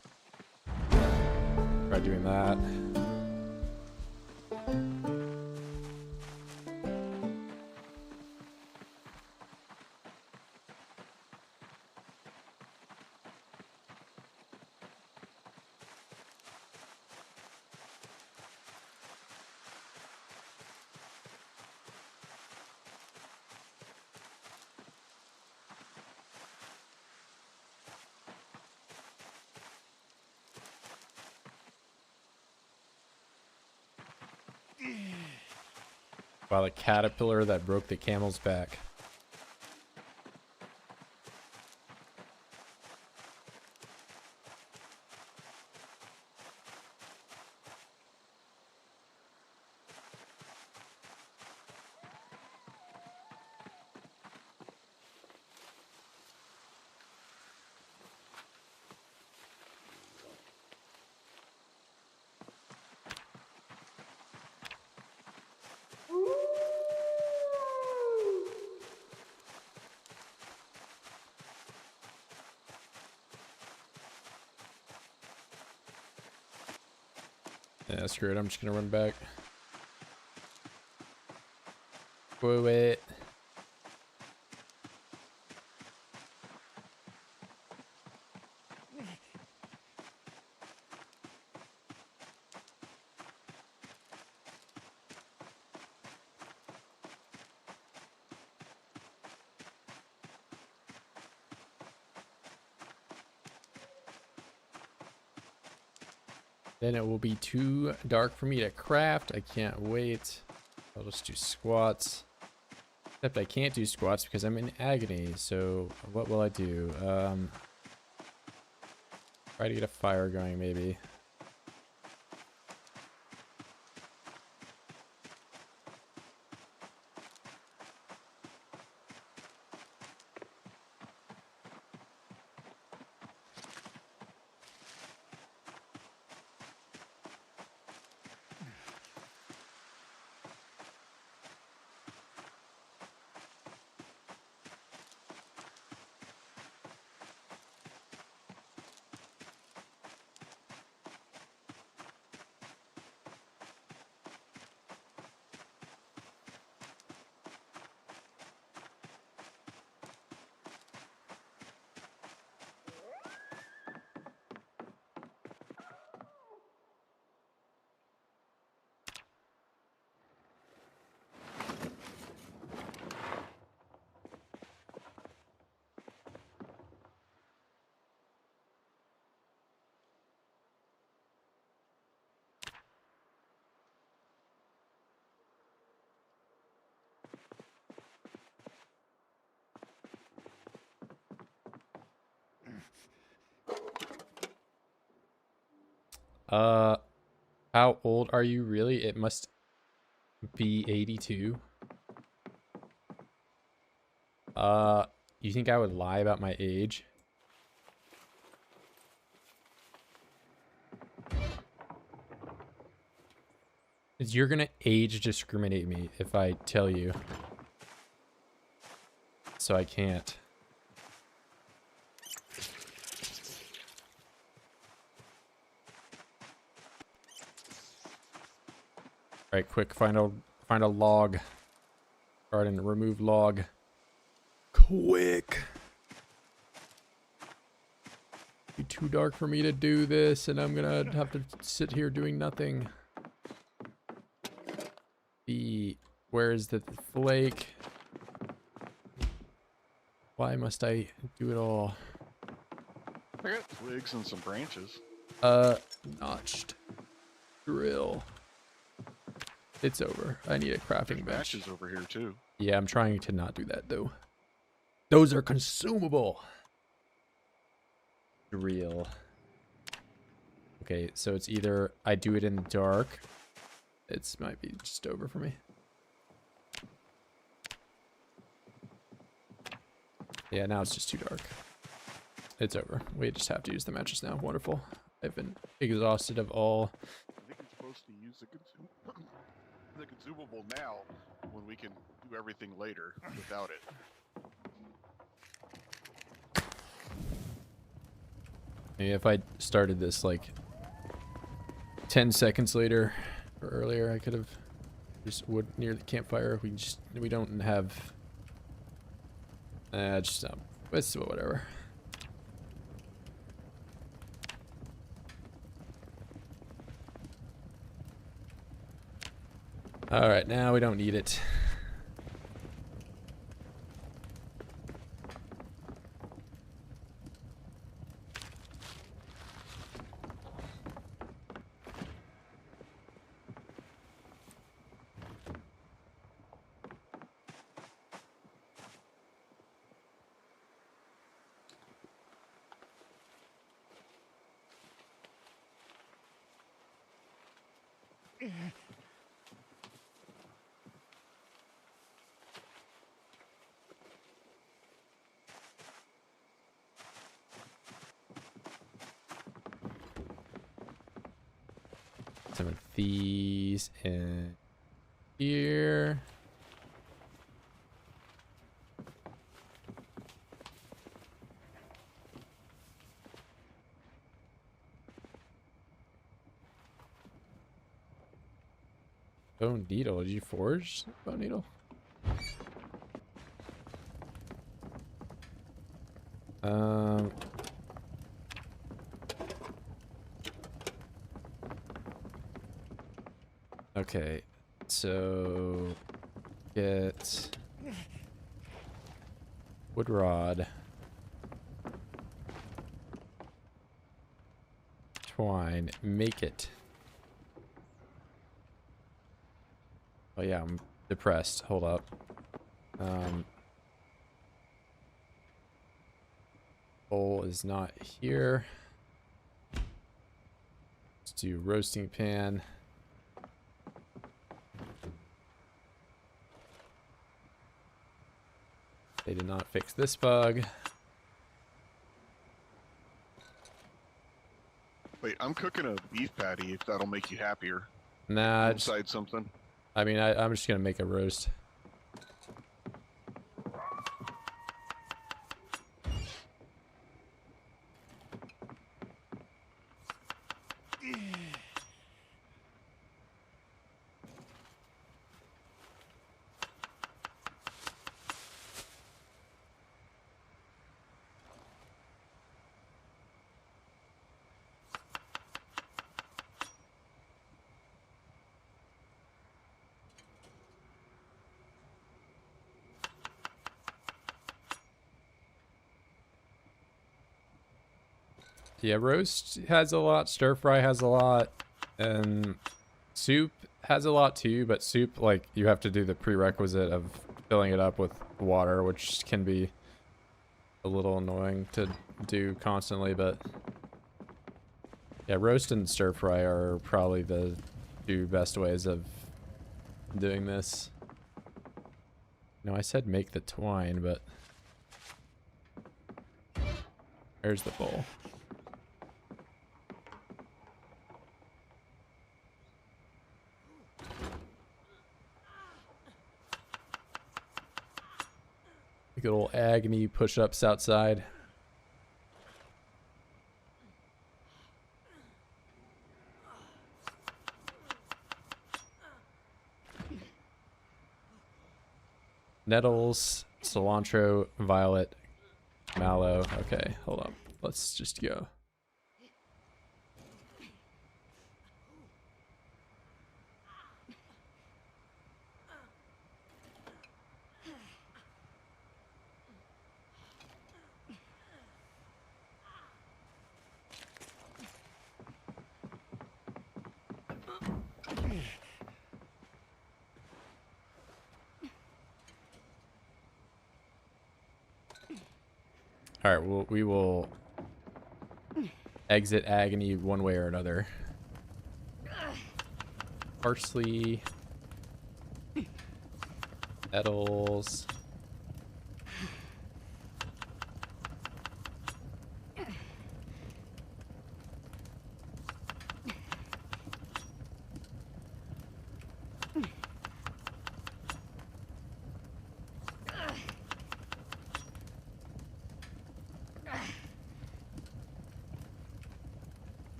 S1: try doing that. Wow, the caterpillar that broke the camel's back. Yeah, screw it. I'm just gonna run back. Wait. Then it will be too dark for me to craft. I can't wait. I'll just do squats. Except I can't do squats because I'm in agony. So what will I do? Try to get a fire going, maybe. How old are you really? It must be 82. You think I would lie about my age? 'Cause you're gonna age discriminate me if I tell you. So I can't. Alright, quick, find a log. Garden, remove log. Quick. Be too dark for me to do this, and I'm gonna have to sit here doing nothing. Where is the flake? Why must I do it all?
S2: I got twigs and some branches.
S1: Notched drill. It's over. I need a crafting bench.
S2: Matches over here too.
S1: Yeah, I'm trying to not do that though. Those are consumable. Drill. Okay, so it's either I do it in the dark. It's might be just over for me. Yeah, now it's just too dark. It's over. We just have to use the matches now. Wonderful. I've been exhausted of all.
S2: I think it's supposed to use the consumable now when we can do everything later without it.
S1: Maybe if I started this like 10 seconds later or earlier, I could have just wood near the campfire. We don't have just let's do whatever. All right, now we don't need it. Some of these in here. Bone needle. Did you forge bone needle? Okay, so get wood rod, twine, make it. Oh yeah, I'm depressed. Hold up. Bowl is not here. Let's do roasting pan. They did not fix this bug.
S2: Wait, I'm cooking a beef patty if that'll make you happier.
S1: Nah,
S2: Inside something.
S1: I mean, I'm just gonna make a roast. Yeah, roast has a lot, stir fry has a lot, and soup has a lot too, but soup, like, you have to do the prerequisite of filling it up with water, which can be a little annoying to do constantly, but yeah, roast and stir fry are probably the two best ways of doing this. No, I said make the twine, but there's the bowl. Good old agony push-ups outside. Nettles, cilantro, violet, mallow. Okay, hold up. Let's just go. All right, well, we will exit agony one way or another. Parsley, nettles.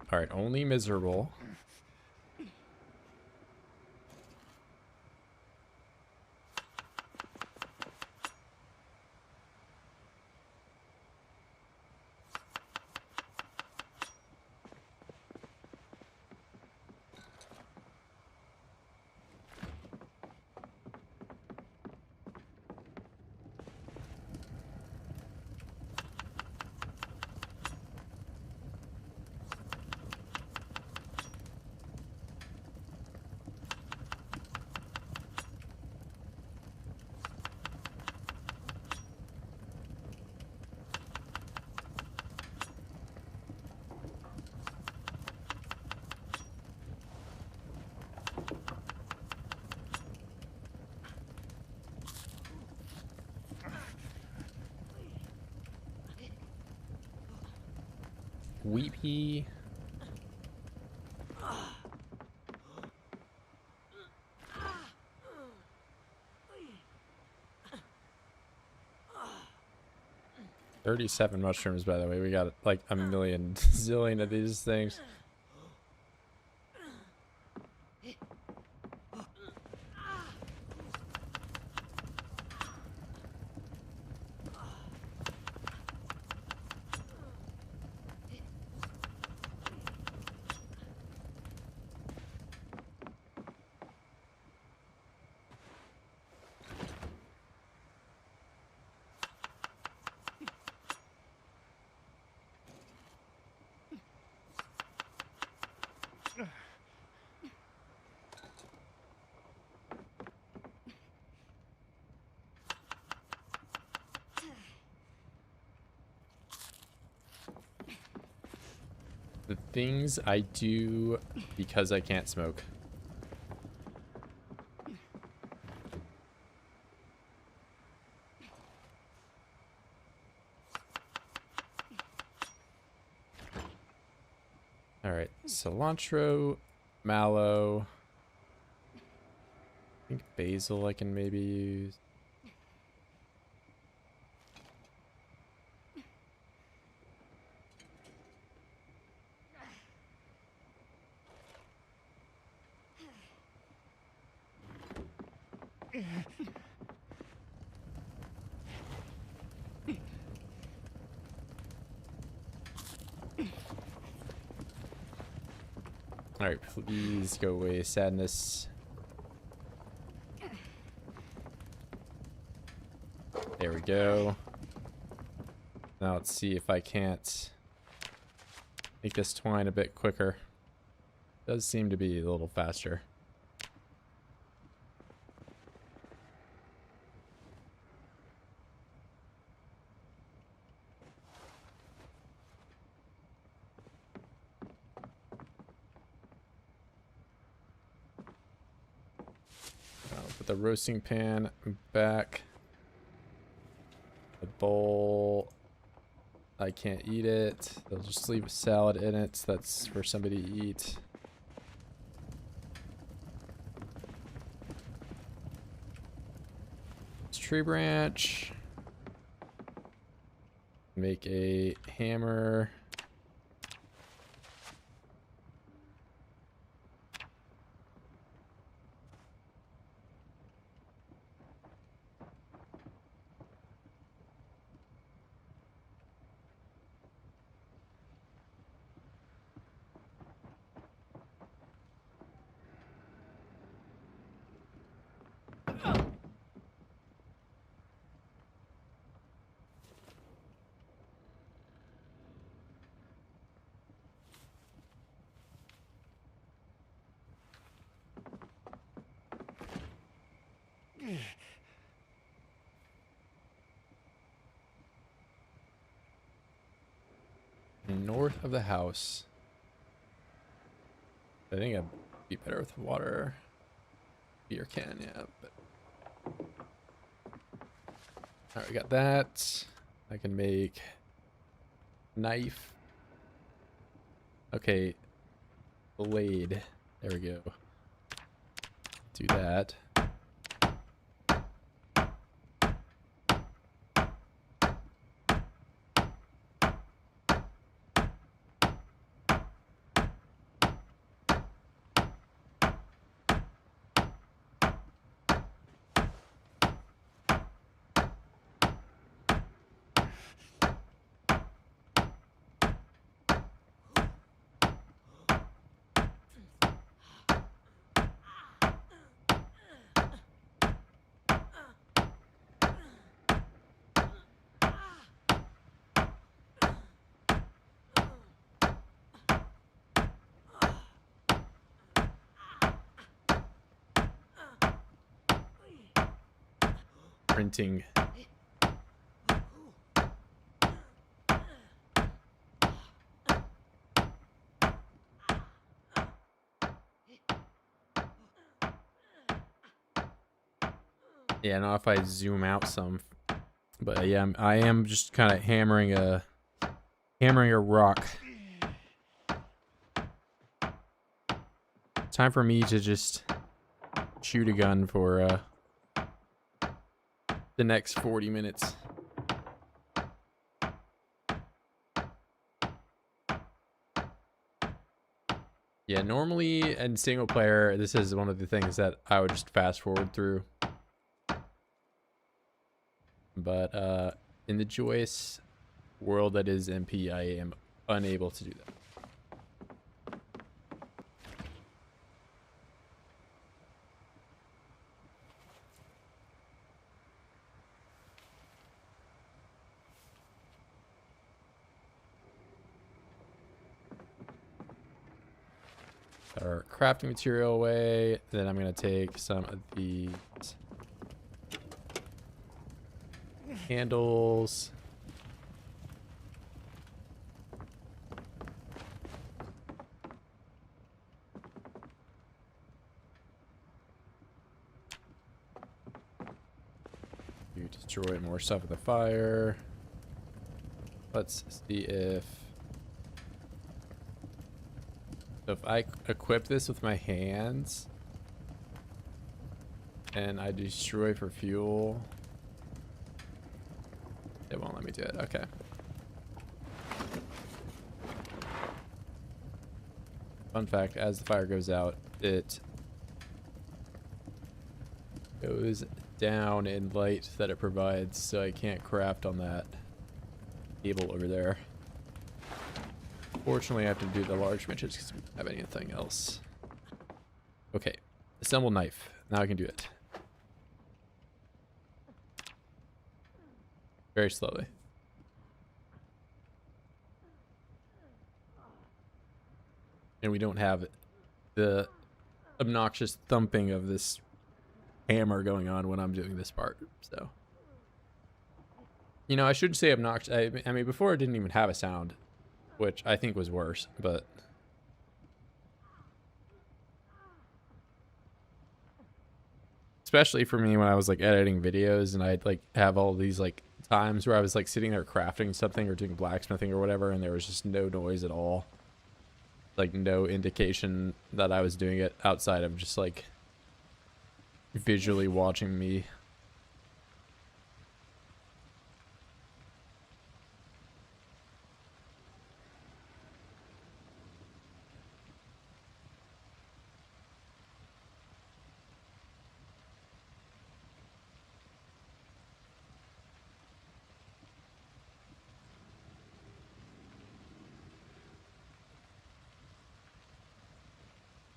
S1: All right, only miserable. Weepy. $37 mushrooms, by the way. We got like a million zillion of these things. The things I do because I can't smoke. All right, cilantro, mallow. I think basil I can maybe use. All right, please go away, sadness. There we go. Now let's see if I can't make this twine a bit quicker. Does seem to be a little faster. I'll put the roasting pan back. The bowl, I can't eat it. They'll just leave a salad in it. That's for somebody to eat. This tree branch. Make a hammer. North of the house. I think I'd be better with water. Beer can, yeah. But all right, we got that. I can make knife. Okay, blade. There we go. Do that. Printing. Yeah, I don't know if I zoom out some, but yeah, I am just kind of hammering a rock. Time for me to just shoot a gun for the next 40 minutes. Yeah, normally in single player, this is one of the things that I would just fast forward through. But in the joyous world that is MP, I am unable to do that. Our crafting material away. Then I'm going to take some of these handles. destroy more stuff with the fire. Let's see if I equip this with my hands and I destroy for fuel, it won't let me do it. Okay. Fun fact, as the fire goes out, it goes down in light that it provides, so I can't craft on that table over there. Fortunately, I have to do the large benches because we don't have anything else. Okay, assemble knife. Now I can do it. Very slowly. And we don't have the obnoxious thumping of this hammer going on when I'm doing this part, so. You know, I should say obnoxious. I mean, before it didn't even have a sound, which I think was worse, but. Especially for me when I was like editing videos and I'd like have all these like times where I was like sitting there crafting something or doing blacksmithing or whatever, and there was just no noise at all. Like no indication that I was doing it outside of just like visually watching me.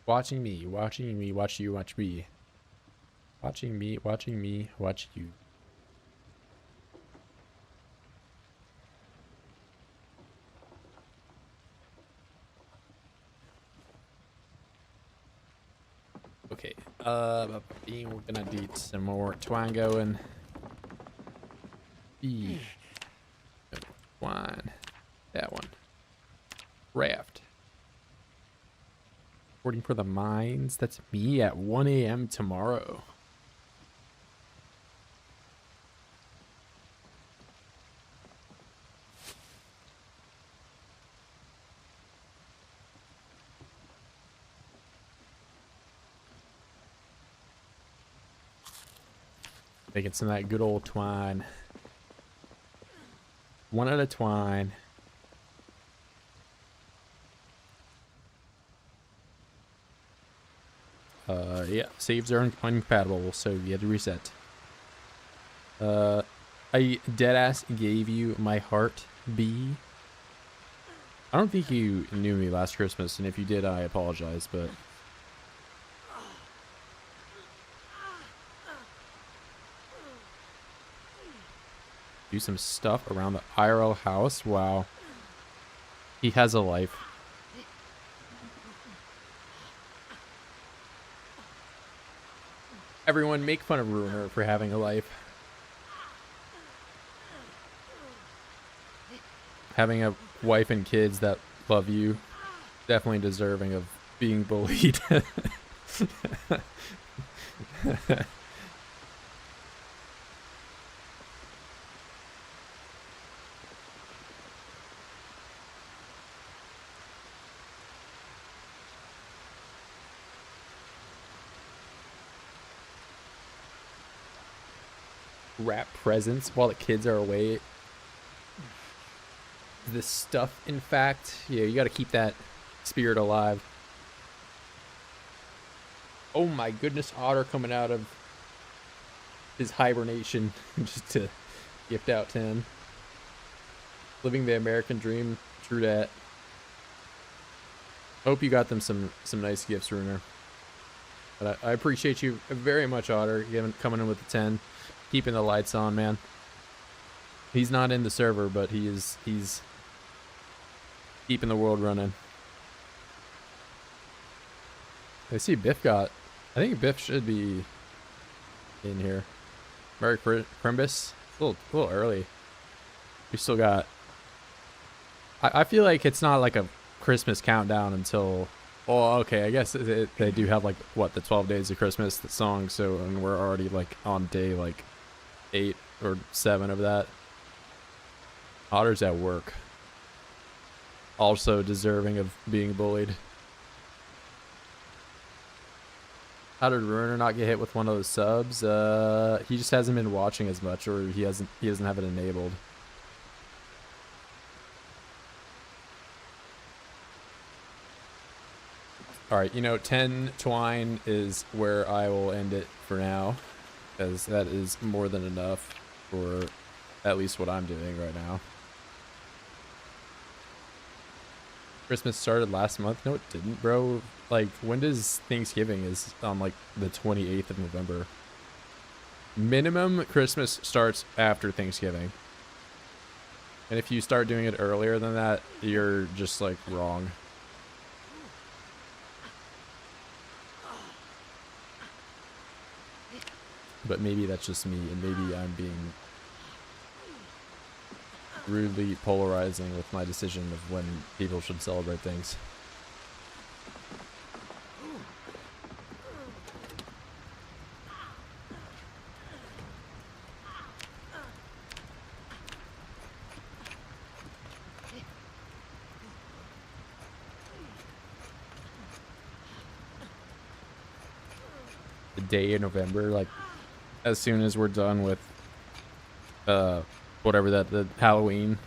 S1: Watching me, watch you, watch me. Watching me, watch you. Okay, we're gonna need some more twine going. Twine. That one. Raft. Reporting for the mines. That's me at 1 a.m. tomorrow. Making some of that good old twine. One at a twine. Yeah, saves are incompatible, so you had to reset. I deadass gave you my heart, B. I don't think you knew me last Christmas, and if you did, I apologize, but... Do some stuff around the IRL house? Wow. He has a life. Everyone make fun of Ruiner for having a life. Having a wife and kids that love you, definitely deserving of being bullied. Wrap presents while the kids are away. This stuff, in fact, yeah, you got to keep that spirit alive. Oh my goodness, Otter coming out of his hibernation just to gift out 10. Living the American dream, true that. Hope you got them some nice gifts, Runer. But I appreciate you very much, Otter, coming in with the 10. Keeping the lights on, man. He's not in the server, but he's keeping the world running. I see Biff got... I think Biff should be in here. Merry Crimbus. A little early. We still got... I feel like it's not like a Christmas countdown until... Oh, okay, I guess they do have, like, what, the 12 days of Christmas, the song, so, and we're already, like, on day, like, 8. or 7 of that. Otter's at work. Also deserving of being bullied. How did Ruiner not get hit with one of those subs? He just hasn't been watching as much, or he doesn't have it enabled. Alright, you know, 10 twine is where I will end it for now, because that is more than enough for at least what I'm doing right now. Christmas started last month? No, it didn't, bro. Like, when does Thanksgiving is on, like, the 28th of November? Minimum Christmas starts after Thanksgiving. And if you start doing it earlier than that, you're just, like, wrong. But maybe that's just me, and maybe I'm being rudely polarizing with my decision of when people should celebrate things. The day in November, like, as soon as we're done with whatever the Halloween.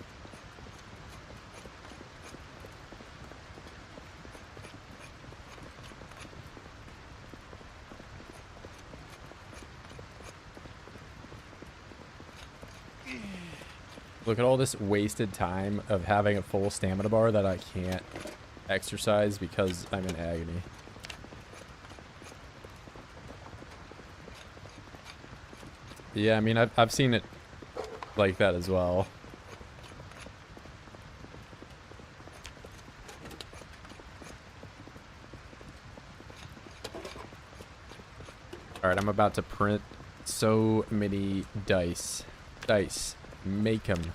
S1: Look at all this wasted time of having a full stamina bar that I can't exercise because I'm in agony. Yeah, I mean, I've seen it like that as well. Alright, I'm about to print so many dice. Dice. Make them.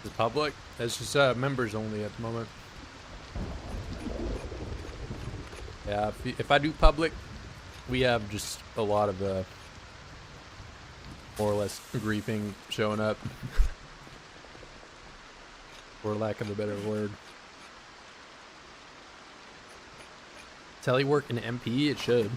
S1: The public? It's just members only at the moment. Yeah, if I do public, we have just a lot of more or less griefing showing up. For lack of a better word. Telework in MP? It should.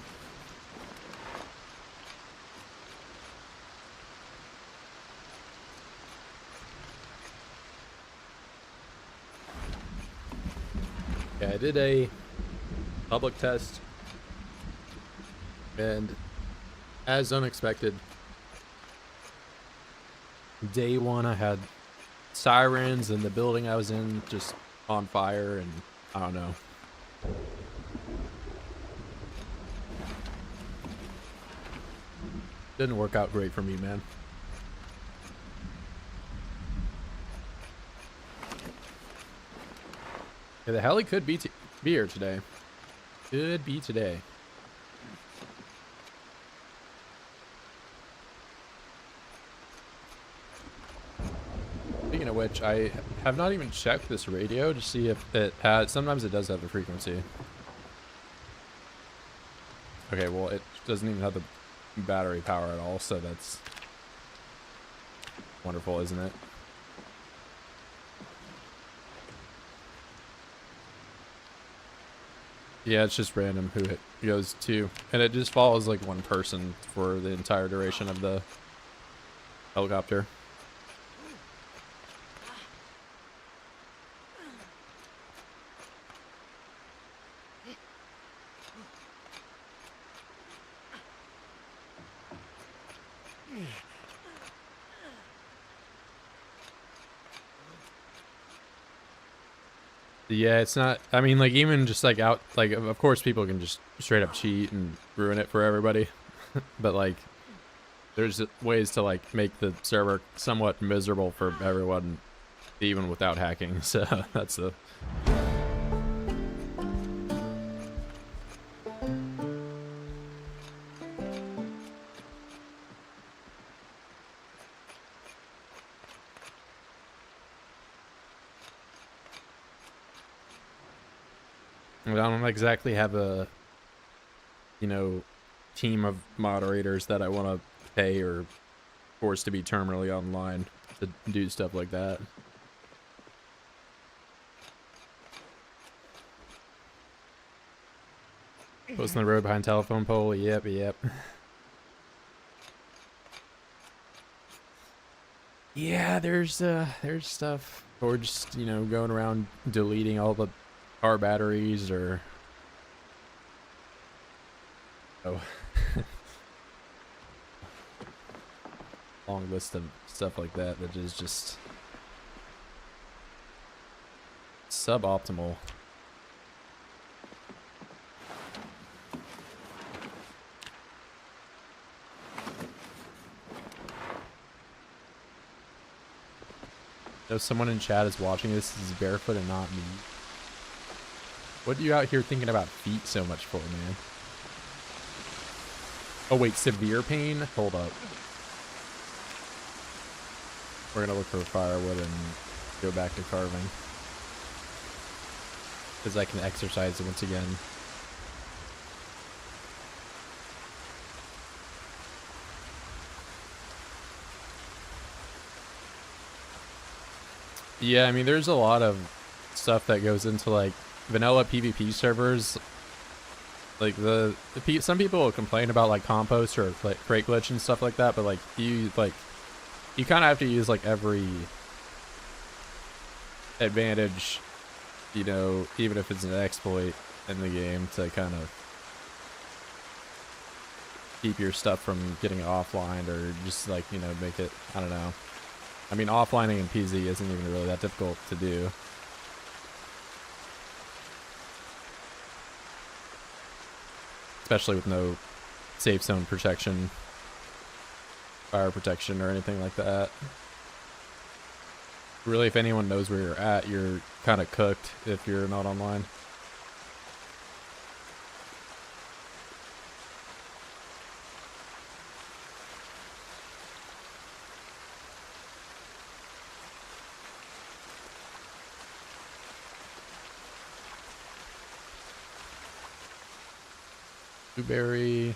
S1: Yeah, I did a public test, and as unexpected, day one I had sirens and the building I was in just on fire, and I don't know. Didn't work out great for me, man. Yeah, the heli could be here today. Could be today. Speaking of which, I have not even checked this radio to see if it has. Sometimes it does have the frequency. Okay, well, it doesn't even have the battery power at all, so that's wonderful, isn't it? Yeah, it's just random who it goes to. And it just follows like one person for the entire duration of the helicopter. Yeah, it's not, I mean, like, even just like out, like, of course people can just straight up cheat and ruin it for everybody. But like, there's ways to like make the server somewhat miserable for everyone, even without hacking. So that's the. I don't exactly have a, you know, team of moderators that I want to pay or force to be terminally online to do stuff like that. Post on the road behind telephone pole. Yep, yep. Yeah, there's stuff, or just, you know, going around deleting all the car batteries, or oh, long list of stuff like that that is just suboptimal. If someone in chat is watching this is barefoot and not me. What are you out here thinking about feet so much for, man? Oh wait, severe pain? Hold up. We're gonna look for firewood and go back to carving. Because I can exercise once again. Yeah, I mean, there's a lot of stuff that goes into like vanilla PvP servers. Like some people will complain about like compost or crate glitch and stuff like that, but like you kind of have to use like every advantage, you know, even if it's an exploit in the game, to kind of keep your stuff from getting offline, or just like, you know, make it, I don't know. I mean, offlining in PZ isn't even really that difficult to do. Especially with no safe zone protection, fire protection, or anything like that. Really, if anyone knows where you're at, you're kind of cooked if you're not online. Blueberry.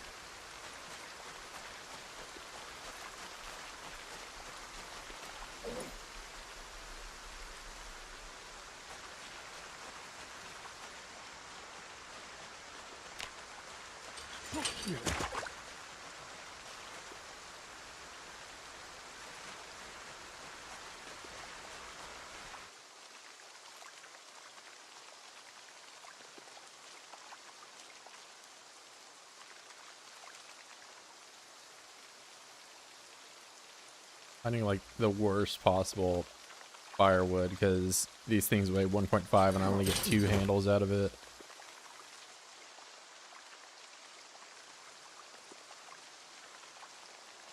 S1: Finding like the worst possible firewood, because these things weigh 1.5 and I only get 2 handles out of it.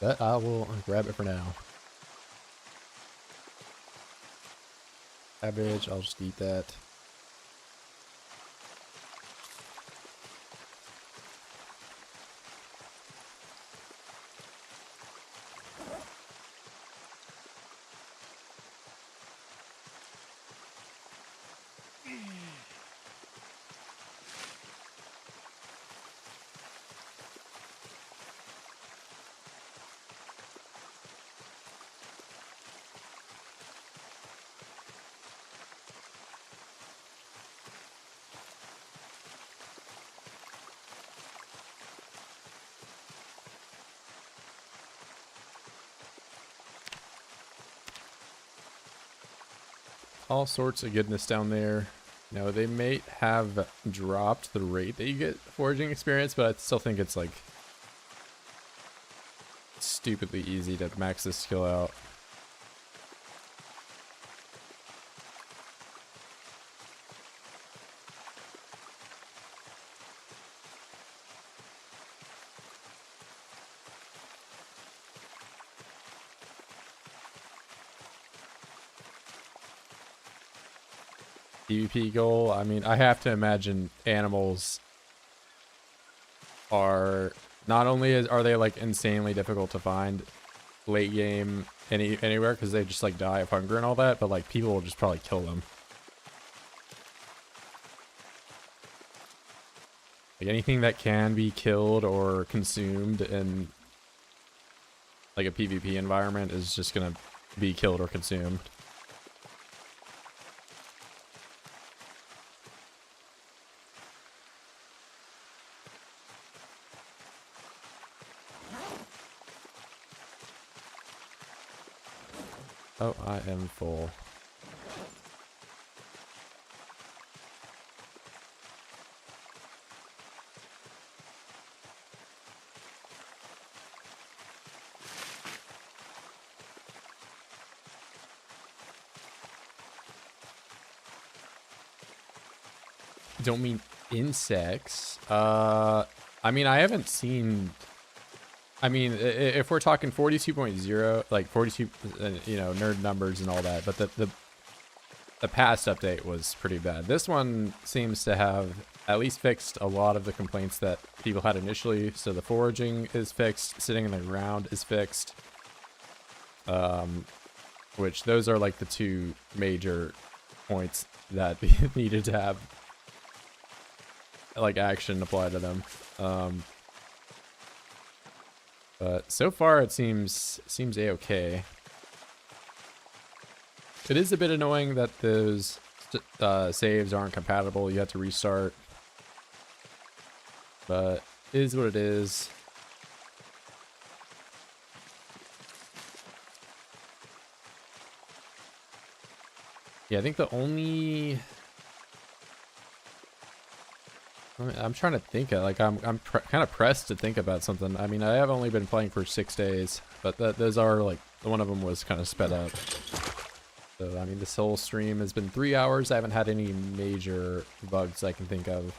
S1: But I will grab it for now. Cabbage, I'll just eat that. All sorts of goodness down there. Now, they may have dropped the rate that you get foraging experience, but I still think it's like stupidly easy to max this skill out. PvP goal, I mean, I have to imagine animals are not only are they like insanely difficult to find late game anywhere because they just like die of hunger and all that, but like people will just probably kill them. Like anything that can be killed or consumed in like a PvP environment is just gonna be killed or consumed. Oh, I am full. Don't mean insects. I mean, I haven't seen... I mean, if we're talking 42.0, like 42, you know, nerd numbers and all that, but the past update was pretty bad. This one seems to have at least fixed a lot of the complaints that people had initially. So the foraging is fixed, sitting in the ground is fixed. Which those are like the two major points that needed to have like action applied to them. But so far it seems a-okay. It is a bit annoying that those saves aren't compatible. You have to restart. But it is what it is. Yeah, I think the only... I'm trying to think of, like, I'm kind of pressed to think about something. I mean, I have only been playing for 6 days, but those are, like, one of them was kind of sped up. So, I mean, this whole stream has been 3 hours. I haven't had any major bugs I can think of.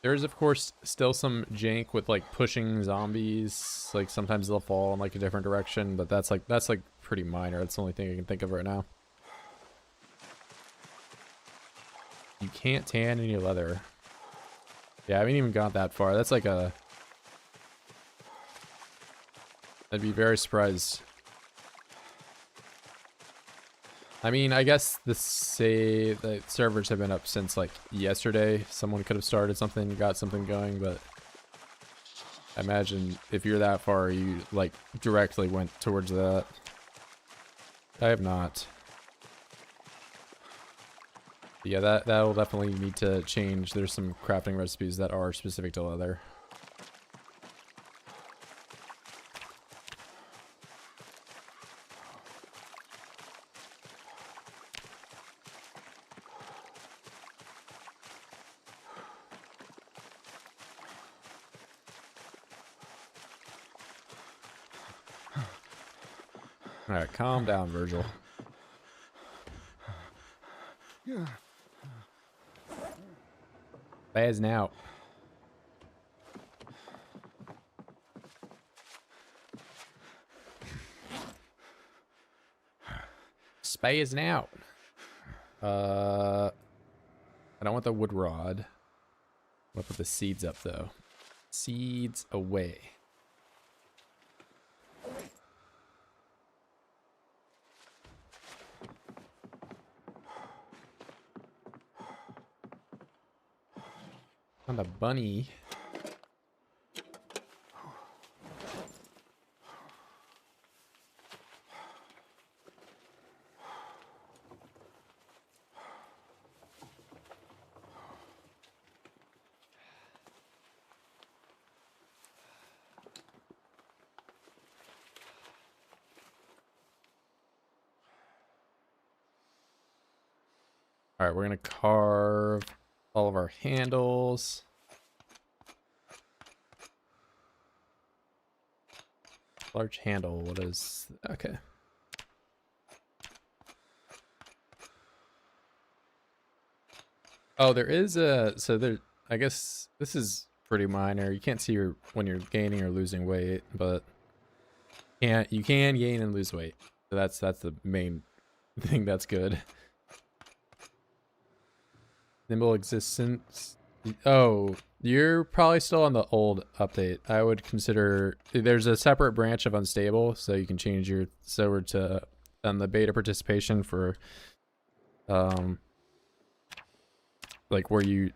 S1: There's, of course, still some jank with, like, pushing zombies. Like, sometimes they'll fall in, like, a different direction, but that's pretty minor. That's the only thing I can think of right now. You can't tan any leather. Yeah, I haven't even got that far. That's like a... I'd be very surprised. I mean, I guess the servers have been up since like yesterday. Someone could have started something, got something going, but I imagine if you're that far, you like directly went towards that. I have not. Yeah, that'll definitely need to change. There's some crafting recipes that are specific to leather. Alright, calm down, Virgil. Spazzing out. Spazzing out. I don't want the wood rod. I'm gonna put the seeds up though. Seeds away. On the bunny. All right, we're gonna carve all of our handles. Large handle, what is, okay. Oh, there is a, so there, I guess this is pretty minor. You can't see your, when you're gaining or losing weight, but you can gain and lose weight. So that's the main thing that's good. Nimble existence. Oh, you're probably still on the old update. I would consider, there's a separate branch of unstable, so you can change your server to on the beta participation for like where you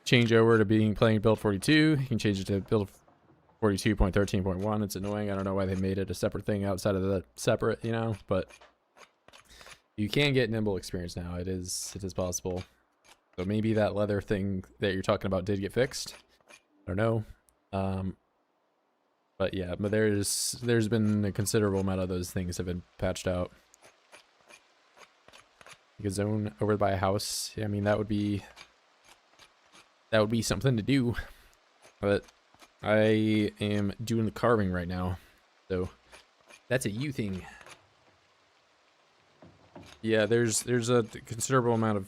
S1: change over to playing build 42. You can change it to build 42.13.1. It's annoying. I don't know why they made it a separate thing outside of the separate, you know, but you can get nimble experience now. It is possible. So maybe that leather thing that you're talking about did get fixed. I don't know. But yeah, but there's been a considerable amount of those things have been patched out. Like a zone over by a house. I mean, that would be something to do. But I am doing the carving right now, so that's a you thing. Yeah, there's a considerable amount of.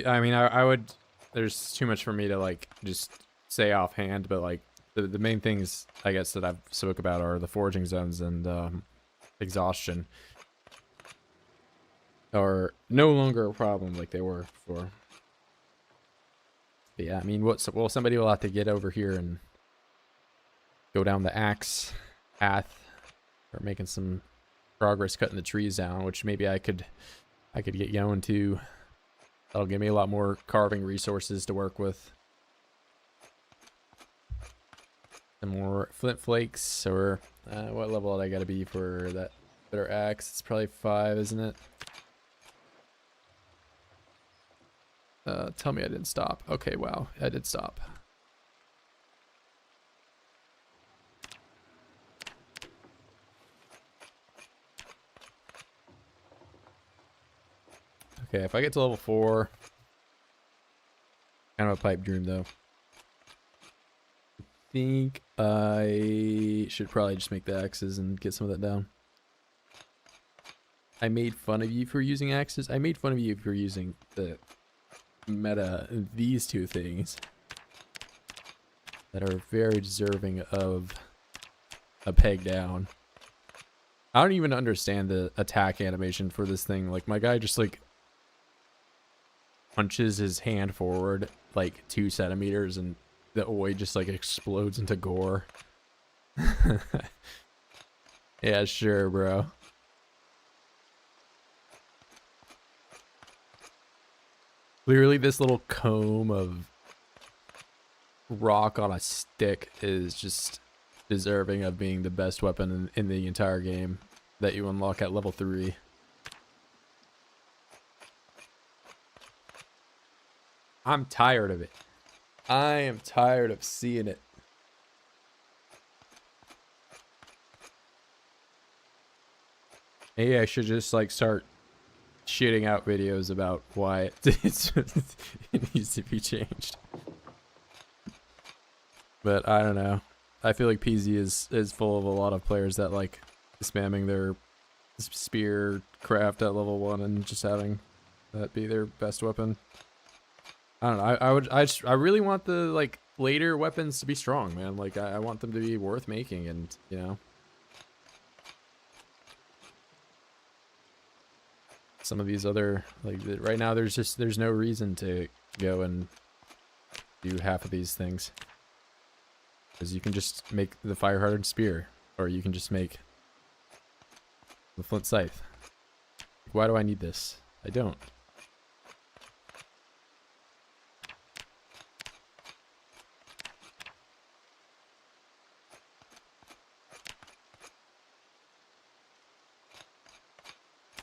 S1: I mean, I would. There's too much for me to like just say offhand, but like the main things I guess that I've spoke about are the foraging zones and exhaustion are no longer a problem like they were before. But yeah, I mean, well, somebody will have to get over here and go down the axe path, or making some progress cutting the trees down, which maybe I could get going too. That'll give me a lot more carving resources to work with. Some more flint flakes, or what level did I gotta be for that better axe? It's probably 5, isn't it? Tell me I didn't stop. Okay, wow, I did stop. Okay, if I get to level 4, kind of a pipe dream though. I think I should probably just make the axes and get some of that down. I made fun of you for using axes. I made fun of you for using the meta, these two things that are very deserving of a peg down. I don't even understand the attack animation for this thing. Like, my guy just like punches his hand forward like 2 centimeters and the oi just like explodes into gore. Yeah, sure, bro. Clearly this little comb of rock on a stick is just deserving of being the best weapon in the entire game that you unlock at level 3. I'm tired of it. I am tired of seeing it. Maybe I should just like start shitting out videos about why it needs to be changed. But I don't know. I feel like PZ is full of a lot of players that like spamming their spear craft at level 1 and just having that be their best weapon. I don't know. I really want the like later weapons to be strong, man. Like I want them to be worth making, and you know, some of these other like right now there's no reason to go and do half of these things, because you can just make the fire hardened spear, or you can just make the flint scythe. Why do I need this? I don't.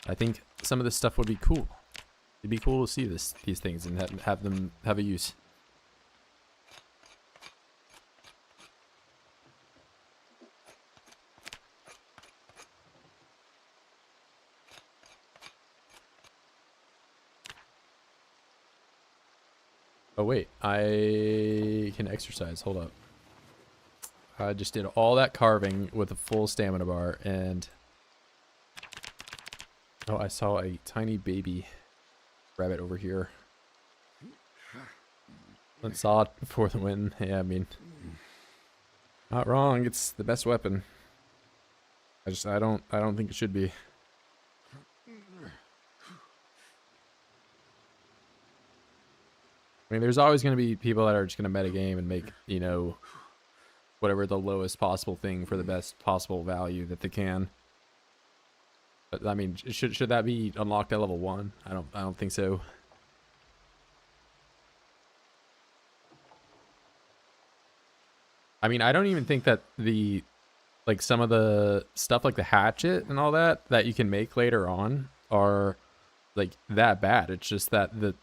S1: I think some of this stuff would be cool. It'd be cool to see these things and have them have a use. Oh wait, I can exercise. Hold up. I just did all that carving with a full stamina bar, and oh, I saw a tiny baby rabbit over here. I saw it before the win. Yeah, I mean, not wrong. It's the best weapon. I don't think it should be. I mean, there's always going to be people that are just going to metagame and make, you know, whatever the lowest possible thing for the best possible value that they can. But I mean, should that be unlocked at level 1? I don't think so. I mean, I don't even think that the like some of the stuff like the hatchet and all that you can make later on are like that bad. It's just that the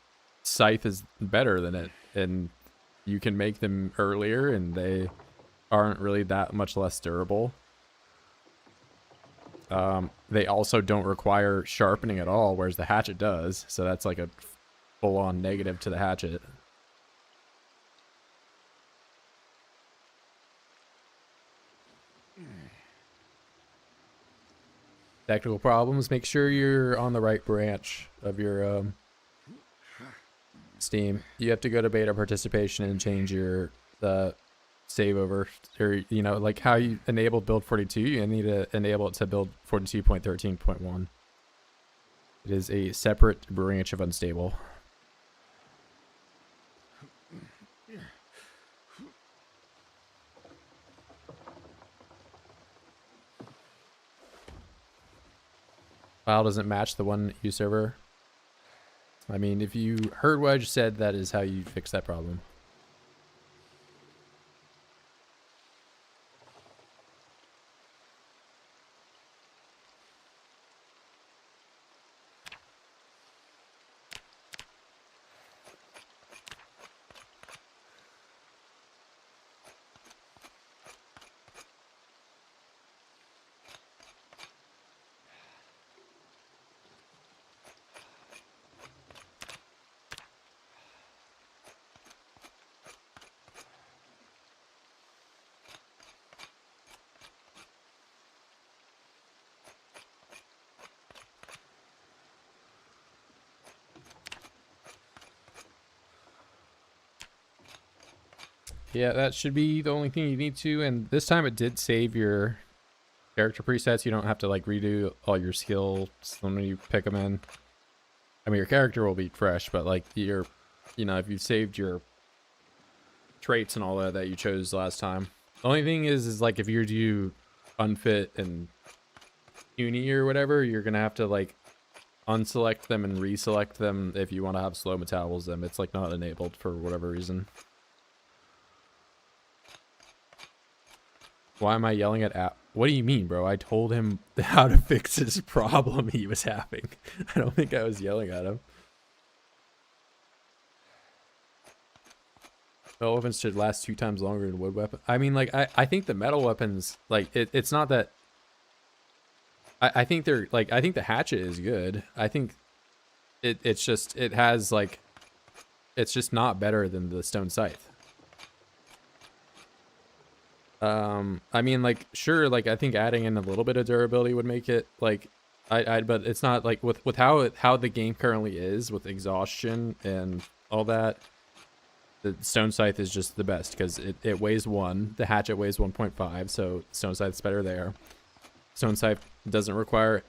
S1: scythe is better than it, and you can make them earlier and they aren't really that much less durable. They also don't require sharpening at all, whereas the hatchet does, so that's like a full-on negative to the hatchet. Technical problems, make sure you're on the right branch of your Steam. You have to go to beta participation and change your save over, or you know, like how you enable build 42, you need to enable it to build 42.13.1. It is a separate branch of unstable. File doesn't match the one U server. I mean, if you heard what I just said, that is how you fix that problem. Yeah, that should be the only thing you need to, and this time it did save your character presets. You don't have to like redo all your skills when you pick them in. I mean, your character will be fresh, but like you know, if you saved your traits and all that you chose last time. The only thing is like if you do unfit and uni or whatever, you're gonna have to like unselect them and reselect them if you want to have slow metabolism. It's like not enabled for whatever reason. Why am I yelling at App? What do you mean, bro? I told him how to fix his problem he was having. I don't think I was yelling at him. Metal weapons should last 2 times longer than wood weapon. I mean, like, I think the metal weapons, like, it's not that... I think they're, like, I think the hatchet is good. I think it's just, it has, like... It's just not better than the stone scythe. I mean, like, sure, like, I think adding in a little bit of durability would make it, like, but it's not, like, with how the game currently is, with exhaustion and all that, the stone scythe is just the best, because it weighs 1, the hatchet weighs 1.5, so stone scythe's better there. Stone scythe doesn't require,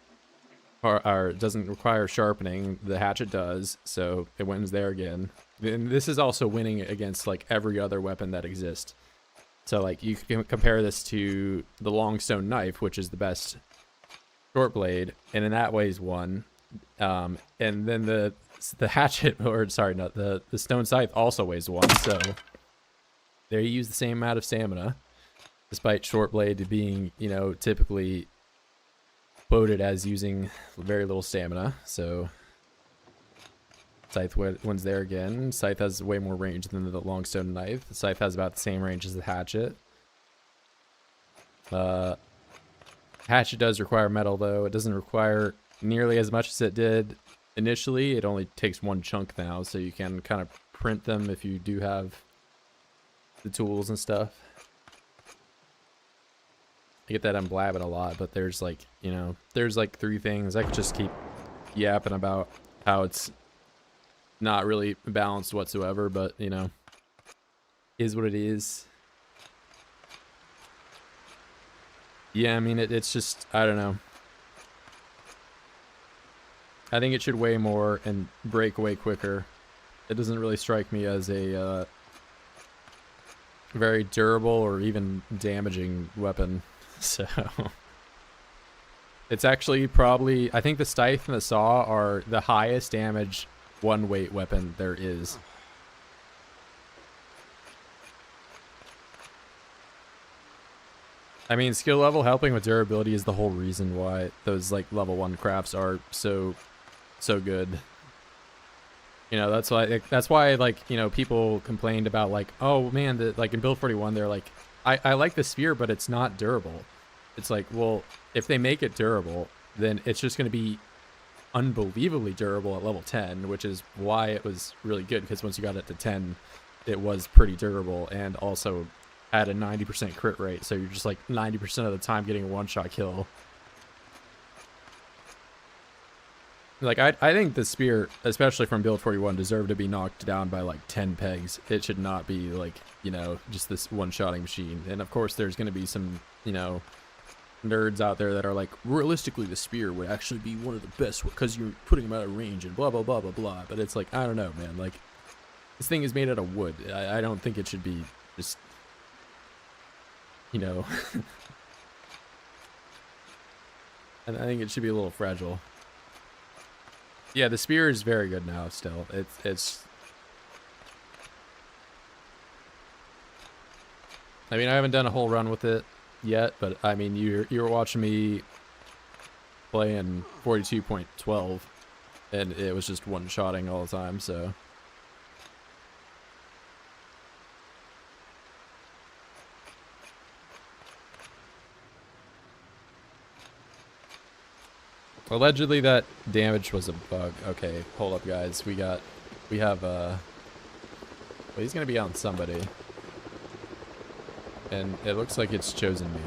S1: or doesn't require sharpening, the hatchet does, so it wins there again. And this is also winning against, like, every other weapon that exists. So, like, you can compare this to the long stone knife, which is the best short blade, and in that weighs 1. And then the hatchet, or sorry, not the stone scythe also weighs 1. So they use the same amount of stamina, despite short blade being, you know, typically quoted as using very little stamina, so Scythe wins there again. Scythe has way more range than the Longstone Knife. The Scythe has about the same range as the Hatchet. Hatchet does require metal, though. It doesn't require nearly as much as it did initially. It only takes one chunk now, so you can kind of print them if you do have the tools and stuff. I get that I'm blabbing a lot, but there's like, you know, there's like 3 things. I could just keep yapping about how it's not really balanced whatsoever, but, you know, is what it is. Yeah, I mean, it's just, I don't know. I think it should weigh more and break way quicker. It doesn't really strike me as a very durable or even damaging weapon. So it's actually probably, I think the Scythe and the Saw are the highest damage one weight weapon there is. I mean, skill level helping with durability is the whole reason why those like level 1 crafts are so good. You know, that's why like, you know, people complained about like, oh man, like in build 41 they're like, I like the spear, but it's not durable. It's like, well, if they make it durable, then it's just going to be unbelievably durable at level 10, which is why it was really good, because once you got it to 10, it was pretty durable and also had a 90% crit rate, so you're just like 90% of the time getting a one-shot kill. Like, I think the spear, especially from build 41, deserved to be knocked down by like 10 pegs. It should not be like, you know, just this one-shotting machine. And of course there's going to be some, you know, nerds out there that are like, realistically the spear would actually be one of the best because you're putting them out of range and blah blah blah blah blah. But it's like, I don't know, man, like, this thing is made out of wood. I don't think it should be just, you know, and I think it should be a little fragile. Yeah, the spear is very good now still. It's I mean, I haven't done a whole run with it yet, but I mean, you were watching me play in 42.12 and it was just one-shotting all the time, so allegedly that damage was a bug. Okay, hold up guys. We have well, he's gonna be on somebody. And it looks like it's chosen me.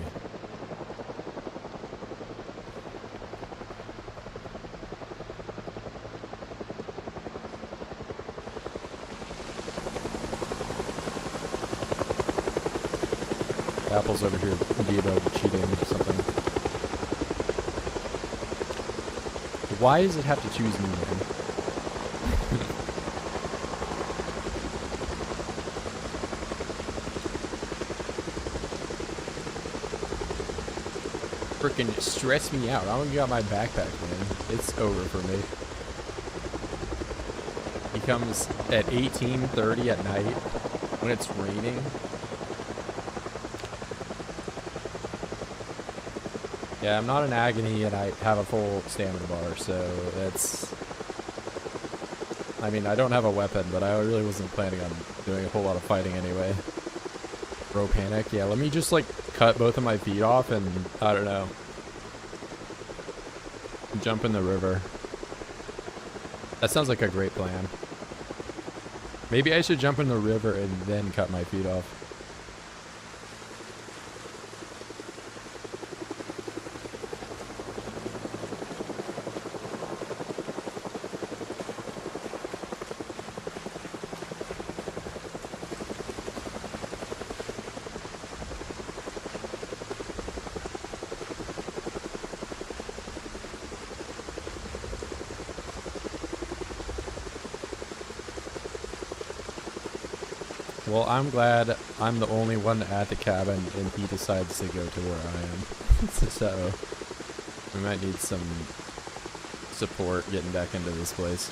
S1: Apple's over here cheating or something. Why does it have to choose me, man? Freaking stress me out. I don't got my backpack, man. It's over for me. He comes at 18:30 at night when it's raining. Yeah, I'm not in agony and I have a full stamina bar, so it's... I mean, I don't have a weapon, but I really wasn't planning on doing a whole lot of fighting anyway. Bro panic. Yeah, let me just like cut both of my feet off and, I don't know, jump in the river. That sounds like a great plan. Maybe I should jump in the river and then cut my feet off. Well, I'm glad I'm the only one at the cabin and he decides to go to where I am. So, we might need some support getting back into this place.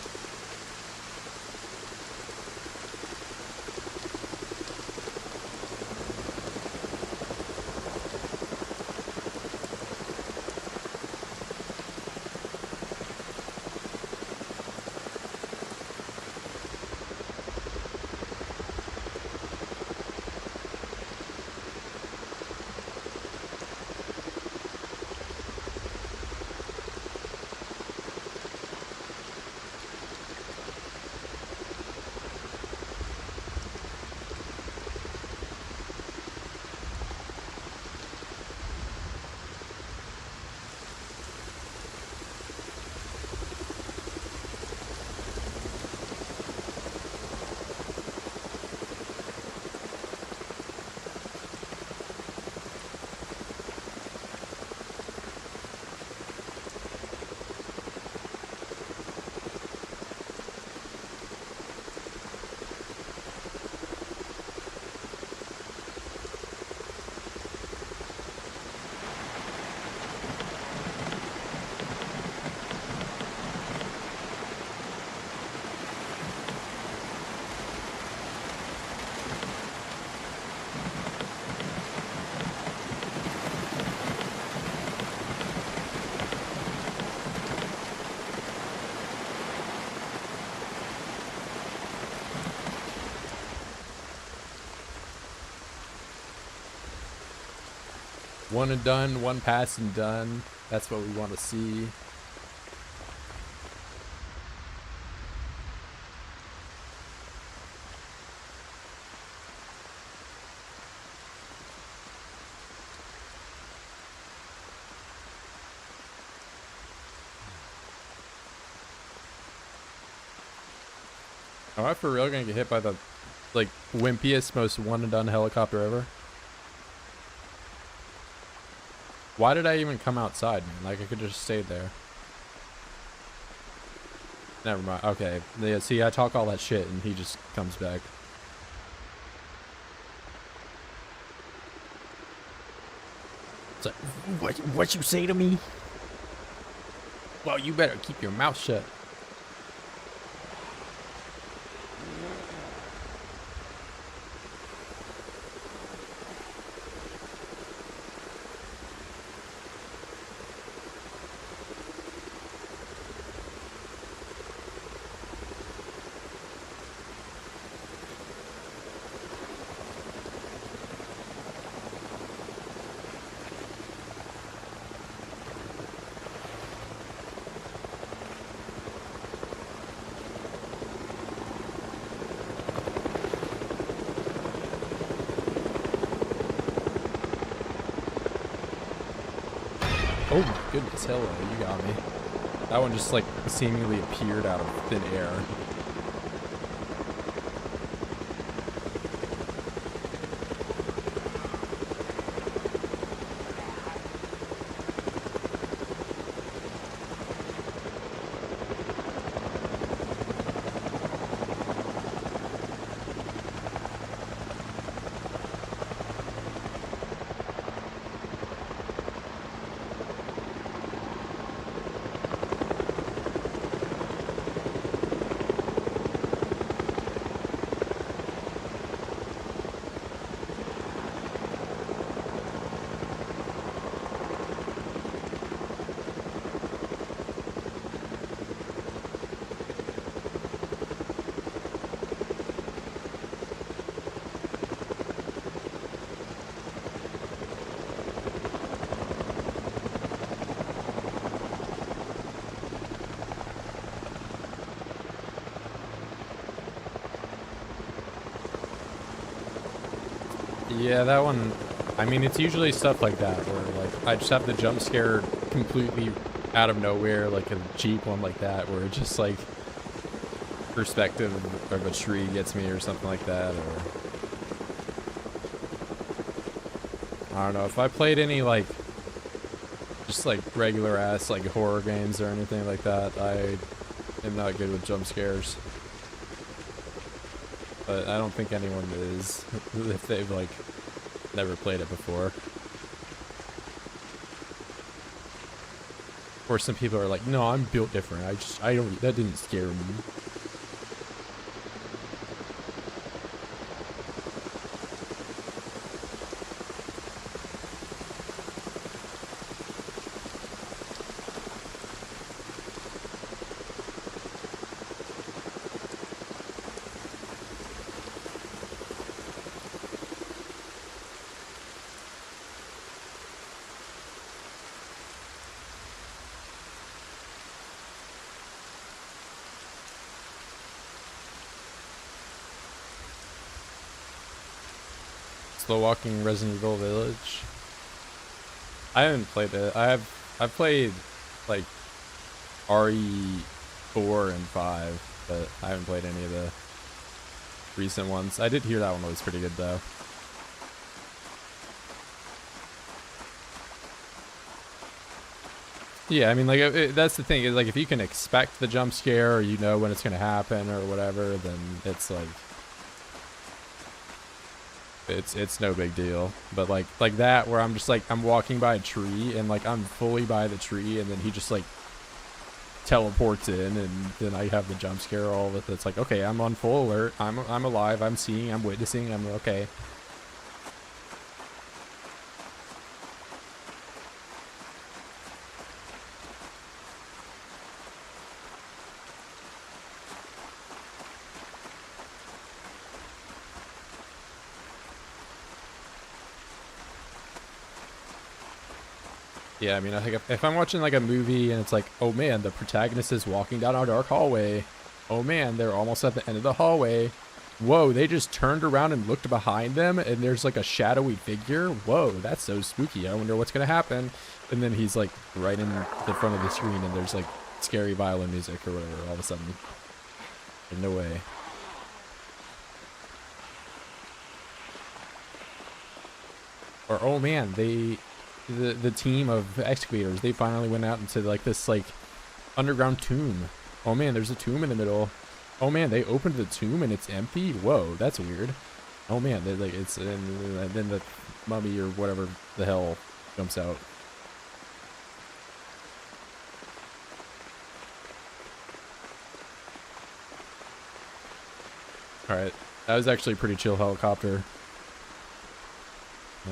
S1: One and done, one pass and done. That's what we want to see. Am I for real gonna get hit by the, like, wimpiest, most one and done helicopter ever? Why did I even come outside, man? Like, I could just stayed there. Never mind. Okay. Yeah, see, I talk all that shit and he just comes back. It's like, what you say to me? Well, you better keep your mouth shut. Oh my goodness, hello, you got me. That one just like seemingly appeared out of thin air. Yeah, that one, I mean, it's usually stuff like that where like I just have the jump scare completely out of nowhere, like a Jeep one like that, where it just like perspective of a tree gets me or something like that, or I don't know. If I played any like just like regular ass like horror games or anything like that, I am not good with jump scares. But I don't think anyone is if they've like never played it before. Or some people are like, no, I'm built different. I don't, that didn't scare me. Slow walking Resident Evil Village. I haven't played it. I've played like RE4 and 5, but I haven't played any of the recent ones. I did hear that one was pretty good though. Yeah, I mean, like that's the thing is like if you can expect the jump scare or you know when it's gonna happen or whatever, then it's like it's no big deal. But like that where I'm just like I'm walking by a tree and like I'm fully by the tree and then he just like teleports in and then I have the jump scare all of it. It's like, okay, I'm on full alert. I'm alive. I'm seeing. I'm witnessing. I'm okay. Yeah, I mean, I think if I'm watching like a movie and it's like, oh man, the protagonist is walking down a dark hallway. Oh man, they're almost at the end of the hallway. Whoa, they just turned around and looked behind them and there's like a shadowy figure. Whoa, that's so spooky. I wonder what's gonna happen. And then he's like right in the front of the screen and there's like scary violin music or whatever all of a sudden. No way. Or oh man, the team of excavators, they finally went out into like this like underground tomb. Oh man, there's a tomb in the middle. Oh man, they opened the tomb and it's empty. Whoa, that's weird. Oh man, they like it's and then the mummy or whatever the hell jumps out. All right, that was actually a pretty chill helicopter.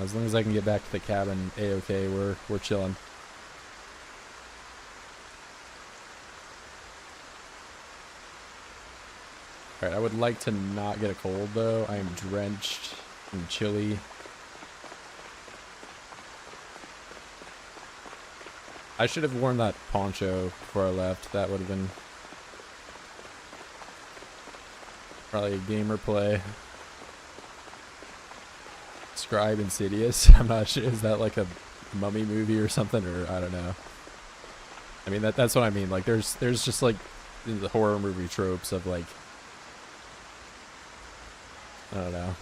S1: As long as I can get back to the cabin, a-okay, we're chilling. Alright, I would like to not get a cold though. I am drenched and chilly. I should have worn that poncho before I left. That would have been probably a gamer play. Scribe Insidious. I'm not sure. Is that like a mummy movie or something, or I don't know. I mean that's what I mean. Like there's just like the horror movie tropes of like, I don't know.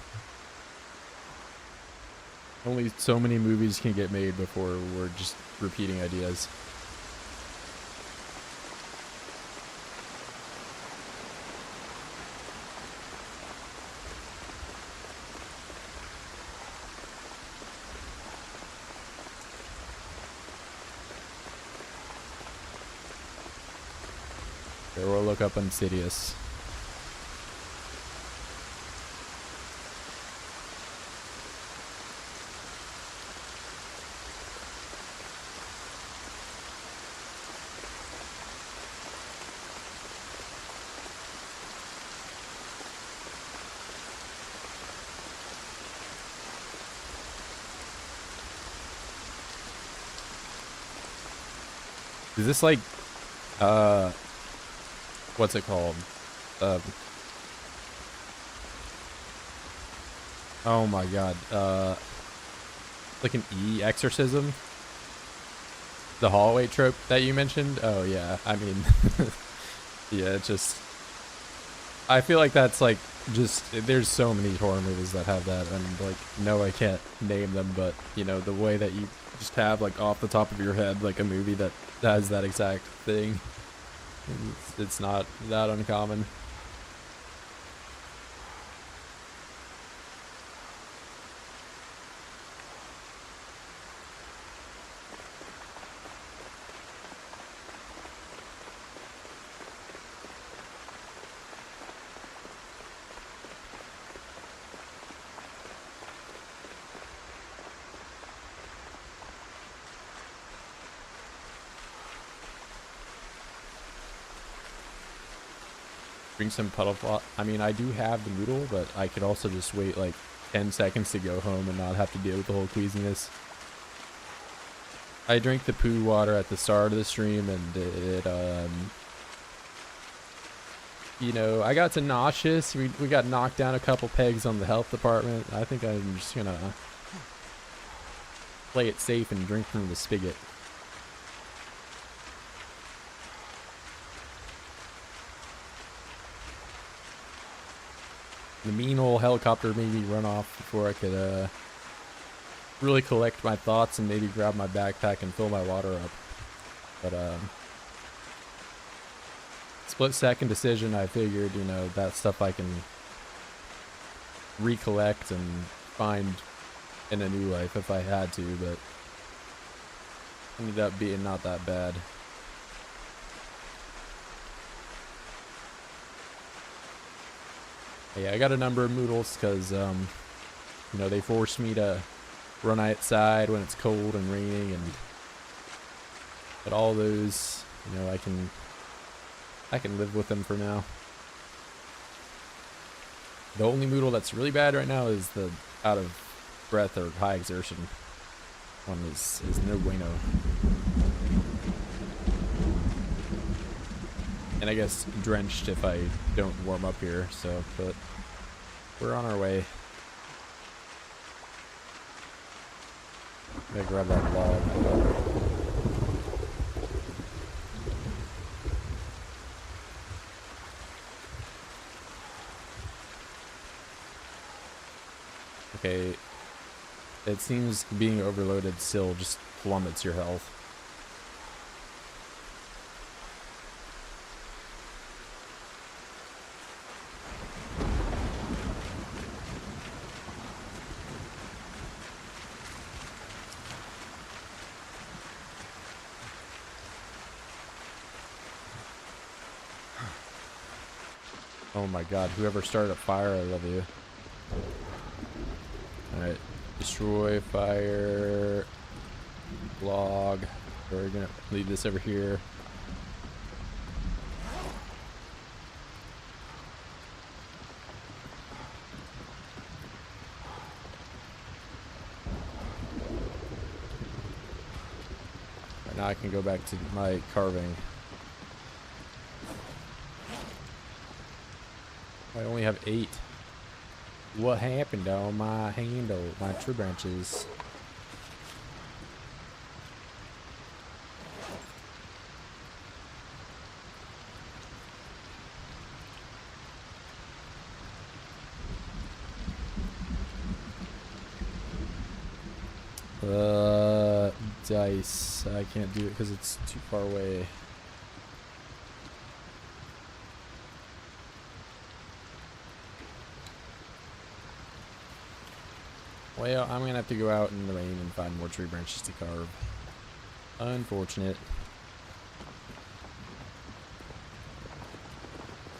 S1: Only so many movies can get made before we're just repeating ideas. Okay, we'll look up Insidious. Is this like, what's it called? Oh my god, like an exorcism? The hallway trope that you mentioned? Oh yeah, I mean, yeah, it just, I feel like that's like, just, there's so many horror movies that have that, and like, no, I can't name them, but, you know, the way that you just have, like, off the top of your head, like, a movie that has that exact thing, it's not that uncommon. Bring some puddle flop. I mean, I do have the noodle, but I could also just wait like 10 seconds to go home and not have to deal with the whole queasiness. I drank the poo water at the start of the stream, and it you know, I got to nauseous. We got knocked down a couple pegs on the health department. I think I'm just gonna play it safe and drink from the spigot. The mean old helicopter made me run off before I could really collect my thoughts and maybe grab my backpack and fill my water up. But split-second decision, I figured, you know, that stuff I can recollect and find in a new life if I had to, but ended up being not that bad. Yeah, I got a number of noodles because, you know, they forced me to run outside when it's cold and raining, and but all those, you know, I can live with them for now. The only noodle that's really bad right now is the out of breath or high exertion. one is no bueno. And I guess drenched if I don't warm up here, so, but we're on our way. I'm gonna grab that log. Okay, it seems being overloaded still just plummets your health. Oh my god, whoever started a fire, I love you. Alright, destroy, fire, log. We're gonna leave this over here. Right, now I can go back to my carving. I only have 8. What happened on my handle, my tree branches? Dice. I can't do it because it's too far away. Well, I'm gonna have to go out in the rain and find more tree branches to carve. Unfortunate.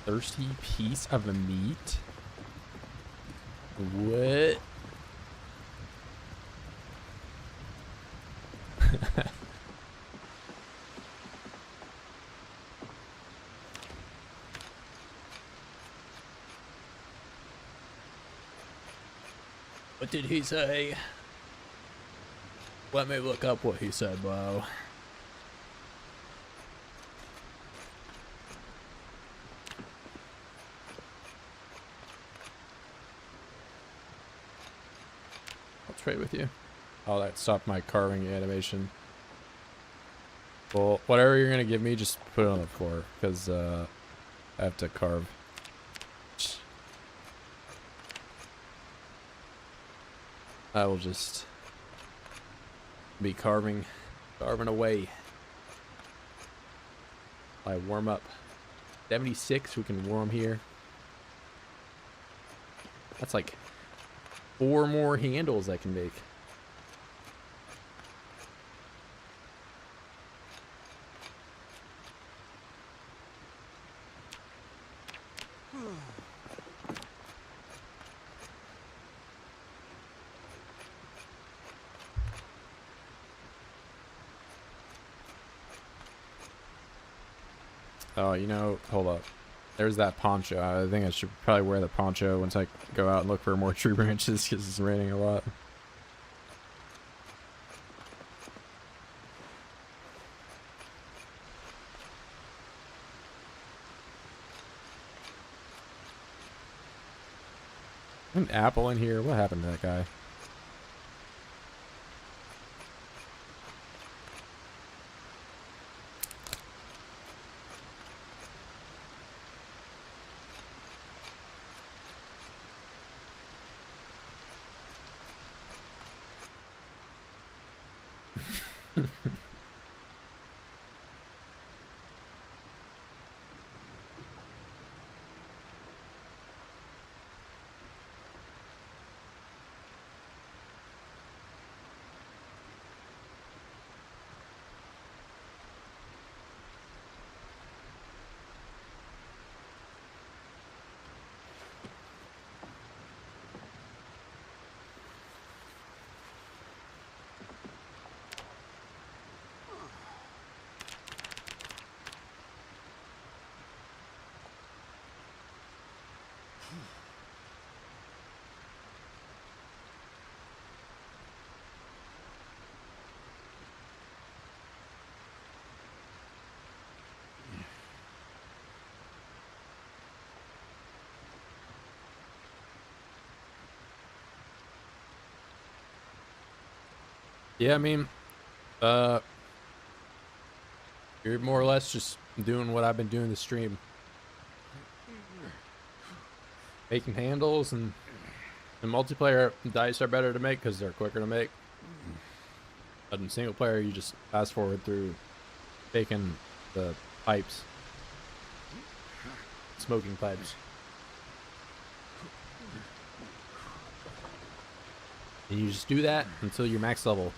S1: Thirsty piece of meat? What? What did he say? Let me look up what he said, bro. I'll trade with you. Oh, that stopped my carving animation. Well, whatever you're gonna give me, just put it on the floor, because I have to carve. I will just be carving away. I warm up. 76, we can warm here. That's like 4 more handles I can make. Oh, you know, hold up. There's that poncho. I think I should probably wear the poncho once I go out and look for more tree branches because it's raining a lot. An apple in here? What happened to that guy? Yeah, I mean, uh, you're more or less just doing what I've been doing the stream, making handles, and in multiplayer dice are better to make because they're quicker to make. But in single player, you just fast forward through making the pipes, smoking pipes, and you just do that until you're max level.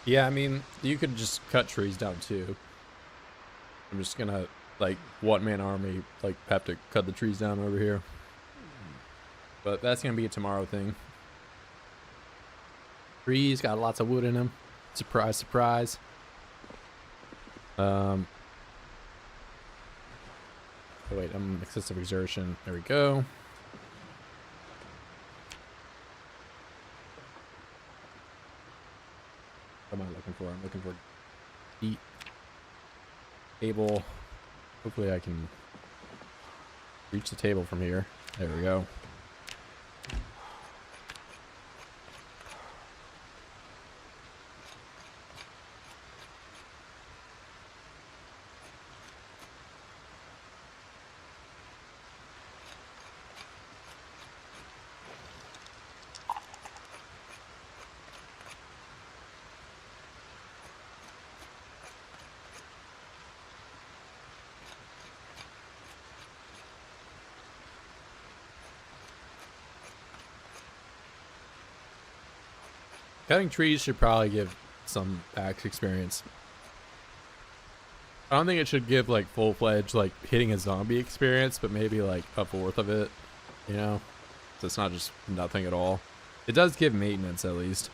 S1: Yeah, I mean, you could just cut trees down too. I'm just gonna, like, one-man army, like, have to cut the trees down over here. But that's gonna be a tomorrow thing. Trees got lots of wood in them. Surprise, surprise. Oh wait, I'm excessive exertion. There we go. What am I looking for? I'm looking for deep table. Hopefully I can reach the table from here. There we go. Cutting trees should probably give some axe experience. I don't think it should give like full-fledged like hitting a zombie experience, but maybe like a fourth of it, you know? So it's not just nothing at all. It does give maintenance at least.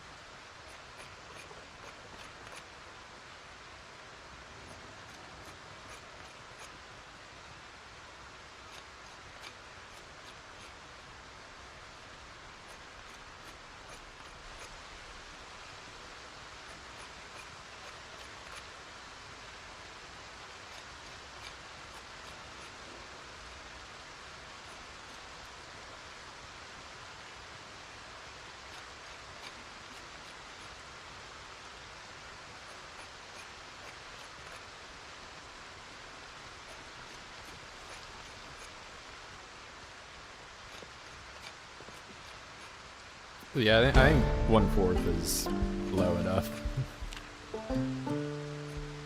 S1: Yeah, I think 1/4 is low enough.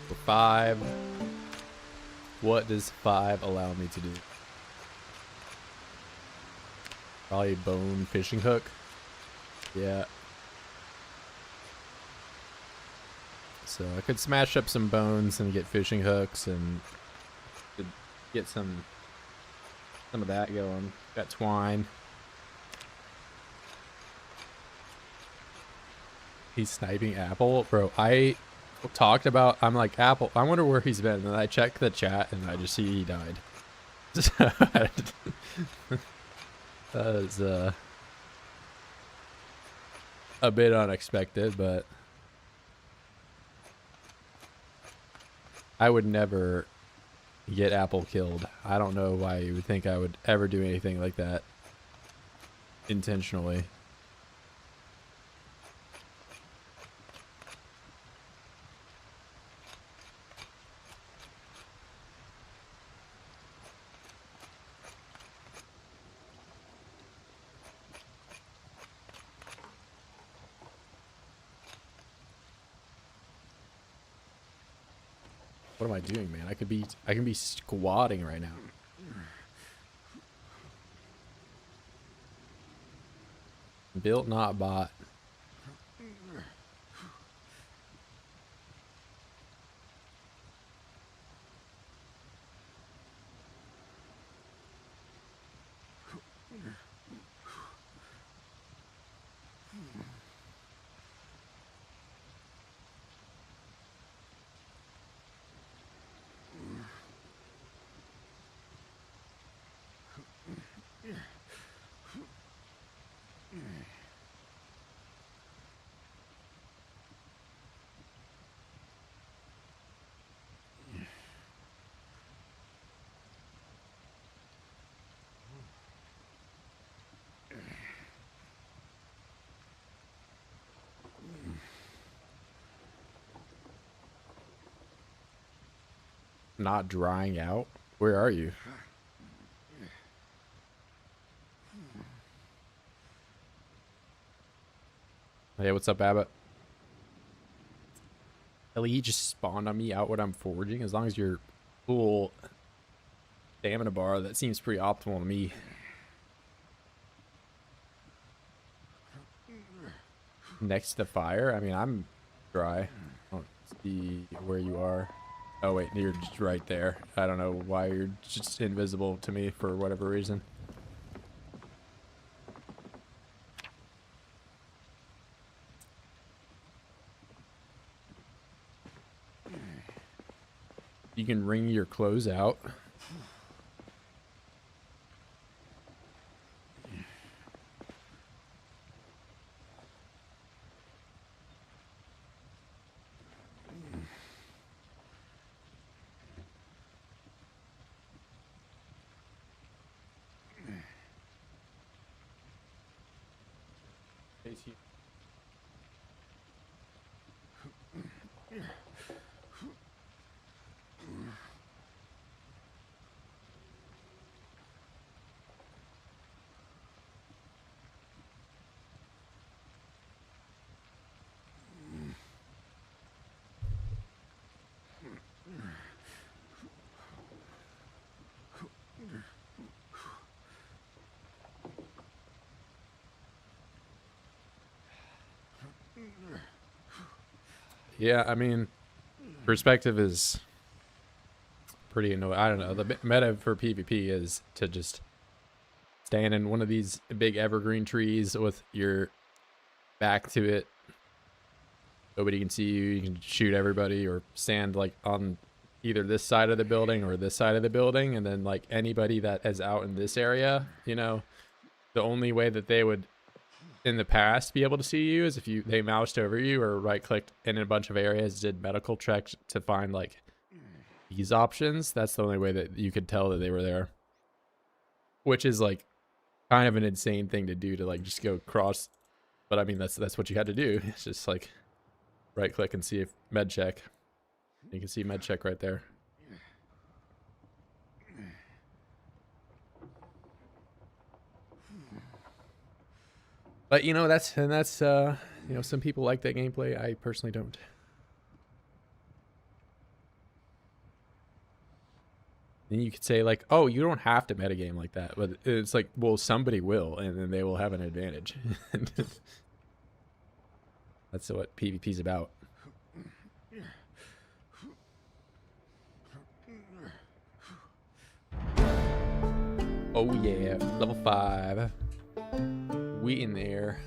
S1: For 5, what does 5 allow me to do? Probably bone fishing hook. Yeah. So I could smash up some bones and get fishing hooks and could get some of that going. Got twine. He's sniping Apple. Bro, I talked about, I'm like, Apple, I wonder where he's been. And I checked the chat and I just see he died. That was a bit unexpected, but I would never get Apple killed. I don't know why you would think I would ever do anything like that intentionally. What am I doing, man? I can be squatting right now. Built, not bought. not drying out? Where are you? Hey, what's up, Abbott? Ellie just spawned on me out what I'm forging. As long as you're full stamina bar, that seems pretty optimal to me. Next to fire? I mean, I'm dry. I don't see where you are. Oh, wait, you're just right there. I don't know why you're just invisible to me for whatever reason. You can wring your clothes out. Yeah, I mean, perspective is pretty annoying. I don't know. The meta for PvP is to just stand in one of these big evergreen trees with your back to it. Nobody can see you. You can shoot everybody, or stand like on either this side of the building or this side of the building, and then like anybody that is out in this area, you know, the only way that they would in the past be able to see you is if they moused over you or right clicked in a bunch of areas, did medical checks to find like these options. That's the only way that you could tell that they were there, which is like kind of an insane thing to do, to like just go cross. But I mean, that's what you had to do. It's just like right click and see if med check. You can see med check right there. But you know, that's you know, some people like that gameplay. I personally don't. Then you could say like, oh, you don't have to metagame like that, but it's like, well, somebody will, and then they will have an advantage. That's what PvP's about. Oh yeah, level 5. We in there.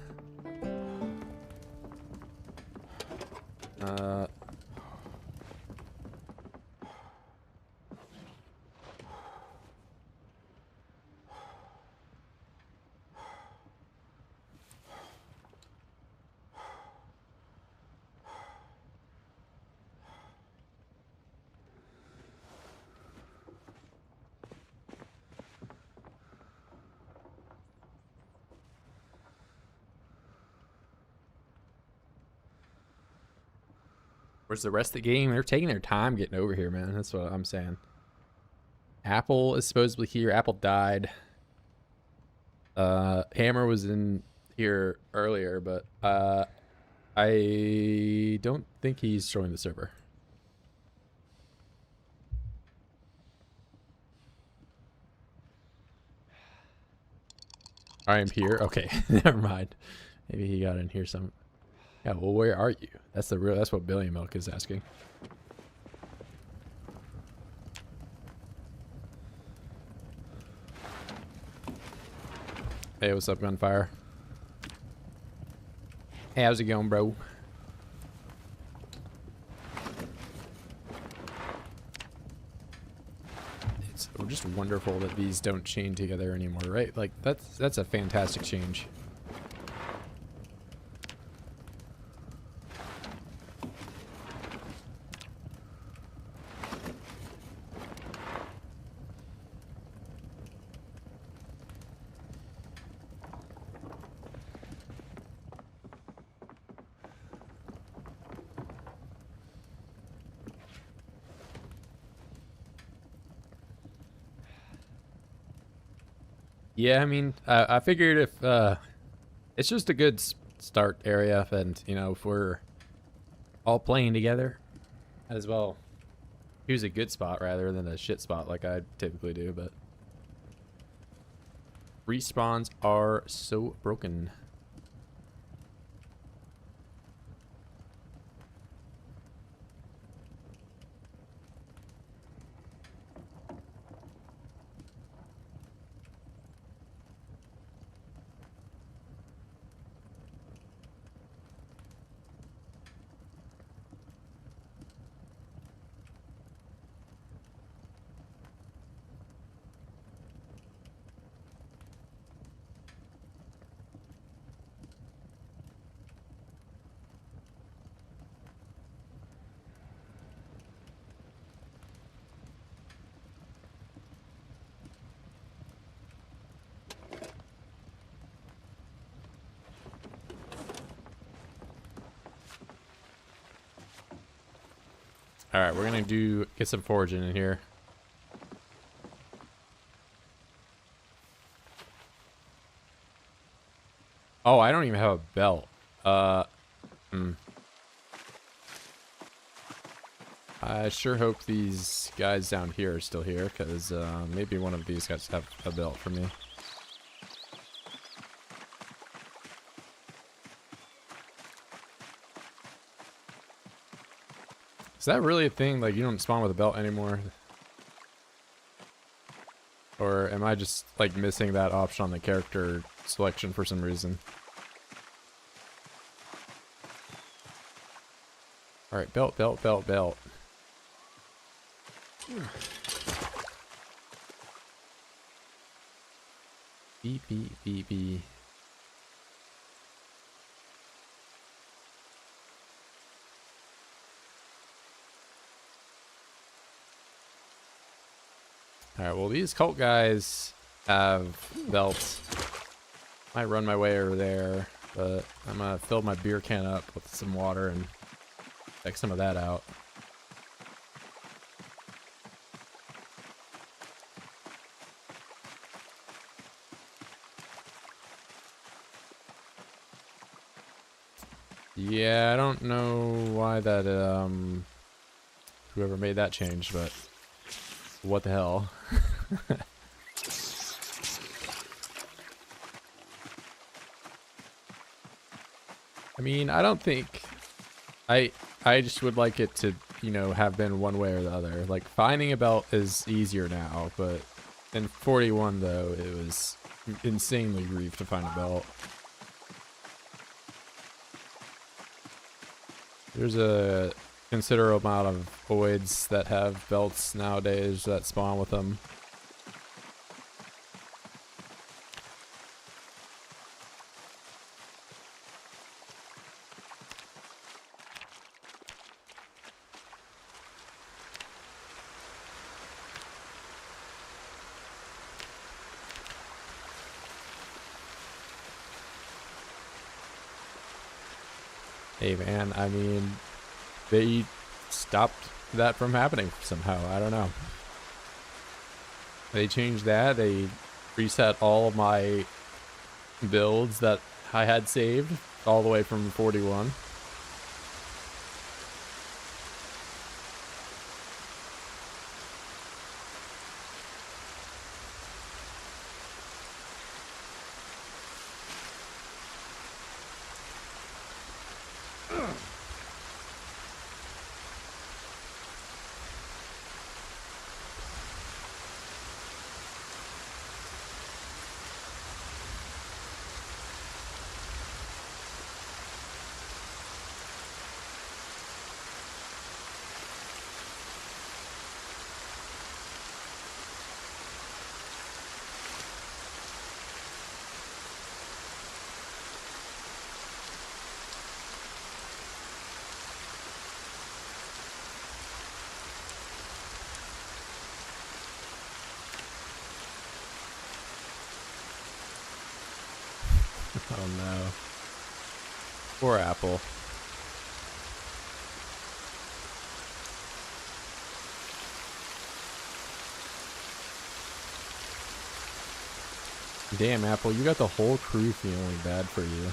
S1: Where's the rest of the game? They're taking their time getting over here, man. That's what I'm saying. Apple is supposedly here. Apple died. Hammer was in here earlier, but I don't think he's joined the server. I am here. Okay, never mind. Maybe he got in here some. Yeah, well, where are you? That's what Billy Milk is asking. Hey, what's up, Gunfire? Hey, how's it going, bro? It's just wonderful that these don't chain together anymore, right? Like, that's a fantastic change. Yeah, I mean, I figured if it's just a good start area, and you know, if we're all playing together, as well, choose a good spot rather than a shit spot like I typically do. But respawns are so broken. All right, we're gonna get some foraging in here. Oh, I don't even have a belt. I sure hope these guys down here are still here, because maybe one of these guys have a belt for me. Is that really a thing? Like, you don't spawn with a belt anymore? Or am I just, like, missing that option on the character selection for some reason? Alright, belt, belt, belt, belt. Beep, beep, beep, beep. Alright, well, these cult guys have belts. Might run my way over there, but I'm gonna fill my beer can up with some water and check some of that out. Yeah, I don't know why that, whoever made that change, but what the hell? I mean, I don't think... I just would like it to, you know, have been one way or the other. Like, finding a belt is easier now, but in 41, though, it was insanely grief to find a belt. There's a considerable amount of voids that have belts nowadays that spawn with them. Hey man, I mean, they stopped that from happening somehow. I don't know. They changed that. They reset all of my builds that I had saved all the way from 41. Oh no. Poor Apple. Damn, Apple, you got the whole crew feeling bad for you.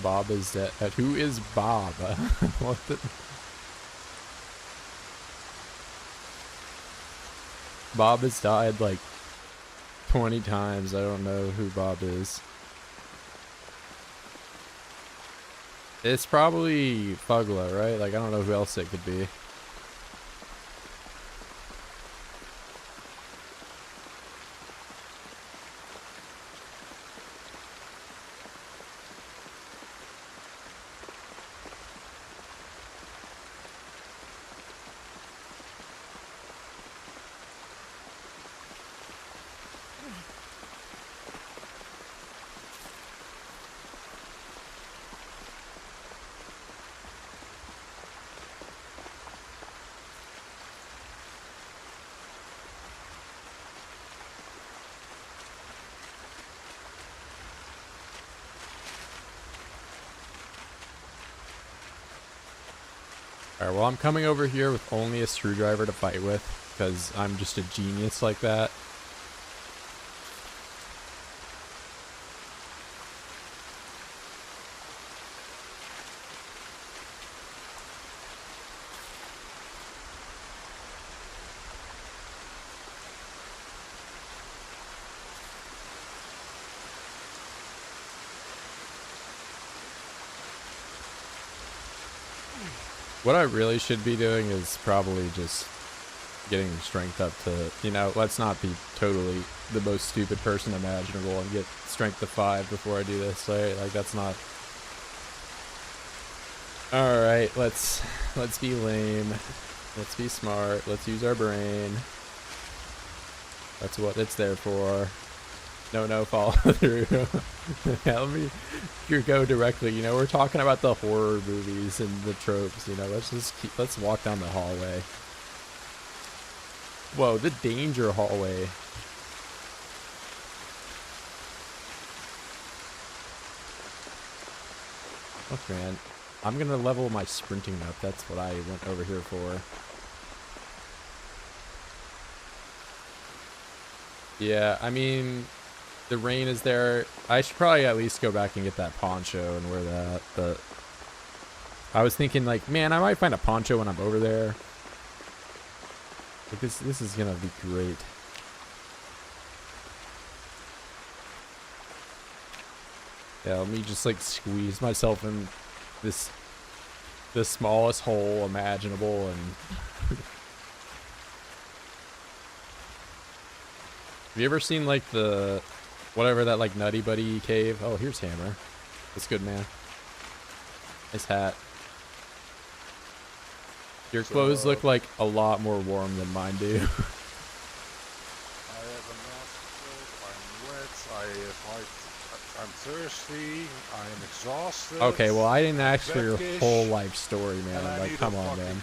S1: Bob is dead. Who is Bob? What the? Bob has died like 20 times. I don't know who Bob is. It's probably Fugla, right? Like, I don't know who else it could be. Alright, well, I'm coming over here with only a screwdriver to fight with, because I'm just a genius like that. What I really should be doing is probably just getting strength up to, you know, let's not be totally the most stupid person imaginable and get strength to 5 before I do this, right? Like, that's not... Alright, let's be lame. Let's be smart. Let's use our brain. That's what it's there for. No, follow through. Help me go directly. You know, we're talking about the horror movies and the tropes, you know. Let's walk down the hallway. Whoa, the danger hallway. Look, man, I'm gonna level my sprinting up. That's what I went over here for. Yeah, I mean, the rain is there. I should probably at least go back and get that poncho and wear that, but I was thinking, like, man, I might find a poncho when I'm over there. Like, this is gonna be great. Yeah, let me just, like, squeeze myself in the smallest hole imaginable and... Have you ever seen, like, the... whatever that, like, Nutty Buddy cave? Oh, here's Hammer. That's good, man. Nice hat. Your clothes look like a lot more warm than mine do.
S3: I have a mask, I'm wet, I'm thirsty, I'm exhausted.
S1: Okay, well, I didn't ask for your whole life story, man. Like, come on, man.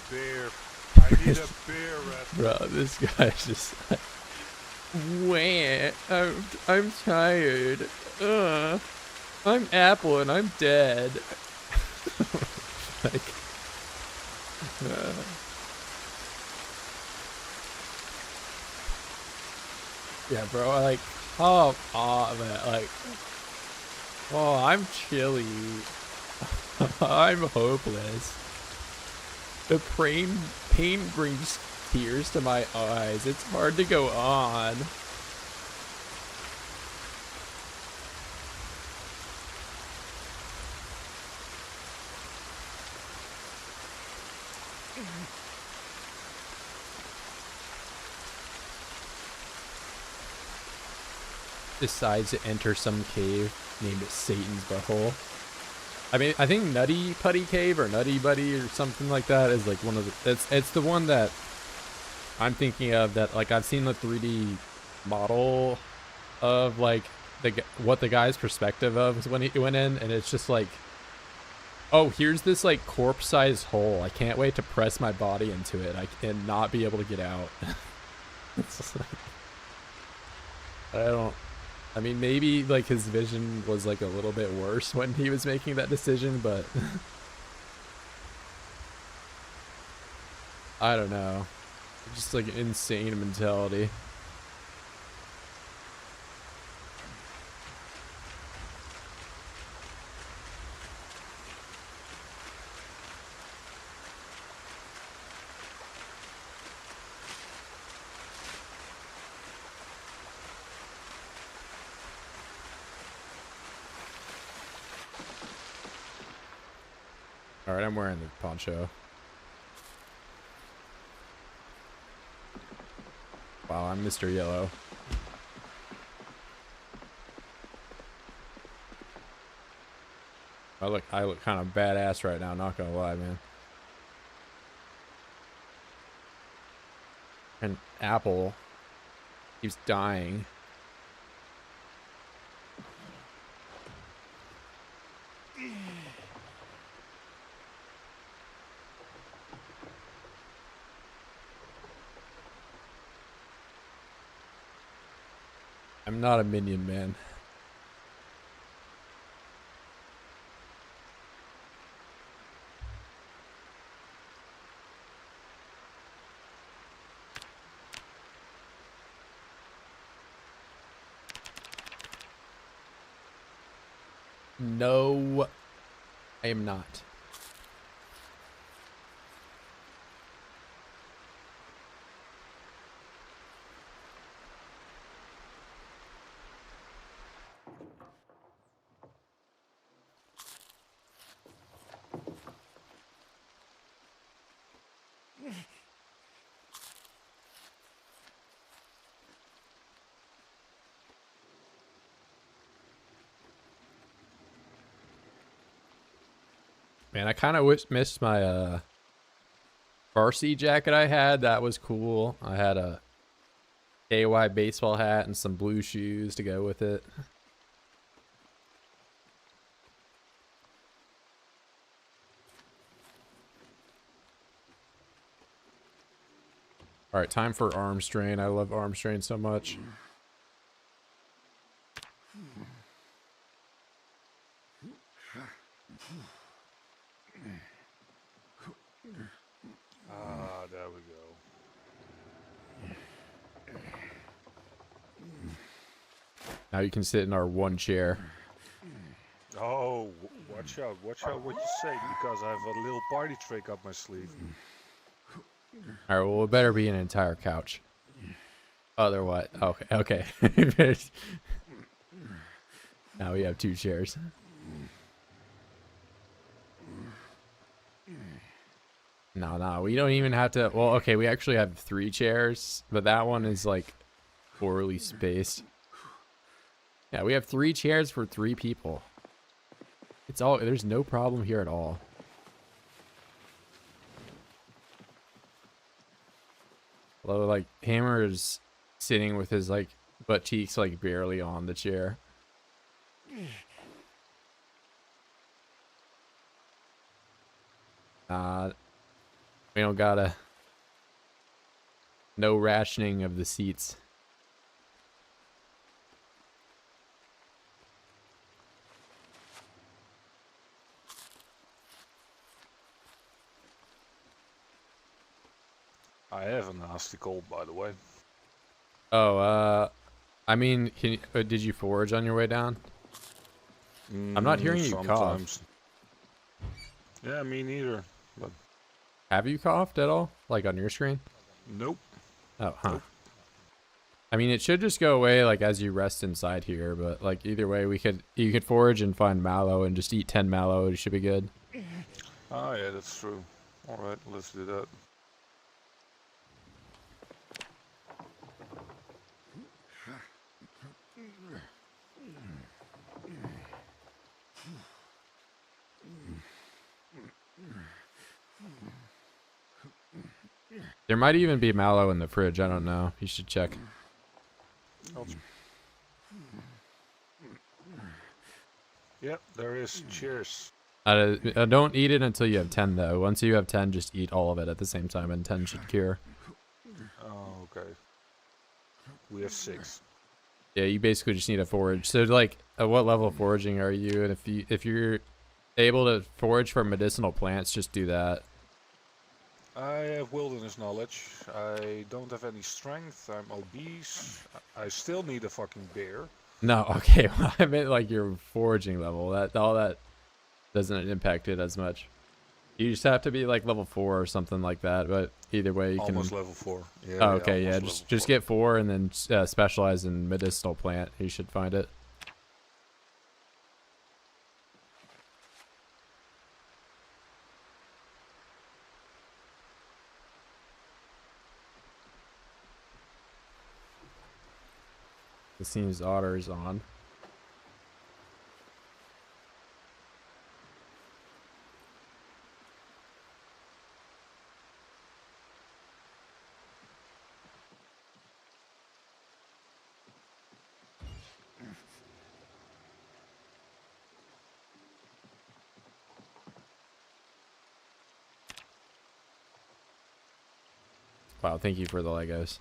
S3: I need a beer,
S1: Bro, this guy's just like, wait, I'm tired. I'm Apple and I'm dead. Like, yeah, bro, like, oh, man, like, oh, I'm chilly. I'm hopeless. The pain brings tears to my eyes. It's hard to go on. Decides to enter some cave named Satan's Butthole. I mean, I think Nutty Putty Cave or Nutty Buddy or something like that is like one of the... It's the one that I'm thinking of that, like, I've seen the 3D model of, like, what the guy's perspective of when he went in, and it's just like, oh, here's this, like, corpse-sized hole. I can't wait to press my body into it and not be able to get out. It's just like... I don't... I mean, maybe like his vision was like a little bit worse when he was making that decision, but I don't know. Just like an insane mentality. All right, I'm wearing the poncho. Wow, I'm Mr. Yellow. I look kind of badass right now, not gonna lie, man. And Apple keeps dying. I'm not a minion, man. No, I am not. Man, I kind of missed my varsity jacket I had. That was cool. I had a KY baseball hat and some blue shoes to go with it. All right, time for arm strain. I love arm strain so much.
S3: Ah, there we go.
S1: Now you can sit in our one chair.
S3: Oh, watch out what you say, because I have a little party trick up my sleeve.
S1: All right, well, it better be an entire couch. Otherwise, okay. Now we have two chairs. No, we don't even have to. Well, okay, we actually have 3 chairs, but that one is like poorly spaced. Yeah, we have 3 chairs for 3 people. There's no problem here at all. Although, like, Hammer is sitting with his, like, butt cheeks, like, barely on the chair. We don't gotta... No rationing of the seats.
S3: I have a nasty cold, by the way.
S1: Oh, I mean, did you forage on your way down? I'm not hearing you cough.
S3: Yeah, me neither. But
S1: Have you coughed at all? Like on your screen?
S3: nope.
S1: Oh, huh.
S3: Nope.
S1: I mean, it should just go away like as you rest inside here, but like either way, you could forage and find mallow and just eat 10 mallow. It should be good.
S3: Ah, yeah, that's true. All right, let's do that.
S1: There might even be mallow in the fridge. I don't know. You should check.
S3: Yep, there is. Cheers.
S1: Don't eat it until you have 10, though. Once you have 10, just eat all of it at the same time, and 10 should cure.
S3: Oh, okay. We have 6.
S1: Yeah, you basically just need a forage. So like, at what level of foraging are you? And if you're able to forage for medicinal plants, just do that.
S3: I have wilderness knowledge. I don't have any strength. I'm obese. I still need a fucking bear.
S1: No, okay. Well, I meant like your foraging level. That all that doesn't impact it as much. You just have to be like level 4 or something like that. But either way, you
S3: Almost
S1: can.
S3: level 4. Yeah,
S1: Oh,
S3: yeah,
S1: okay, yeah.
S3: almost level
S1: Just
S3: 4.
S1: get 4 and then specialize in medicinal plant. You should find it. It seems Otter's on. Wow, thank you for the Legos.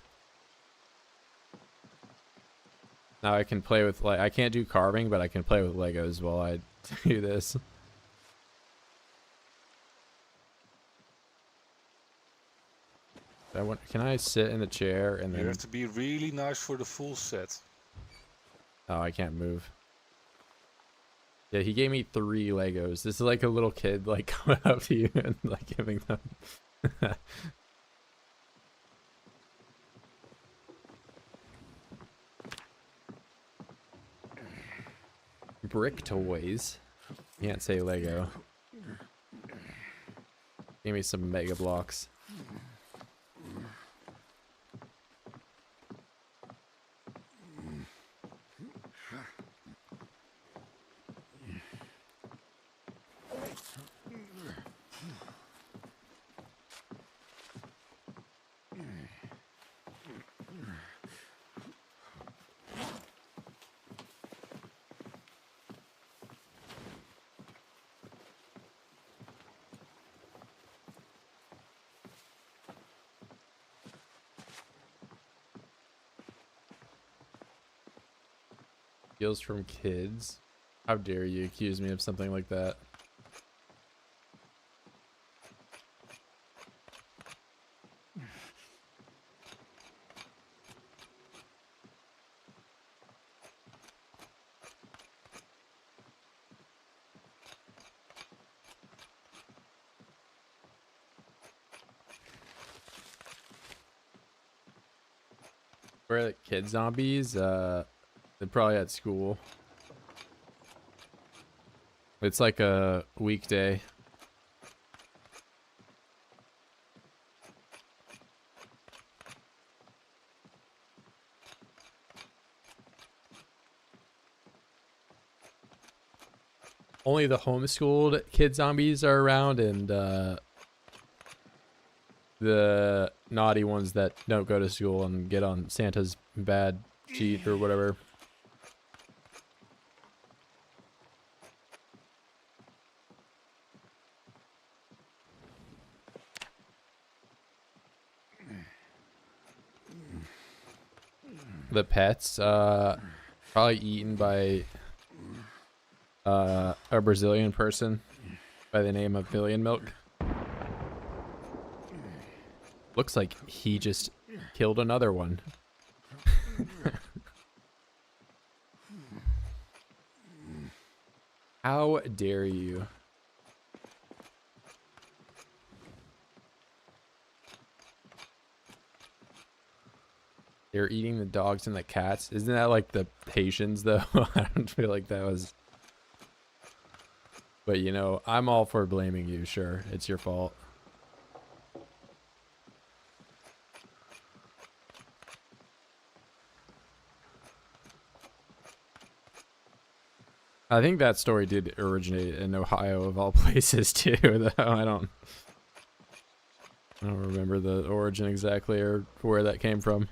S1: Now I can play with, like, I can't do carving, but I can play with Legos while I do this. Can I sit in the chair and
S3: You
S1: then...
S3: have to be really nice for the full set.
S1: Oh, I can't move. Yeah, he gave me 3 Legos. This is like a little kid, like, coming up to you and, like, giving them. Brick toys. Can't say Lego. Give me some Mega Blocks. Steals from kids. How dare you accuse me of something like that? Where are the kid zombies? They're probably at school. It's like a weekday. Only the homeschooled kid zombies are around, and the naughty ones that don't go to school and get on Santa's bad sheet or whatever. The pets, probably eaten by a Brazilian person by the name of Billion Milk. Looks like he just killed another one. How dare you? They're eating the dogs and the cats. Isn't that like the Haitians though? I don't feel like that was... But you know, I'm all for blaming you, sure. It's your fault. I think that story did originate in Ohio of all places too, though. I don't remember the origin exactly or where that came from.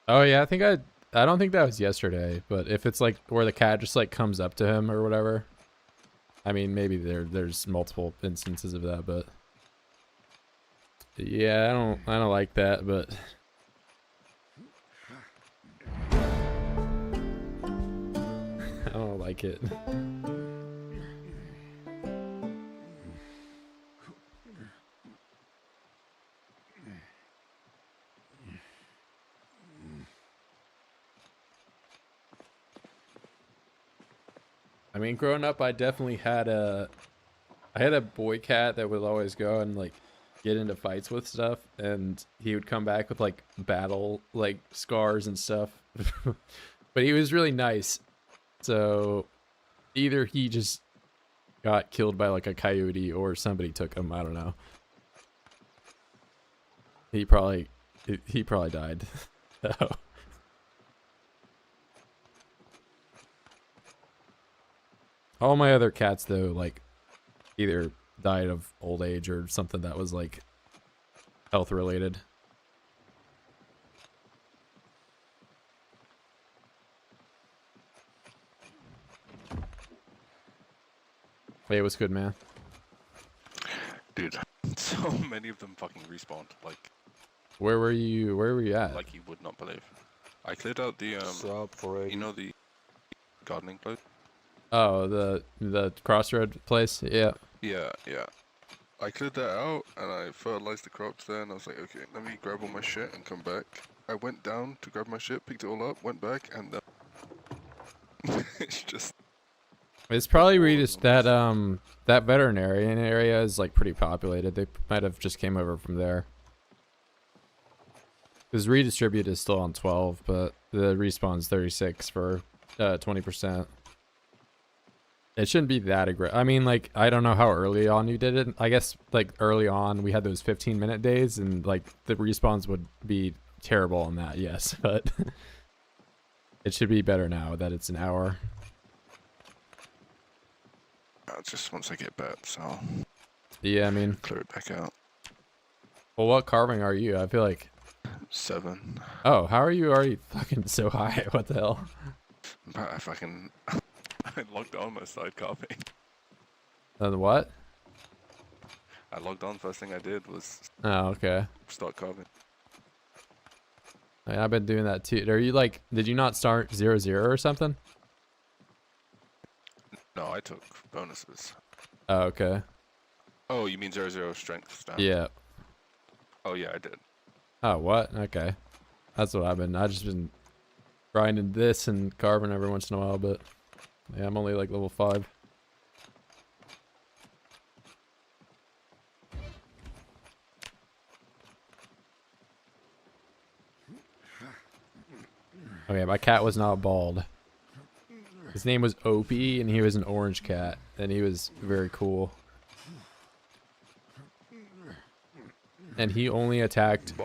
S1: Oh yeah, I don't think that was yesterday, but if it's like where the cat just like comes up to him or whatever. I mean, maybe there's multiple instances of that, but yeah, I don't like that, but I don't like it. I mean, growing up, I definitely had I had a boy cat that would always go and like get into fights with stuff, and he would come back with like battle like scars and stuff. But he was really nice. So either he just got killed by like a coyote or somebody took him. I don't know. He probably died. So, all my other cats though, like either died of old age or something that was like health related. Hey, what's good, man?
S4: Dude, so many of them fucking respawned, like
S1: Where were you at?
S4: you would not believe. I cleared out the
S3: Stop for
S4: you know the gardening place?
S1: Oh, the crossroad place? Yeah.
S4: Yeah, yeah. I cleared that out and I fertilized the crops there and I was like, okay, let me grab all my shit and come back. I went down to grab my shit, picked it all up, went back, and then it's just
S1: It's probably just that that veterinarian area is like pretty populated. They might have just came over from there. Because redistribute is still on 12, but the respawn's 36 for 20%. It shouldn't be that aggressive. I mean, like, I don't know how early on you did it. I guess, like, early on, we had those 15-minute days, and, like, the respawns would be terrible on that, yes. But it should be better now that it's an hour.
S4: just once I get back, so I'll
S1: Yeah, I mean,
S4: clear it back out.
S1: well, what carving are you? I feel like...
S4: 7.
S1: Oh, how are you already fucking so high? What the hell?
S4: But I fucking I logged on my side copy.
S1: What?
S4: I logged on, first thing I did was
S1: Oh, okay.
S4: start carving.
S1: I mean, I've been doing that too. Are you like, did you not start 0-0 or something?
S4: No, I took bonuses.
S1: Oh, okay.
S4: Oh, you mean 0 strength stat?
S1: Yeah.
S4: Oh yeah, I did.
S1: Oh, what? Okay. That's what I've just been grinding this and carving every once in a while, but yeah, I'm only like level 5. Okay, my cat was not bald. His name was Opie, and he was an orange cat, and he was very cool. And he only attacked he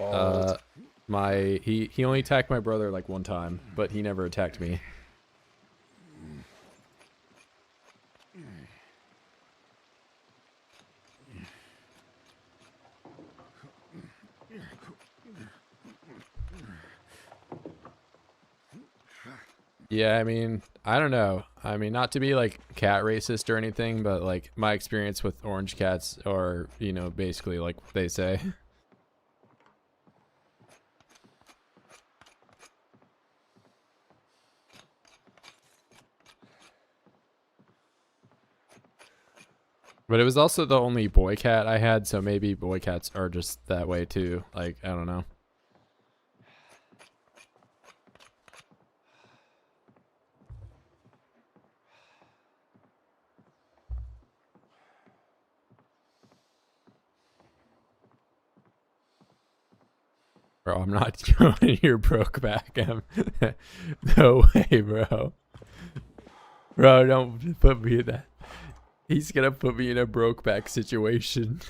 S1: only attacked my brother like one time, but he never attacked me. Yeah, I mean, I don't know. I mean, not to be like cat racist or anything, but like my experience with orange cats are, you know, basically like what they say. But it was also the only boy cat I had, so maybe boy cats are just that way too. Like, I don't know. Bro, I'm not going your broke back. No way, bro. Bro, don't put me in that. He's gonna put me in a broke back situation.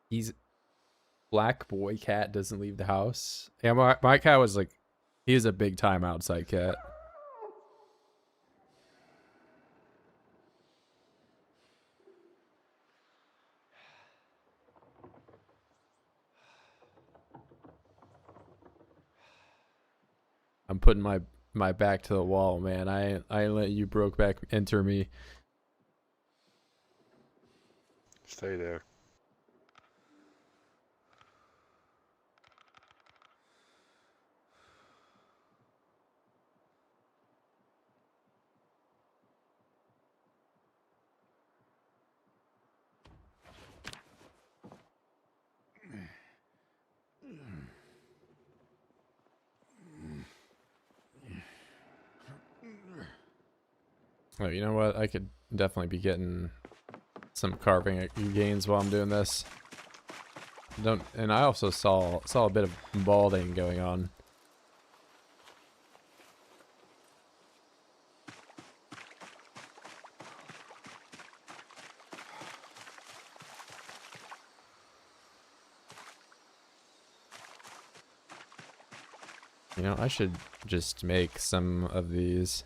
S1: He's black boy cat doesn't leave the house. Yeah, my cat was like, he was a big time outside cat. I'm putting my back to the wall, man. I ain't let you broke back enter me.
S3: Stay there.
S1: Oh, you know what? I could definitely be getting some carving gains while I'm doing this. And I also saw a bit of balding going on. You know, I should just make some of these.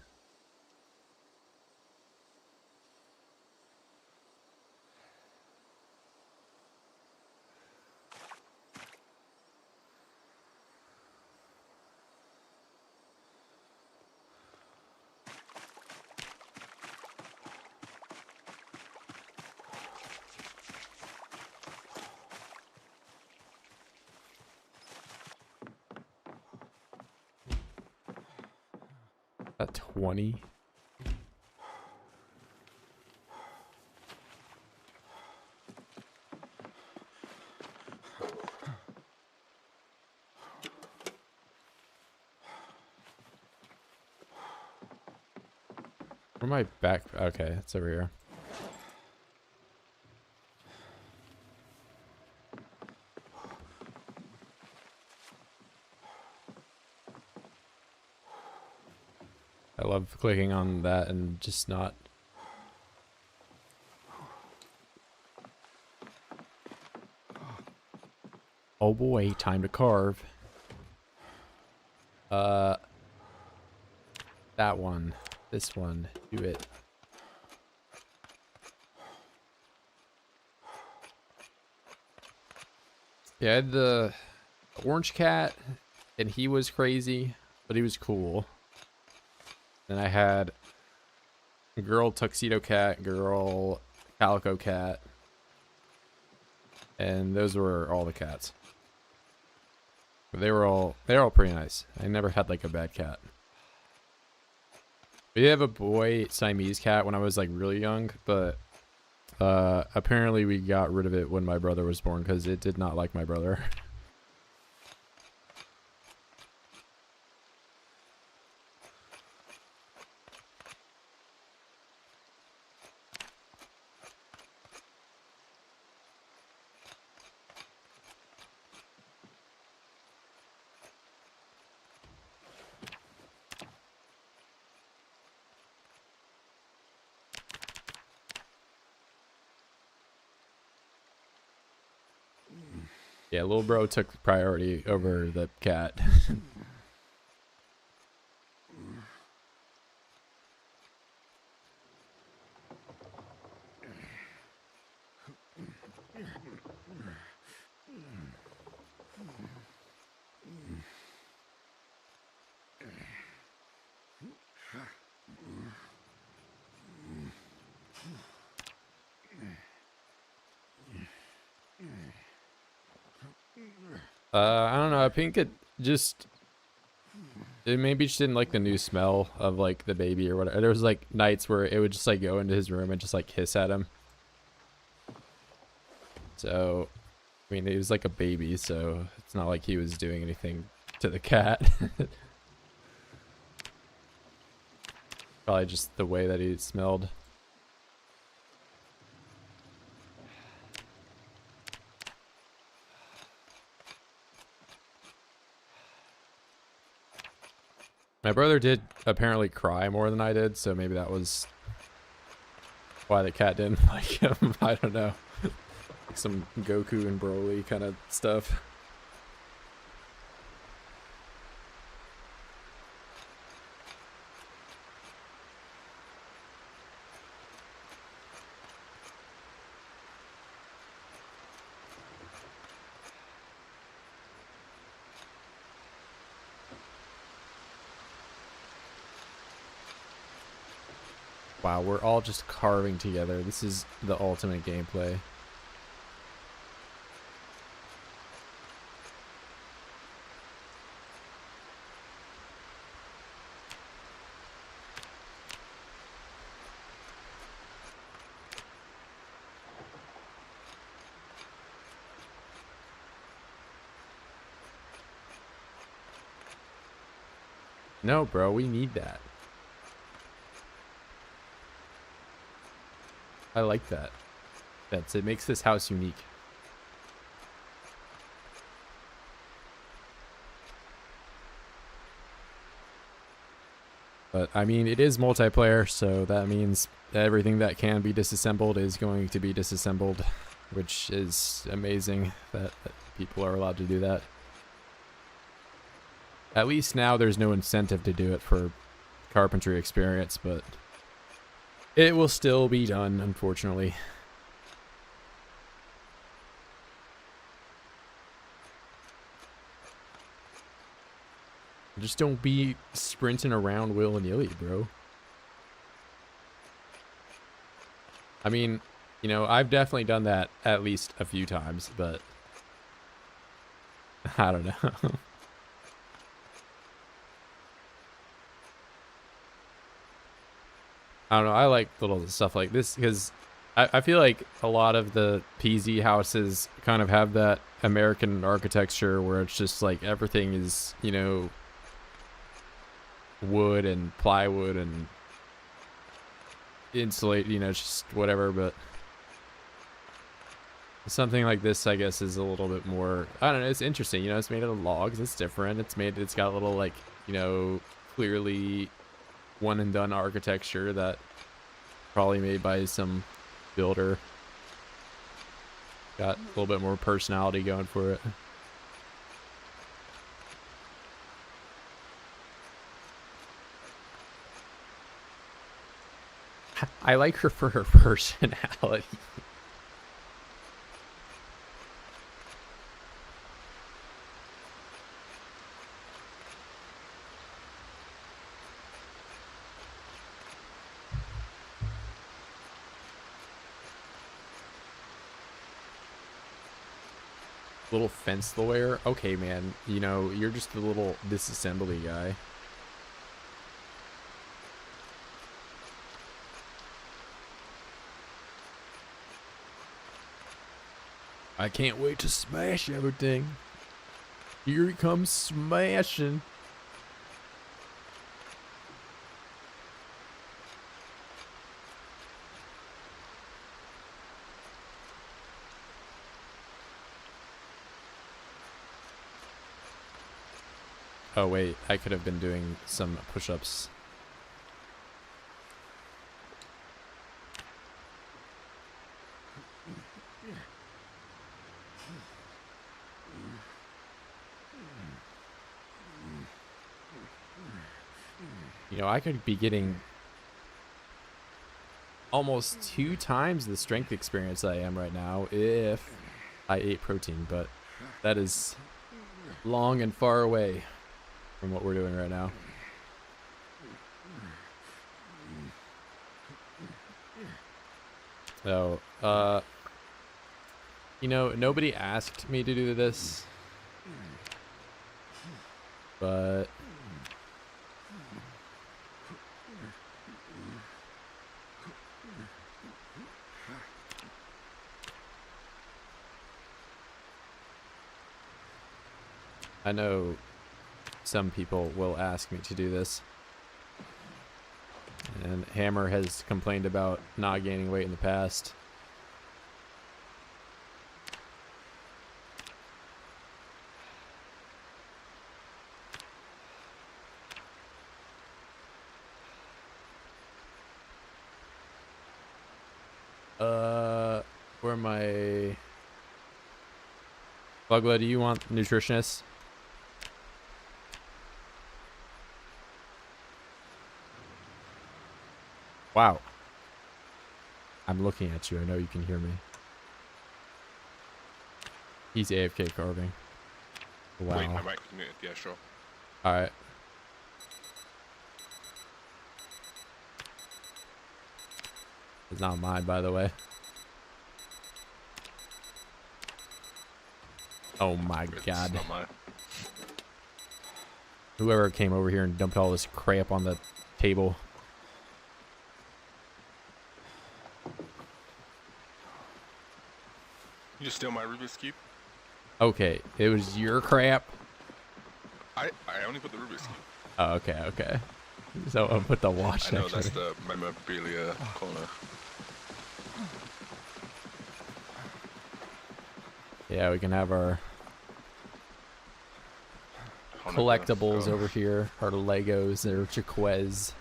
S1: At 20. Where my back? Okay, it's over here. I love clicking on that and just not. Oh boy, time to carve. That one. This one. Do it. Yeah, I had the orange cat, and he was crazy, but he was cool. Then I had girl tuxedo cat, girl calico cat, and those were all the cats. But they were all pretty nice. I never had like a bad cat. We did have a boy Siamese cat when I was like really young, but apparently we got rid of it when my brother was born because it did not like my brother. Yeah, little bro took priority over the cat. I don't know. I think it maybe just didn't like the new smell of like the baby or whatever. There was like nights where it would just like go into his room and just like hiss at him. So, I mean, he was like a baby, so it's not like he was doing anything to the cat. Probably just the way that he smelled. My brother did apparently cry more than I did, so maybe that was why the cat didn't like him. I don't know. Like some Goku and Broly kind of stuff. Wow, we're all just carving together. This is the ultimate gameplay. No, bro, we need that. I like that. It makes this house unique. But I mean, it is multiplayer, so that means everything that can be disassembled is going to be disassembled, which is amazing that people are allowed to do that. At least now there's no incentive to do it for carpentry experience, but it will still be done, unfortunately. Just don't be sprinting around willy-nilly, bro. I mean, you know, I've definitely done that at least a few times, but I don't know. I don't know. I like little stuff like this because I feel like a lot of the PZ houses kind of have that American architecture where it's just like everything is, you know, wood and plywood and insulate, you know, just whatever. But something like this, I guess, is a little bit more, I don't know, it's interesting. You know, it's made out of logs. It's different. It's got a little, like, you know, clearly one and done architecture that probably made by some builder. Got a little bit more personality going for it. I like her for her personality. Little fence lawyer? Okay, man. You know, you're just a little disassembly guy. I can't wait to smash everything. Here he comes smashing. Oh wait, I could have been doing some push-ups. You know, I could be getting almost 2 times the strength experience I am right now if I ate protein, but that is long and far away from what we're doing right now. So, you know, nobody asked me to do this, but I know some people will ask me to do this. And Hammer has complained about not gaining weight in the past. Where am I? Bugla, do you want nutritionist? Wow. I'm looking at you. I know you can hear me. He's AFK carving. Wow.
S4: Wait, my mic's muted. Yeah, sure.
S1: Alright. It's not mine, by the way. Oh my
S4: It's
S1: god.
S4: not mine.
S1: Whoever came over here and dumped all this crap on the table.
S4: You just steal my Rubik's Cube?
S1: Okay, it was your crap.
S4: I only put the Rubik's Cube.
S1: Oh, okay, okay. So I'll put the watch
S4: I know
S1: next
S4: that's
S1: to it.
S4: the memorabilia corner.
S1: Yeah, we can have our
S4: Hanukkah,
S1: collectibles
S4: so-
S1: over here. Our Legos, our Jaquez.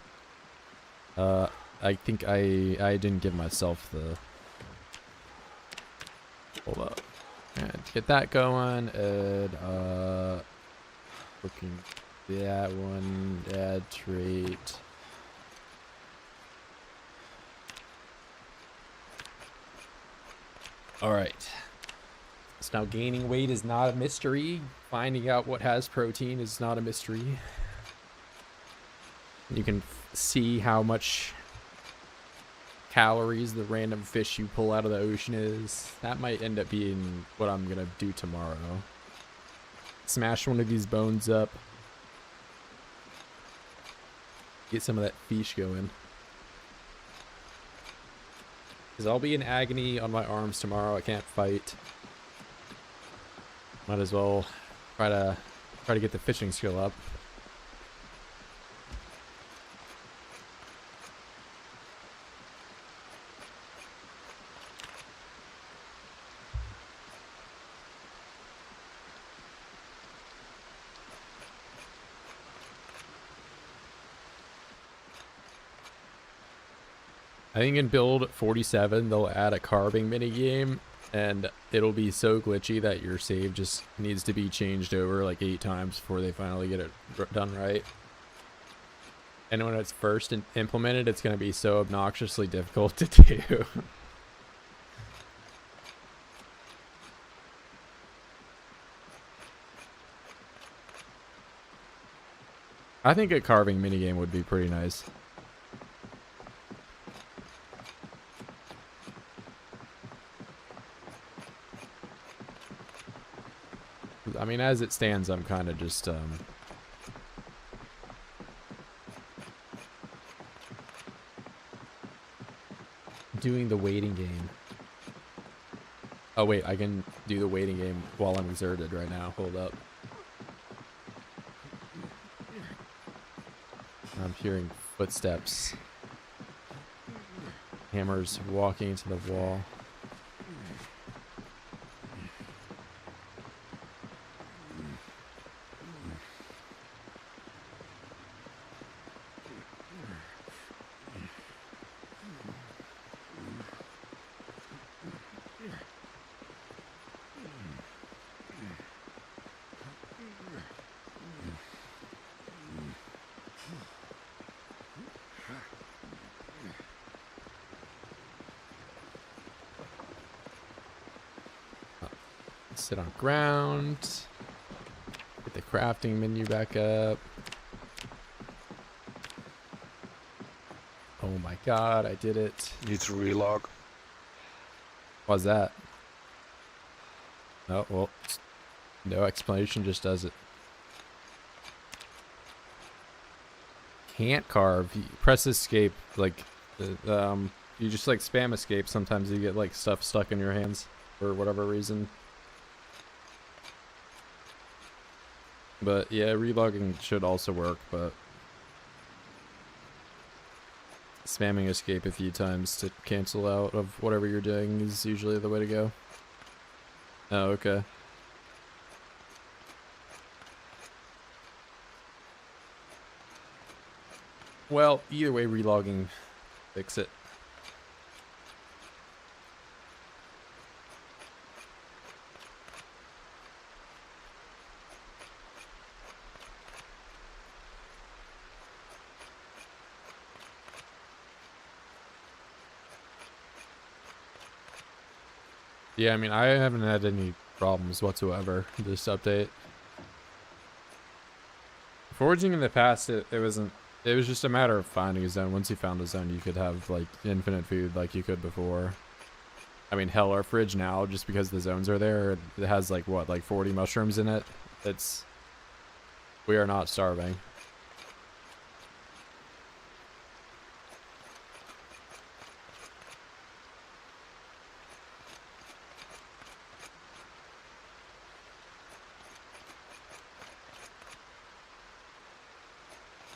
S1: I think I didn't give myself the... Hold up. And get that going, and looking that one, add trait. All right. So now gaining weight is not a mystery. Finding out what has protein is not a mystery. You can see how much calories the random fish you pull out of the ocean is. That might end up being what I'm gonna do tomorrow. Smash one of these bones up. Get some of that fish going. Because I'll be in agony on my arms tomorrow. I can't fight. Might as well try to get the fishing skill up. I think in build 47 they'll add a carving minigame, and it'll be so glitchy that your save just needs to be changed over like 8 times before they finally get it done right. And when it's first implemented, it's going to be so obnoxiously difficult to do. I think a carving minigame would be pretty nice. I mean, as it stands, I'm kind of just, doing the waiting game. Oh, wait, I can do the waiting game while I'm exerted right now. Hold up. I'm hearing footsteps. Hammers walking into the wall. Sit on ground. Get the crafting menu back up. Oh my god, I did it.
S3: Need to relog.
S1: What's that? Oh, well, no explanation, just does it. Can't carve. You press escape, like, you just like spam escape. Sometimes you get like stuff stuck in your hands for whatever reason. But yeah, relogging should also work, but spamming escape a few times to cancel out of whatever you're doing is usually the way to go. Oh, okay. Well, either way, relogging fix it. Yeah, I mean, I haven't had any problems whatsoever this update. Forging in the past, it wasn't It was just a matter of finding a zone. Once you found a zone, you could have like infinite food like you could before. I mean, hell, our fridge now, just because the zones are there, it has like what, like 40 mushrooms in it. We are not starving.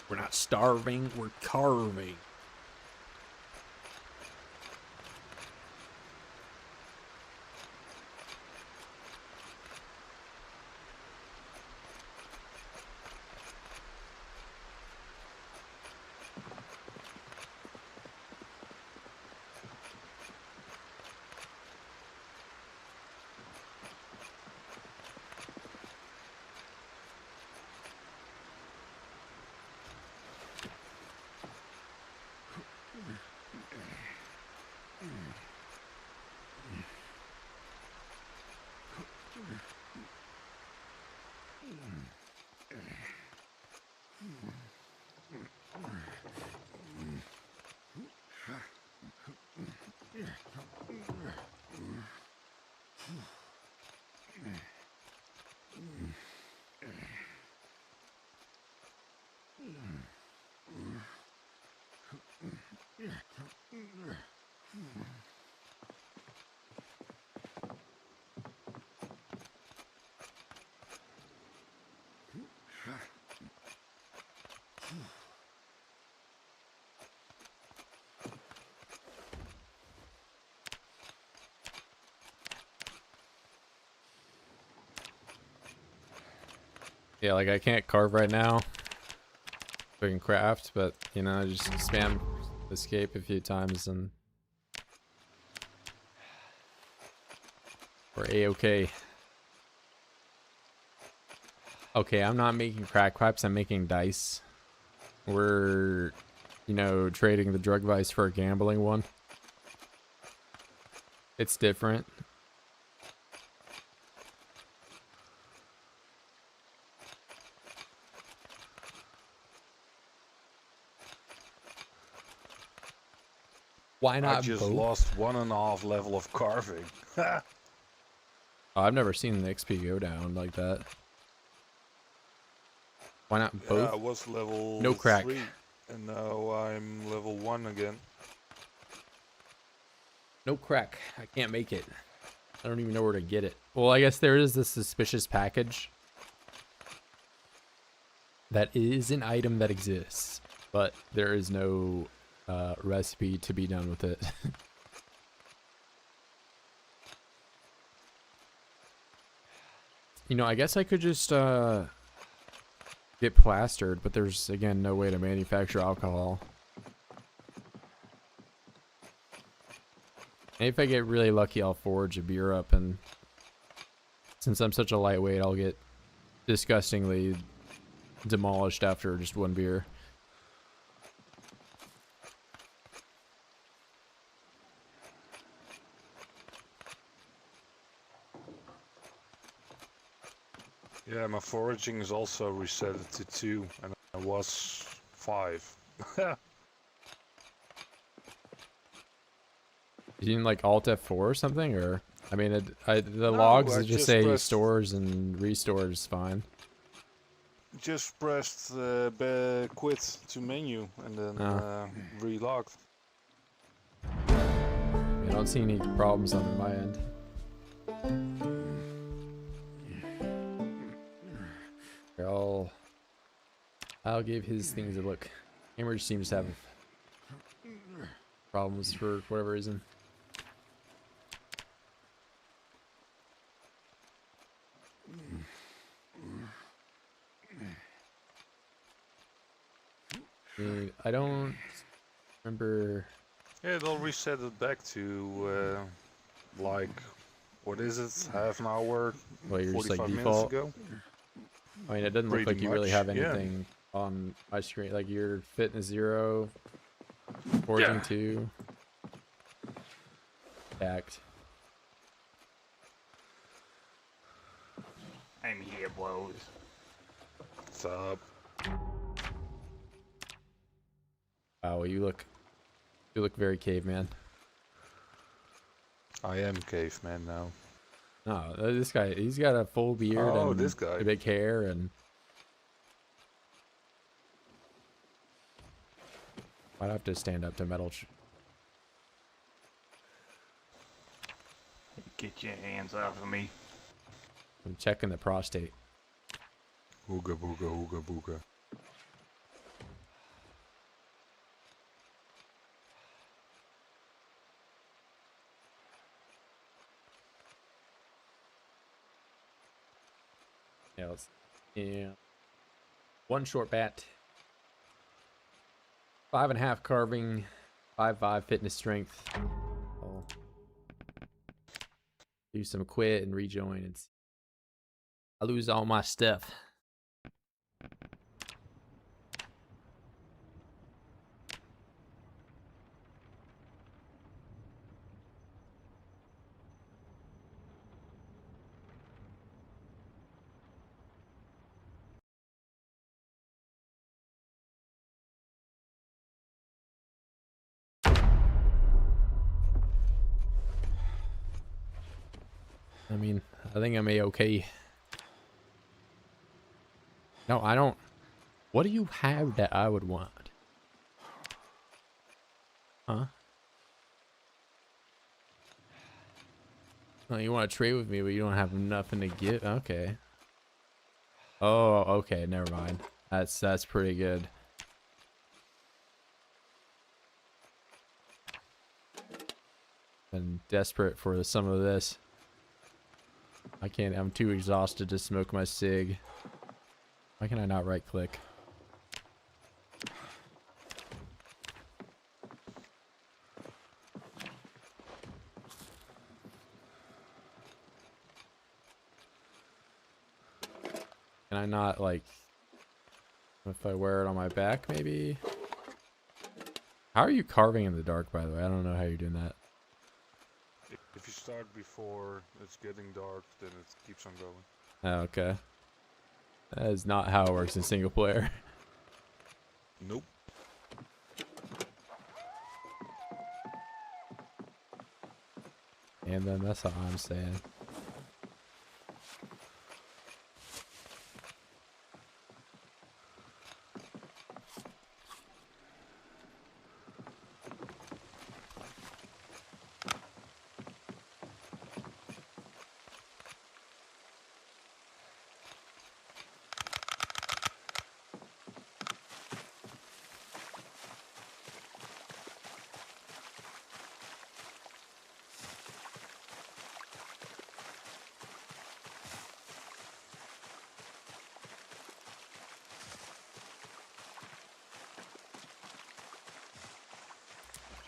S1: We're not starving, we're carving. Yeah, like I can't carve right now. I can craft, but you know, just spam escape a few times and we're a-okay. Okay, I'm not making crack pipes, I'm making dice. We're, you know, trading the drug vice for a gambling one. It's different. Why not
S3: I just
S1: both?
S3: lost 1.5 level of carving.
S1: Oh, I've never seen the XP go down like that. Why not
S3: Yeah,
S1: both?
S3: I was level
S1: No crack.
S3: 3, and now I'm level 1 again.
S1: No crack. I can't make it. I don't even know where to get it. Well, I guess there is this suspicious package. That is an item that exists, but there is no recipe to be done with it. You know, I guess I could just get plastered, but there's, again, no way to manufacture alcohol. And if I get really lucky, I'll forge a beer up, and since I'm such a lightweight, I'll get disgustingly demolished after just one beer.
S3: Yeah, my foraging is also reset to 2, and I was 5.
S1: You need like Alt F4 or something, or I mean, the
S3: No,
S1: logs
S3: I
S1: just
S3: just
S1: say
S3: pressed-
S1: stores and restores fine.
S3: Just pressed quit to menu and then relogged.
S1: I don't see any problems on my end. Here, I'll give his things a look. Hammer seems to have problems for whatever reason. I don't remember.
S3: Yeah, they'll reset it back to like, what is it, half an hour,
S1: Well, you're just like
S3: 45 minutes
S1: default.
S3: ago?
S1: I mean, it doesn't look
S3: Pretty
S1: like you really
S3: much,
S1: have
S3: yeah.
S1: anything on my screen. Like your fitness 0, forging 2, act.
S5: I'm here, boys.
S3: What's up?
S1: Wow, you look very caveman.
S3: I am caveman now.
S1: No, this guy, he's got a full beard
S3: Oh,
S1: and
S3: this guy.
S1: a big hair and. I'd have to stand up to metal.
S5: Get your hands off of me.
S1: I'm checking the prostate.
S3: Ooga booga ooga booga.
S1: Yeah. One short bat. 5.5 carving. 5.5 fitness strength. I'll do some quit and rejoin. I lose all my stuff. I mean, I think I'm a-okay. No, I don't. What do you have that I would want? Huh? Oh, you want to trade with me, but you don't have nothing to give? Okay. Oh, okay. Never mind. That's pretty good. I'm desperate for some of this. I can't. I'm too exhausted to smoke my cig. Why can I not right click? Can I not, like, if I wear it on my back, maybe? How are you carving in the dark, by the way? I don't know how you're doing that.
S3: If you start before it's getting dark, then it keeps on going.
S1: Oh, okay. That is not how it works in single player.
S3: Nope.
S1: And then that's what I'm saying.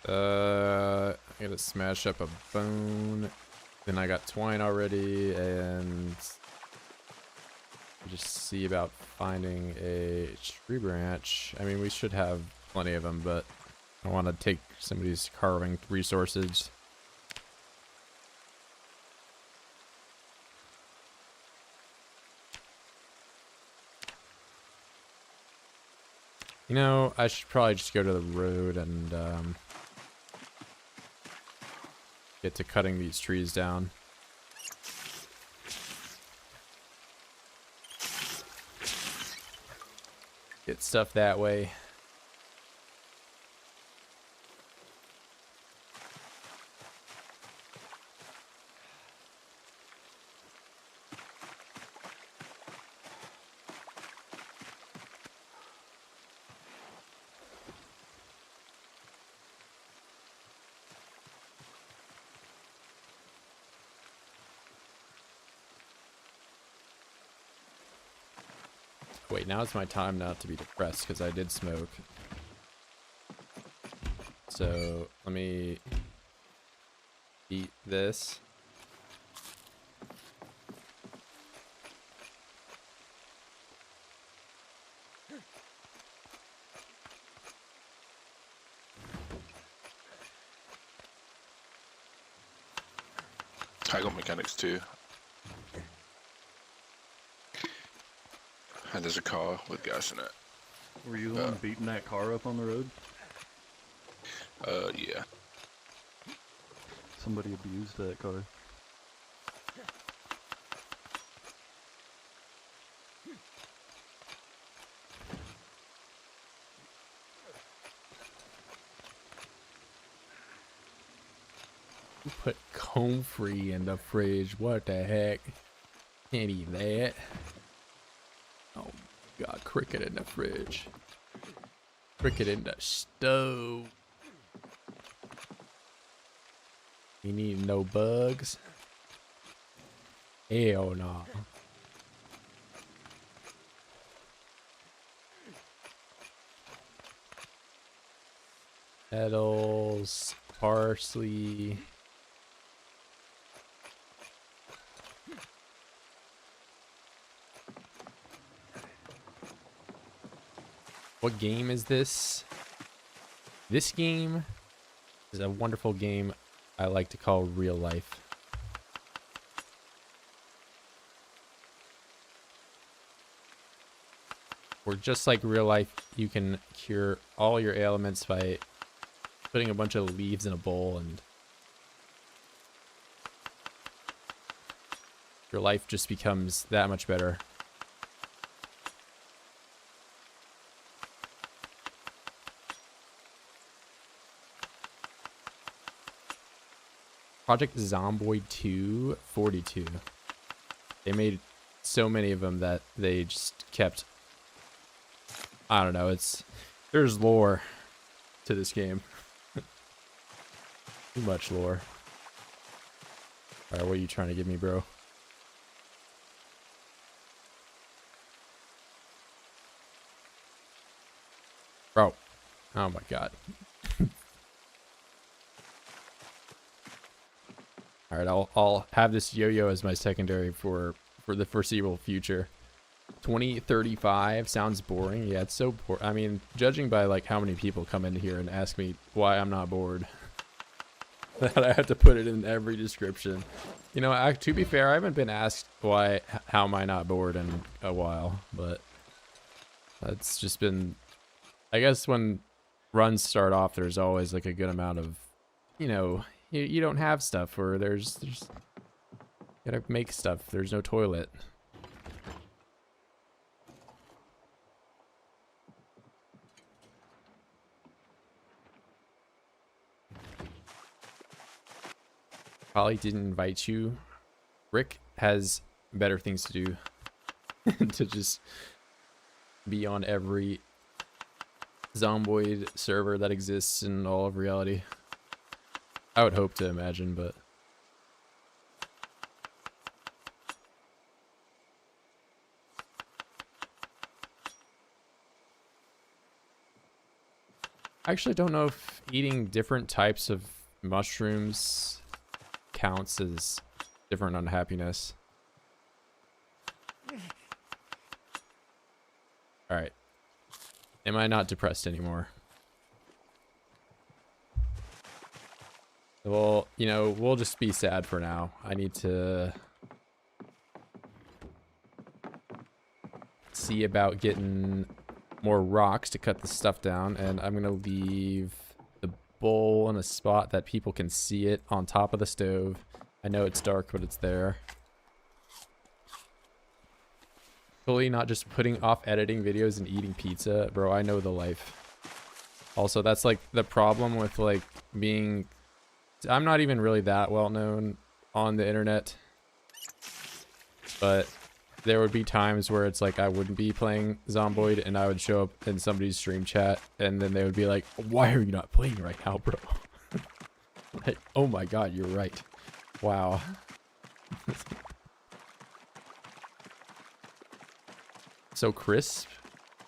S1: I gotta smash up a bone. Then I got twine already, and just see about finding a tree branch. I mean, we should have plenty of them, but I want to take somebody's carving resources. You know, I should probably just go to the road and get to cutting these trees down. Get stuff that way. Wait, now it's my time not to be depressed because I did smoke. So let me eat this.
S4: I got mechanics too. And there's a car with gas in it.
S6: Were you the one beating that car up on the road?
S4: Yeah.
S6: Somebody abused that car.
S1: Who put comfrey in the fridge? What the heck? Can't eat that. Oh, got cricket in the fridge. Cricket in the stove. You need no bugs? Hell no. Petals, parsley. What game is this? This game is a wonderful game I like to call real life. Where just like real life, you can cure all your ailments by putting a bunch of leaves in a bowl and your life just becomes that much better. Project Zomboid 2 42. They made so many of them that they just kept, I don't know, there's lore to this game. Too much lore. Alright, what are you trying to give me, bro? Bro. Oh my god. Alright, I'll have this yo-yo as my secondary for the foreseeable future. 2035 sounds boring. Yeah, it's so boring. I mean, judging by like how many people come in here and ask me why I'm not bored, that I have to put it in every description. You know, to be fair, I haven't been asked how am I not bored in a while, but that's just been, I guess when runs start off, there's always like a good amount of, you know, you don't have stuff, or there's you gotta make stuff. There's no toilet. Probably didn't invite you. Rick has better things to do to just be on every Zomboid server that exists in all of reality. I would hope to imagine, but I actually don't know if eating different types of mushrooms counts as different unhappiness. Alright. Am I not depressed anymore? Well, you know, we'll just be sad for now. I need to see about getting more rocks to cut the stuff down, and I'm gonna leave the bowl in a spot that people can see it on top of the stove. I know it's dark, but it's there. Fully not just putting off editing videos and eating pizza. Bro, I know the life. Also, that's like the problem with like being... I'm not even really that well known on the internet, but there would be times where it's like I wouldn't be playing Zomboid and I would show up in somebody's stream chat and then they would be like, why are you not playing right now, bro? Like, oh my god, you're right. Wow. So crisp?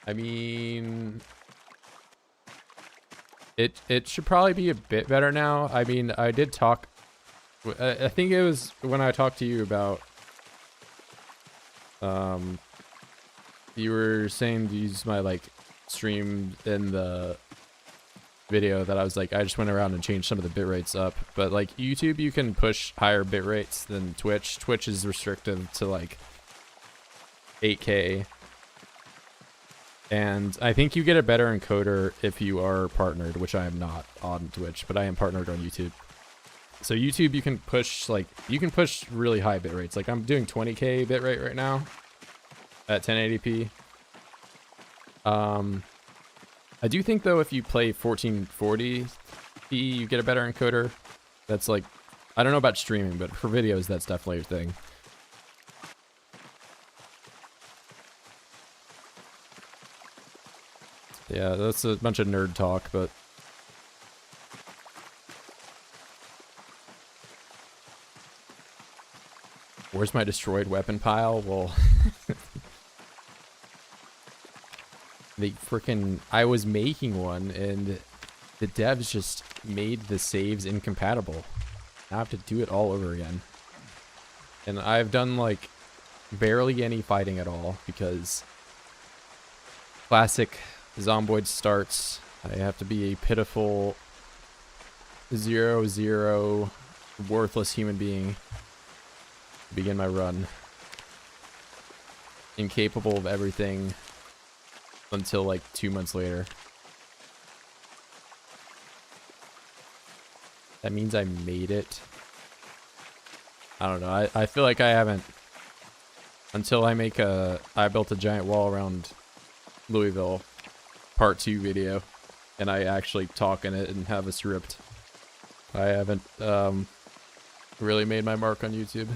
S1: I mean... It should probably be a bit better now. I mean, I did talk... I think it was when I talked to you about... you were saying to use my, like, stream in the video that I was like, I just went around and changed some of the bit rates up. But, like, YouTube, you can push higher bit rates than Twitch. Twitch is restricted to, like, 8K. And I think you get a better encoder if you are partnered, which I am not on Twitch, but I am partnered on YouTube. So YouTube, you can push really high bit rates. Like I'm doing 20K bit rate right now at 1080p. I do think though if you play 1440p, you get a better encoder. That's like, I don't know about streaming, but for videos, that's definitely a thing. Yeah, that's a bunch of nerd talk, but where's my destroyed weapon pile? Well, I was making one and the devs just made the saves incompatible. I have to do it all over again. And I've done like barely any fighting at all because classic Zomboid starts. I have to be a pitiful 0-0 worthless human being to begin my run. Incapable of everything until like 2 months later. That means I made it. I don't know. I feel like I haven't until I make I built a giant wall around Louisville part 2 video and I actually talk in it and have a script. I haven't really made my mark on YouTube.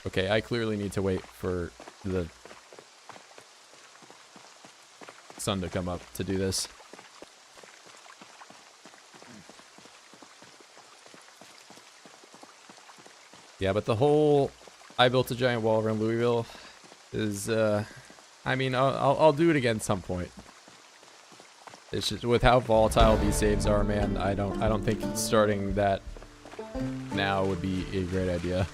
S1: Okay, I clearly need to wait for the sun to come up to do this. Yeah, but the whole I built a giant wall around Louisville is I mean, I'll do it again at some point. It's just with how volatile these saves are, man. I don't think starting that now would be a great idea.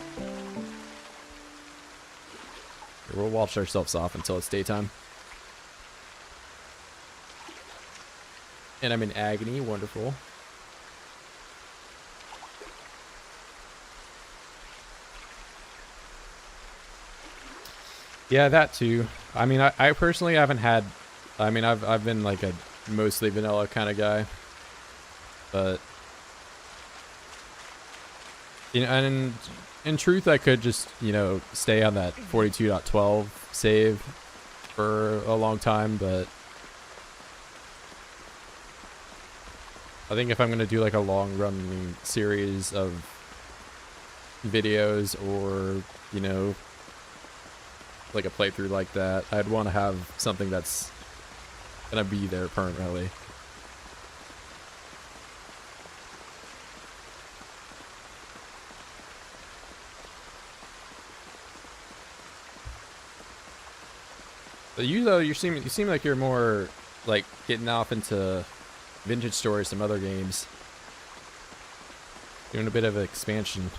S1: We'll watch ourselves off until it's daytime. And I'm in agony. Wonderful. Yeah, that too. I mean, I personally haven't had. I mean, I've been like a mostly vanilla kind of guy, but you know, and in truth, I could just stay on that 42.12 save for a long time, but I think if I'm gonna do like a long running series of videos or like a playthrough like that, I'd want to have something that's gonna be there permanently. But you though, you seem like you're more like getting off into vintage stories, some other games, doing a bit of an expansion.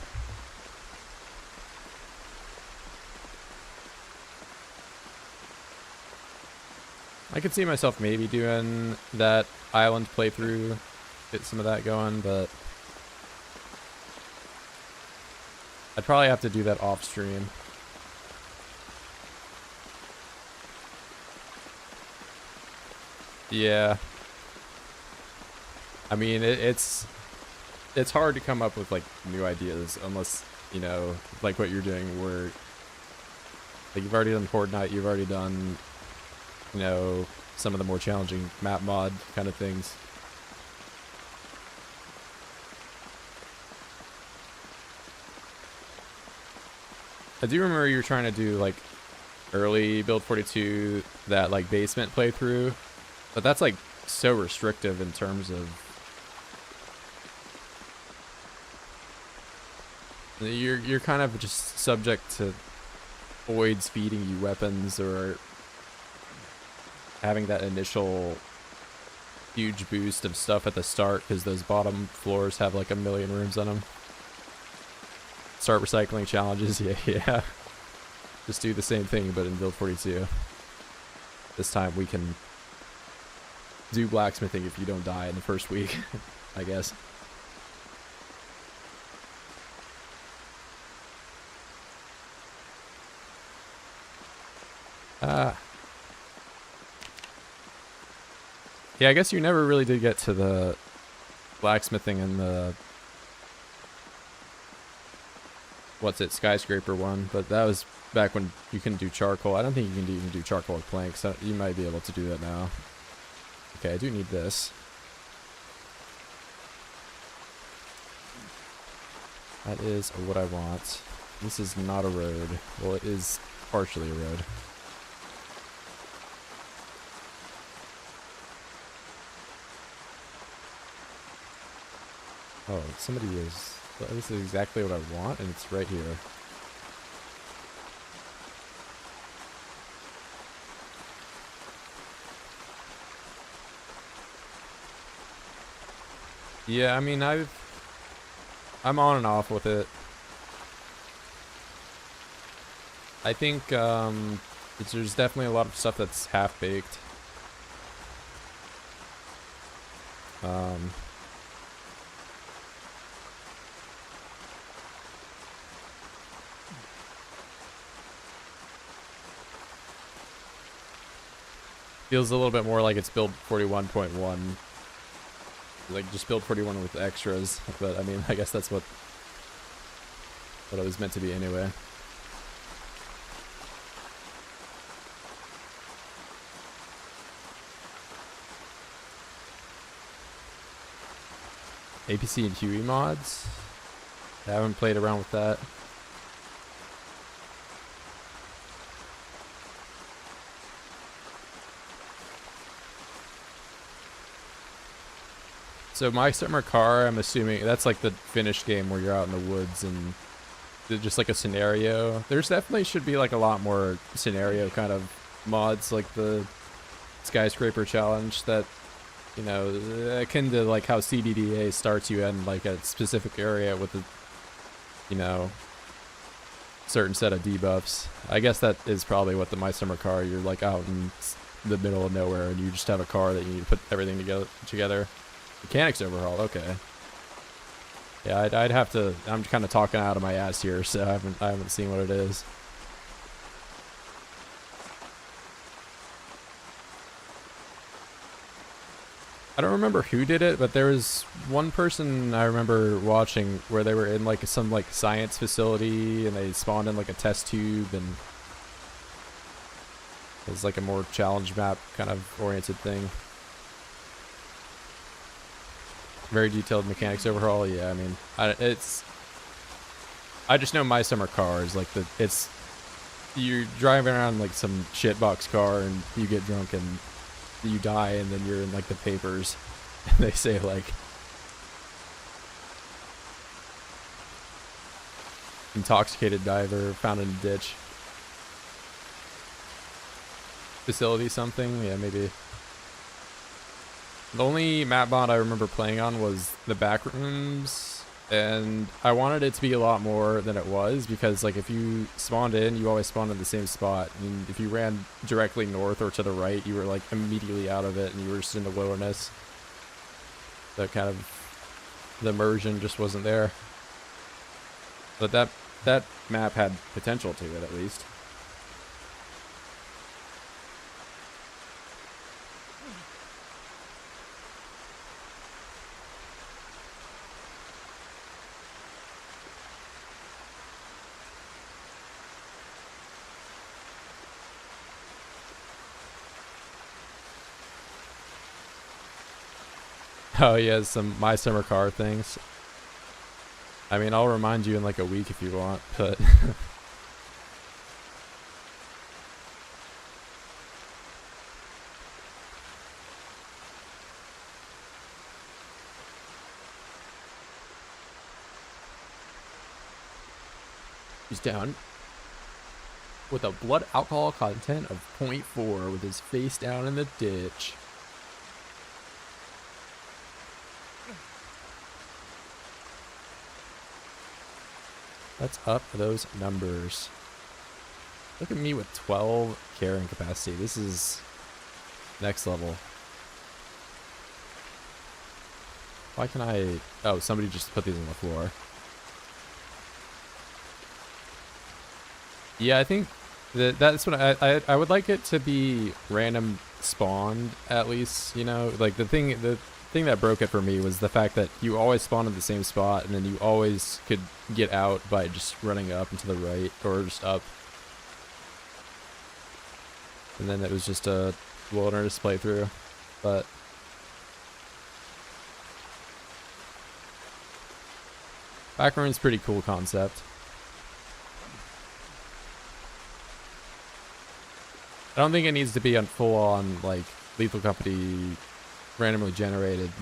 S1: I could see myself maybe doing that island playthrough, get some of that going, but I'd probably have to do that off stream. Yeah. I mean, it's hard to come up with like new ideas unless, like what you're doing where like you've already done Horde Night, you've already done some of the more challenging map mod kind of things. I do remember you were trying to do like early build 42, that like basement playthrough, but that's like so restrictive in terms of you're kind of just subject to voids feeding you weapons or having that initial huge boost of stuff at the start because those bottom floors have like a million rooms on them. Start recycling challenges, yeah. Just do the same thing but in build 42. This time we can do blacksmithing if you don't die in the first week, I guess. Yeah, I guess you never really did get to the blacksmithing and the skyscraper one, but that was back when you couldn't do charcoal. I don't think you can even do charcoal with planks. So you might be able to do that now. Okay, I do need this. That is what I want. This is not a road. Well, it is partially a road. Oh, somebody is... This is exactly what I want, and it's right here. Yeah, I mean, I'm on and off with it. I think there's definitely a lot of stuff that's half-baked. Feels a little bit more like it's build 41.1. Like just build 41 with extras, but I mean, I guess that's what it was meant to be anyway. APC and Huey mods? I haven't played around with that. So My Summer Car, I'm assuming that's like the finished game where you're out in the woods and just like a scenario. There's definitely should be like a lot more scenario kind of mods, like the skyscraper challenge that, you know, akin to like how CDDA starts you in like a specific area with a, you know, certain set of debuffs. I guess that is probably what the My Summer Car, you're like out in the middle of nowhere and you just have a car that you need to put everything together. Mechanics overhaul, okay. Yeah, I'd have to. I'm kind of talking out of my ass here, so I haven't seen what it is. I don't remember who did it, but there was one person I remember watching where they were in like some like science facility and they spawned in like a test tube, and it was like a more challenge map kind of oriented thing. Very detailed mechanics overhaul. Yeah, I mean, I just know My Summer Car is like you're driving around like some shitbox car and you get drunk and you die and then you're in like the papers and they say like intoxicated diver found in a ditch facility something. Yeah, maybe. The only map mod I remember playing on was the back rooms, and I wanted it to be a lot more than it was, because like if you spawned in, you always spawned in the same spot, and if you ran directly north or to the right, you were like immediately out of it and you were just in the wilderness. That kind of, the immersion just wasn't there. But that map had potential to it, at least. Oh yeah, some My Summer Car things. I mean, I'll remind you in like a week if you want, but he's down with a blood alcohol content of 0.4 with his face down in the ditch. Let's up those numbers. Look at me with 12 carrying capacity. This is next level. Why can I... Oh, somebody just put these on the floor. Yeah, I think that's what I would like it to be random spawned at least, you know? Like the thing that broke it for me was the fact that you always spawned in the same spot, and then you always could get out by just running up and to the right, or just up. And then it was just a wilderness playthrough. But Backroom's pretty cool concept. I don't think it needs to be on full on like Lethal Company randomly generated.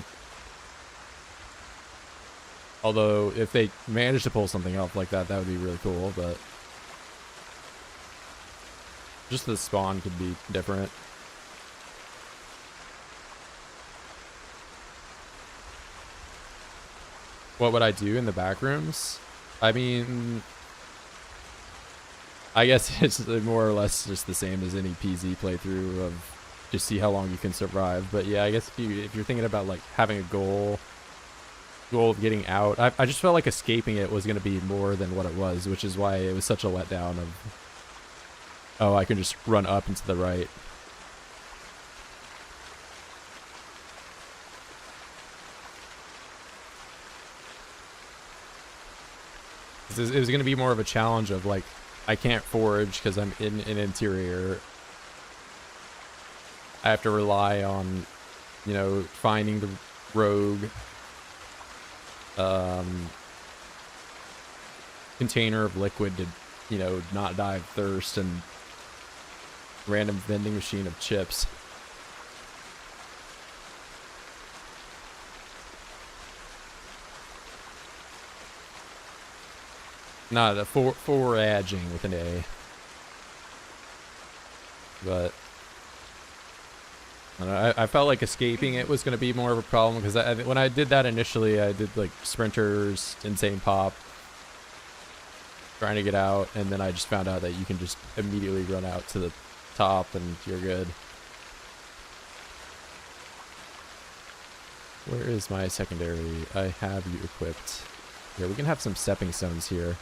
S1: Although if they manage to pull something off like that, that would be really cool, but just the spawn could be different. What would I do in the back rooms? I mean, I guess it's more or less just the same as any PZ playthrough of just see how long you can survive. But yeah, I guess if you're thinking about like having a goal of getting out, I just felt like escaping it was going to be more than what it was, which is why it was such a letdown of, oh, I can just run up and to the right. It was going to be more of a challenge of like, I can't forage because I'm in an interior. I have to rely on, you know, finding the rogue container of liquid to, you know, not die of thirst, and random vending machine of chips. Not a foraging with an A. But I don't know, I felt like escaping it was going to be more of a problem, because when I did that initially, I did like sprinters, insane pop, trying to get out, and then I just found out that you can just immediately run out to the top and you're good. Where is my secondary? I have you equipped. Here, we can have some stepping stones here.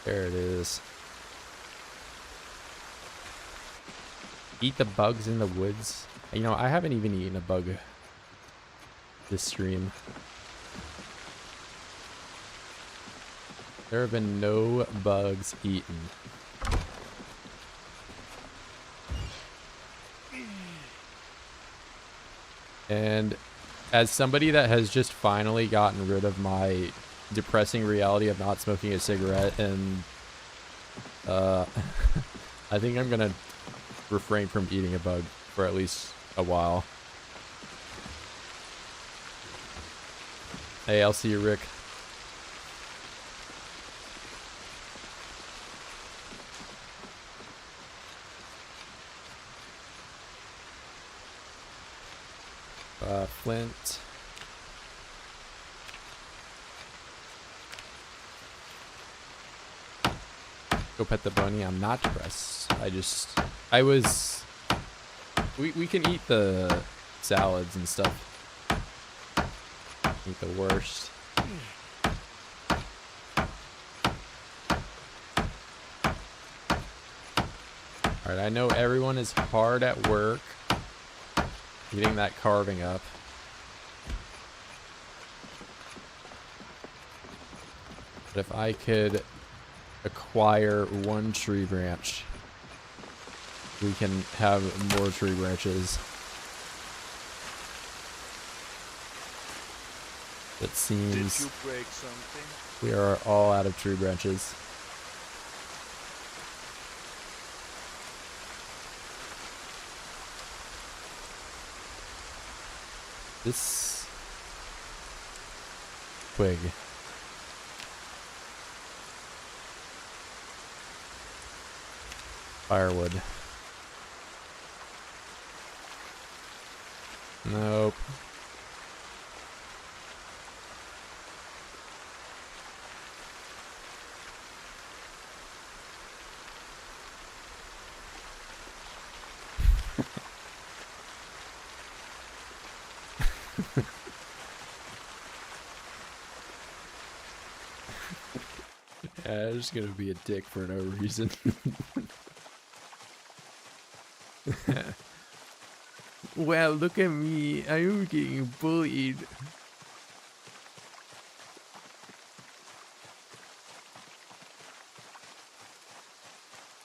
S1: There it is. Eat the bugs in the woods. You know, I haven't even eaten a bug this stream. There have been no bugs eaten. And as somebody that has just finally gotten rid of my depressing reality of not smoking a cigarette, and I think I'm gonna refrain from eating a bug for at least a while. Hey, I'll see you, Rick. Flint. Go pet the bunny. I'm not depressed. We can eat the salads and stuff. Eat the worst. Alright, I know everyone is hard at work getting that carving up. But if I could acquire one tree branch, we can have more tree branches. It seems
S3: Did you break something?
S1: we are all out of tree branches. This twig. Firewood. Nope. I'm just gonna be a dick for no reason. Wow, look at me. I am getting bullied.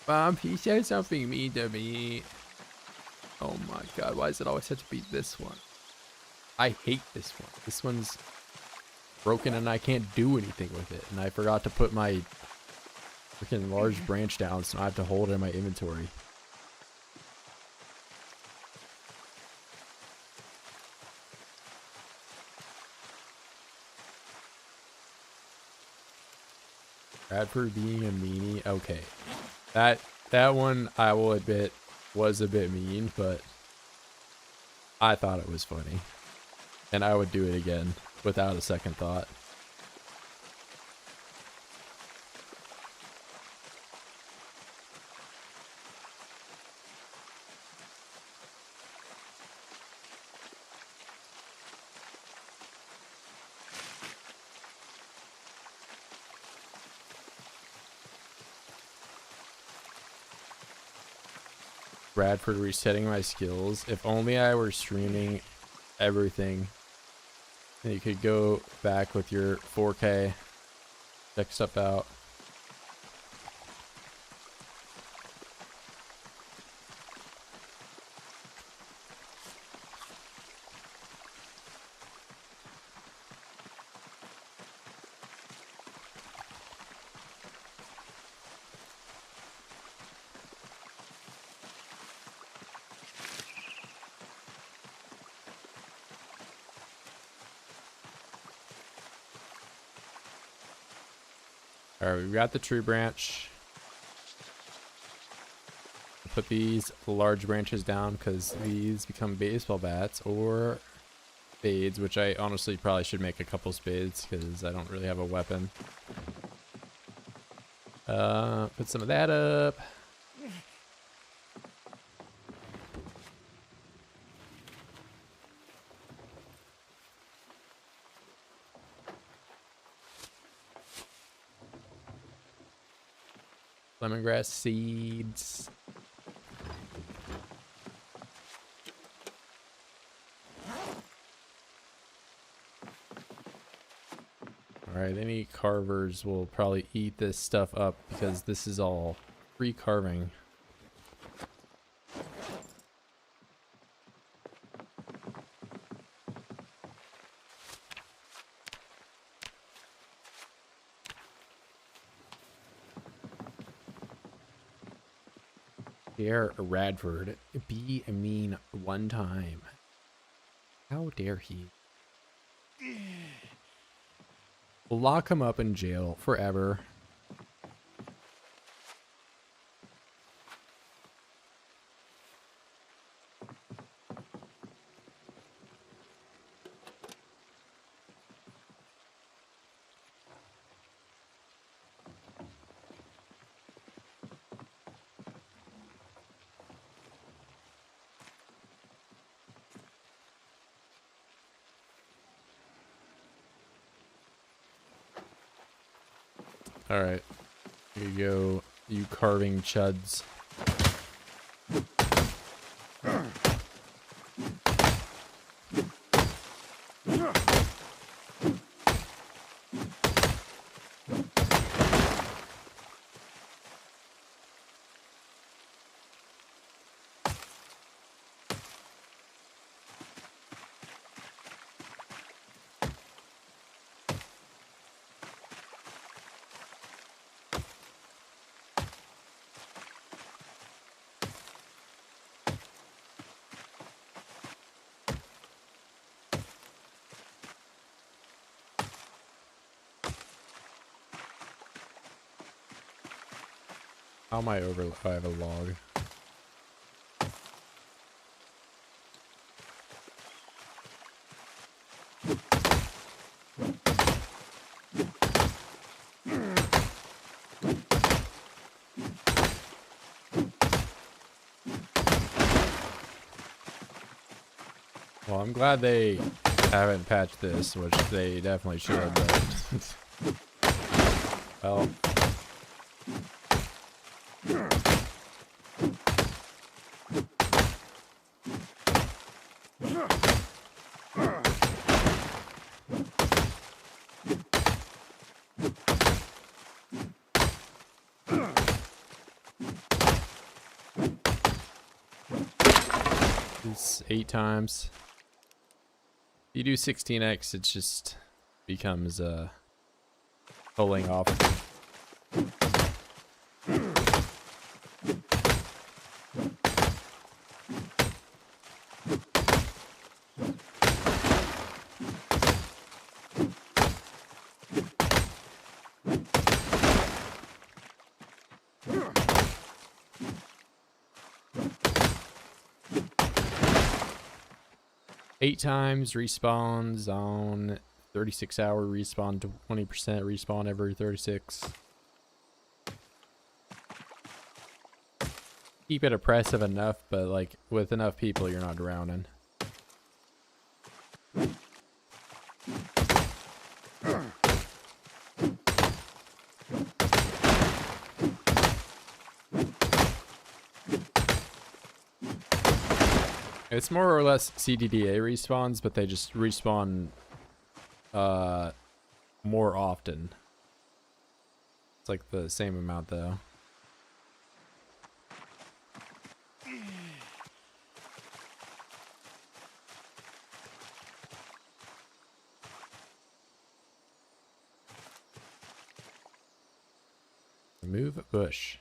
S1: Mom, he said something mean to me. Oh my god, why does it always have to be this one? I hate this one. This one's broken and I can't do anything with it. And I forgot to put my freaking large branch down, so I have to hold it in my inventory. Bradford being a meanie. Okay. That one, I will admit, was a bit mean, but I thought it was funny. And I would do it again without a second thought. Bradford resetting my skills. If only I were streaming everything. And you could go back with your 4K. Check stuff out. Alright, we've got the tree branch. Put these large branches down because these become baseball bats or spades, which I honestly probably should make a couple spades because I don't really have a weapon. Put some of that up. Lemongrass seeds. Alright, any carvers will probably eat this stuff up because this is all free carving. Dare Radford be mean one time? How dare he? We'll lock him up in jail forever. Alright. Here you go, you carving chuds. How am I over? I have a log. Well, I'm glad they haven't patched this, which they definitely should, but well, is 8 times. If you do 16x, it just becomes pulling off. 8 times respawns on 36-hour respawn to 20% respawn every 36. Keep it oppressive enough, but like with enough people, you're not drowning. It's more or less CDDA respawns, but they just respawn more often. It's like the same amount though. Remove bush.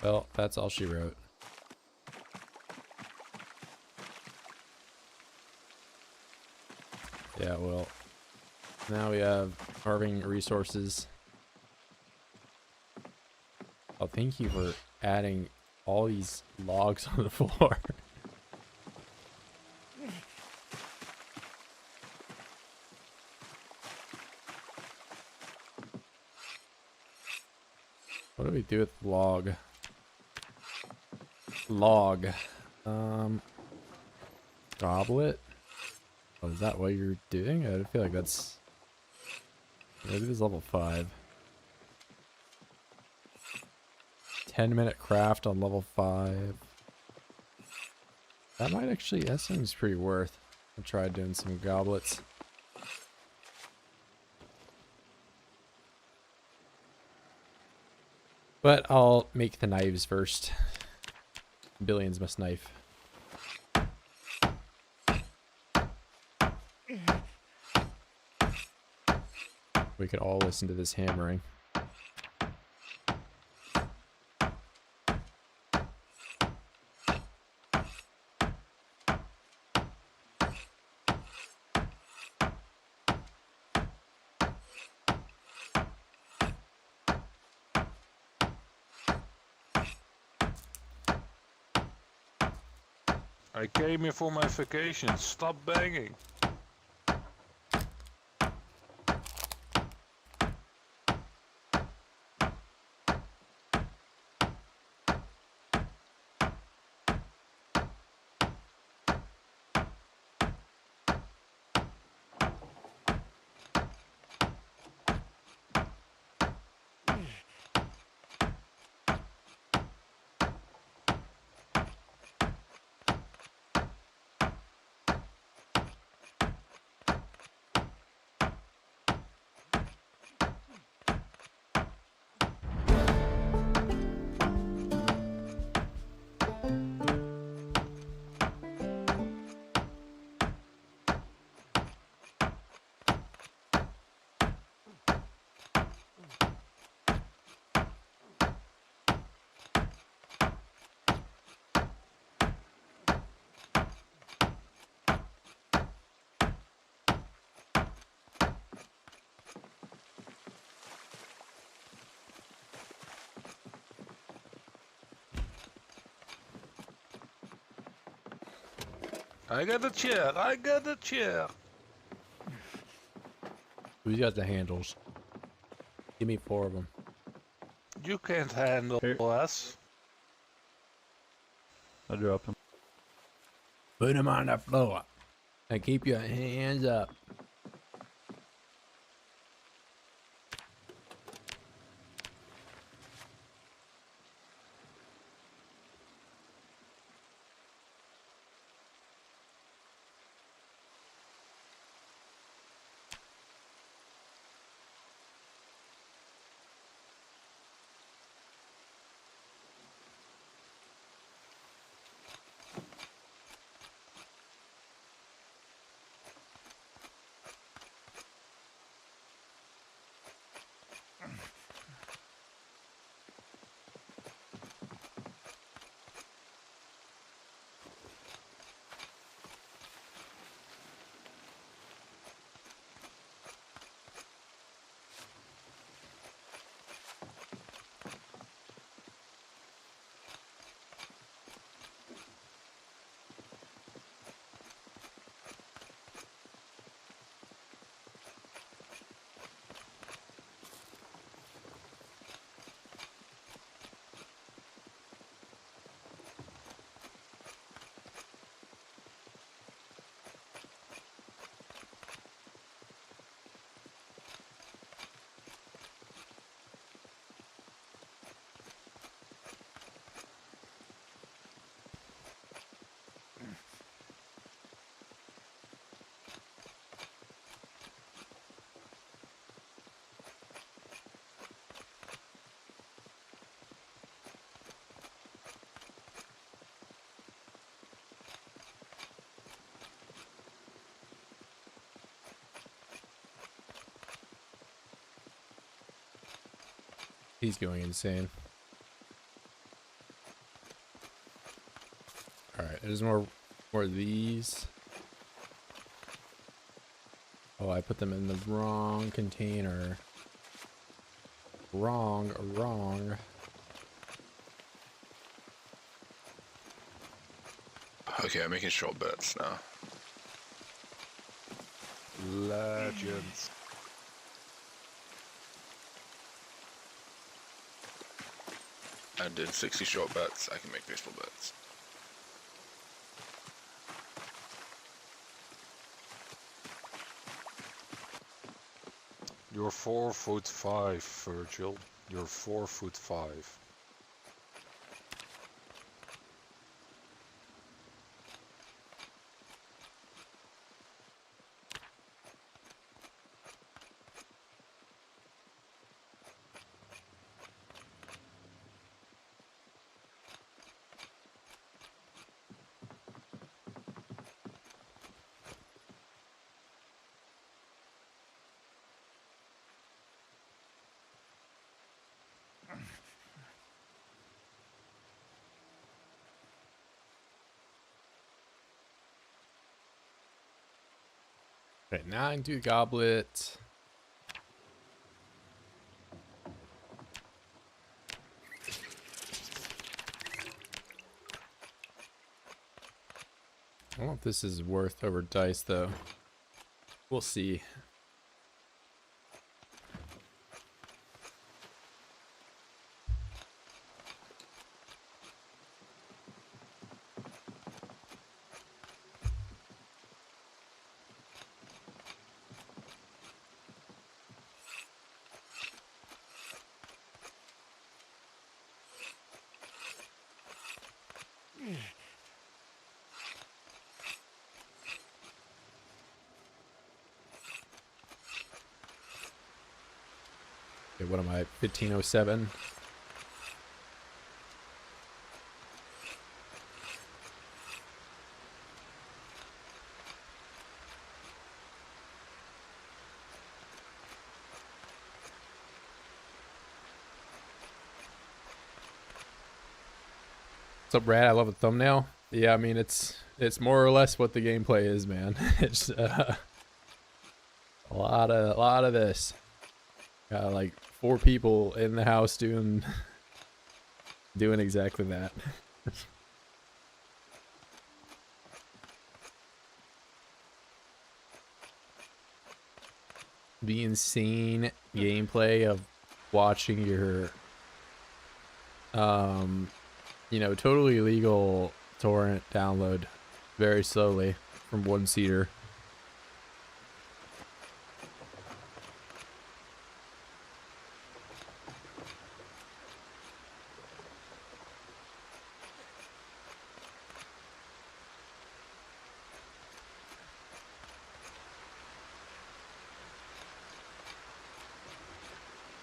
S1: Well, that's all she wrote. Yeah, well, now we have carving resources. Oh, thank you for adding all these logs on the floor. What do we do with log? Log. Goblet? Oh, is that what you're doing? I feel like that's... Maybe this is level 5. 10-minute craft on level 5. That might actually... That seems pretty worth. I'll try doing some goblets. But I'll make the knives first. Billions must knife. We could all listen to this hammering.
S3: I came here for my vacation. Stop banging. I got a chair. I got a chair.
S1: Who's got the handles? Give me 4 of them.
S3: You can't handle
S6: Here.
S3: us.
S6: I dropped him.
S1: Put them on the floor. And keep your hands up. He's going insane. Alright, there's more of these. Oh, I put them in the wrong container. Wrong.
S4: Okay, I'm making short bets now.
S3: Legends.
S4: And in 60 short bets, I can make baseball bets.
S3: You're 4'5", Virgil. You're 4'5".
S1: Okay, 9 do goblet. I don't know if this is worth over dice though. We'll see. Okay, what am I? 1507. What's up, Brad? I love the thumbnail. Yeah, I mean it's more or less what the gameplay is, man. It's a lot of this. Got like 4 people in the house doing exactly that. The insane gameplay of watching your you know, totally legal torrent download very slowly from 1-seater.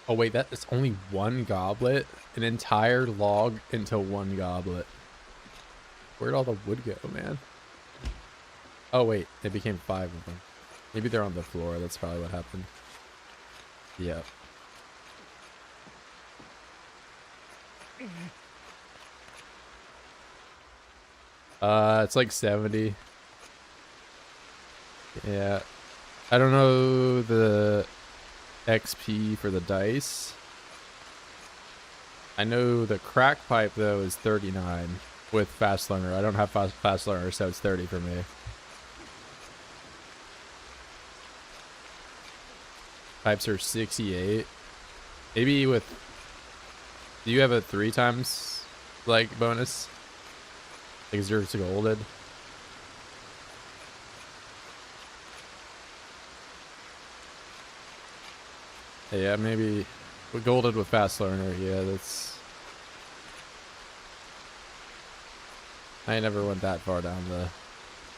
S1: Oh wait, that's only 1 goblet? An entire log into 1 goblet. Where'd all the wood go, man? Oh wait, it became 5 of them. Maybe they're on the floor, that's probably what happened. Yep. It's like 70. Yeah. I don't know the XP for the dice. I know the crack pipe though is 39 with fast learner. I don't have fast learner, so it's 30 for me. Pipes are 68. Maybe with, do you have a 3 times like bonus? Like 0 to golded? Yeah, maybe we golded with fast learner. Yeah, that's. I never went that far down the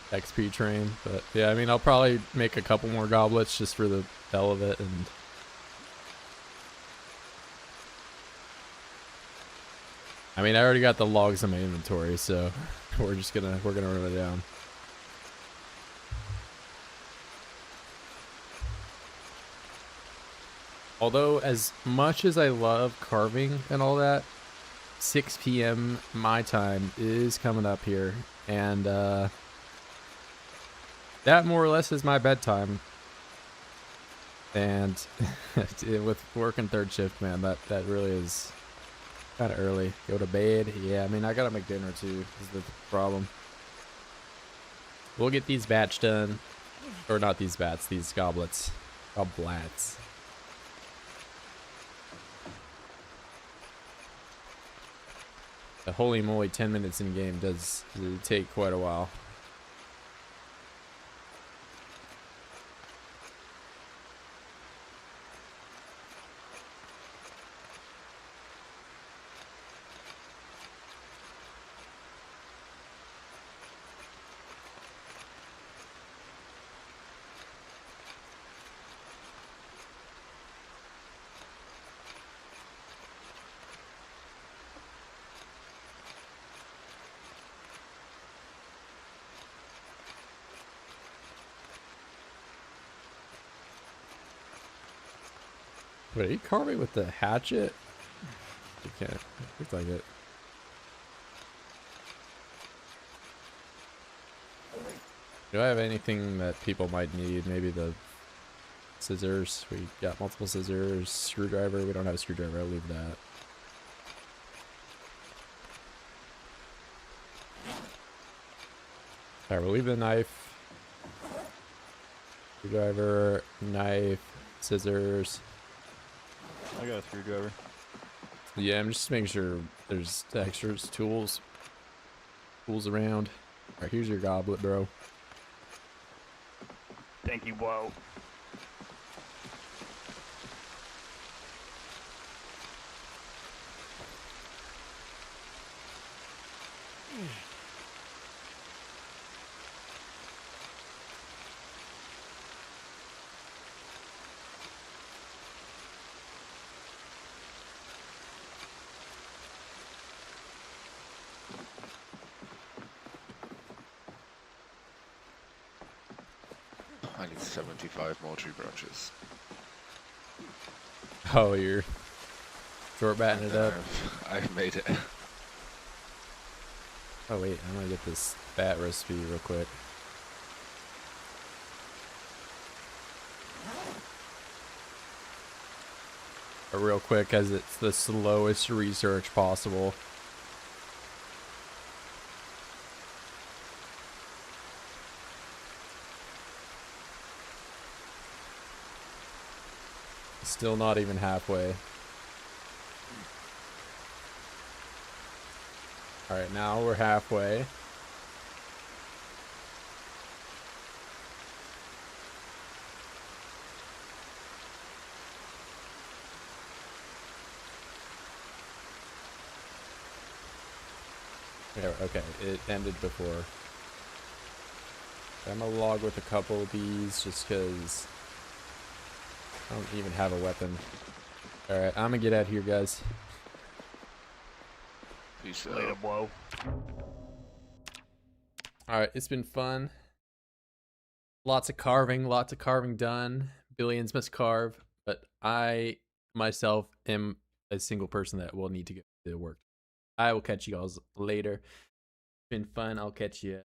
S1: XP train, but yeah, I mean, I'll probably make a couple more goblets just for the hell of it, and I mean, I already got the logs in my inventory, so we're gonna run it down. Although, as much as I love carving and all that, 6 p.m. my time is coming up here, and that more or less is my bedtime. And with working third shift, man, that really is kind of early. Go to bed. Yeah, I mean, I gotta make dinner too, is the problem. We'll get these batch done. Or not these bats, these goblets. Goblets. The holy moly, 10 minutes in game does take quite a while. Wait, are you carving with the hatchet? You can't. Looks like it. Do I have anything that people might need? Maybe the scissors. We got multiple scissors. Screwdriver. We don't have a screwdriver. I'll leave that. Alright, we'll leave the knife. Screwdriver, knife, scissors.
S6: I got a screwdriver.
S1: Yeah, I'm just making sure there's extra tools around. Alright, here's your goblet, bro.
S5: Thank you, whoa.
S4: I need 75 more tree branches.
S1: Oh, you're short batting it up.
S4: I've made it.
S1: Oh wait, I'm gonna get this bat recipe real quick. Real quick, as it's the slowest research possible. Still not even halfway. Alright, now we're halfway. Yeah, okay, it ended before. I'm gonna log with a couple of these just because I don't even have a weapon. Alright, I'm gonna get out of here, guys.
S4: Peace
S5: Later,
S4: out.
S5: whoa.
S1: Alright, it's been fun. Lots of carving done. Billions must carve, but I myself am a single person that will need to go to work. I will catch you guys later. It's been fun. I'll catch you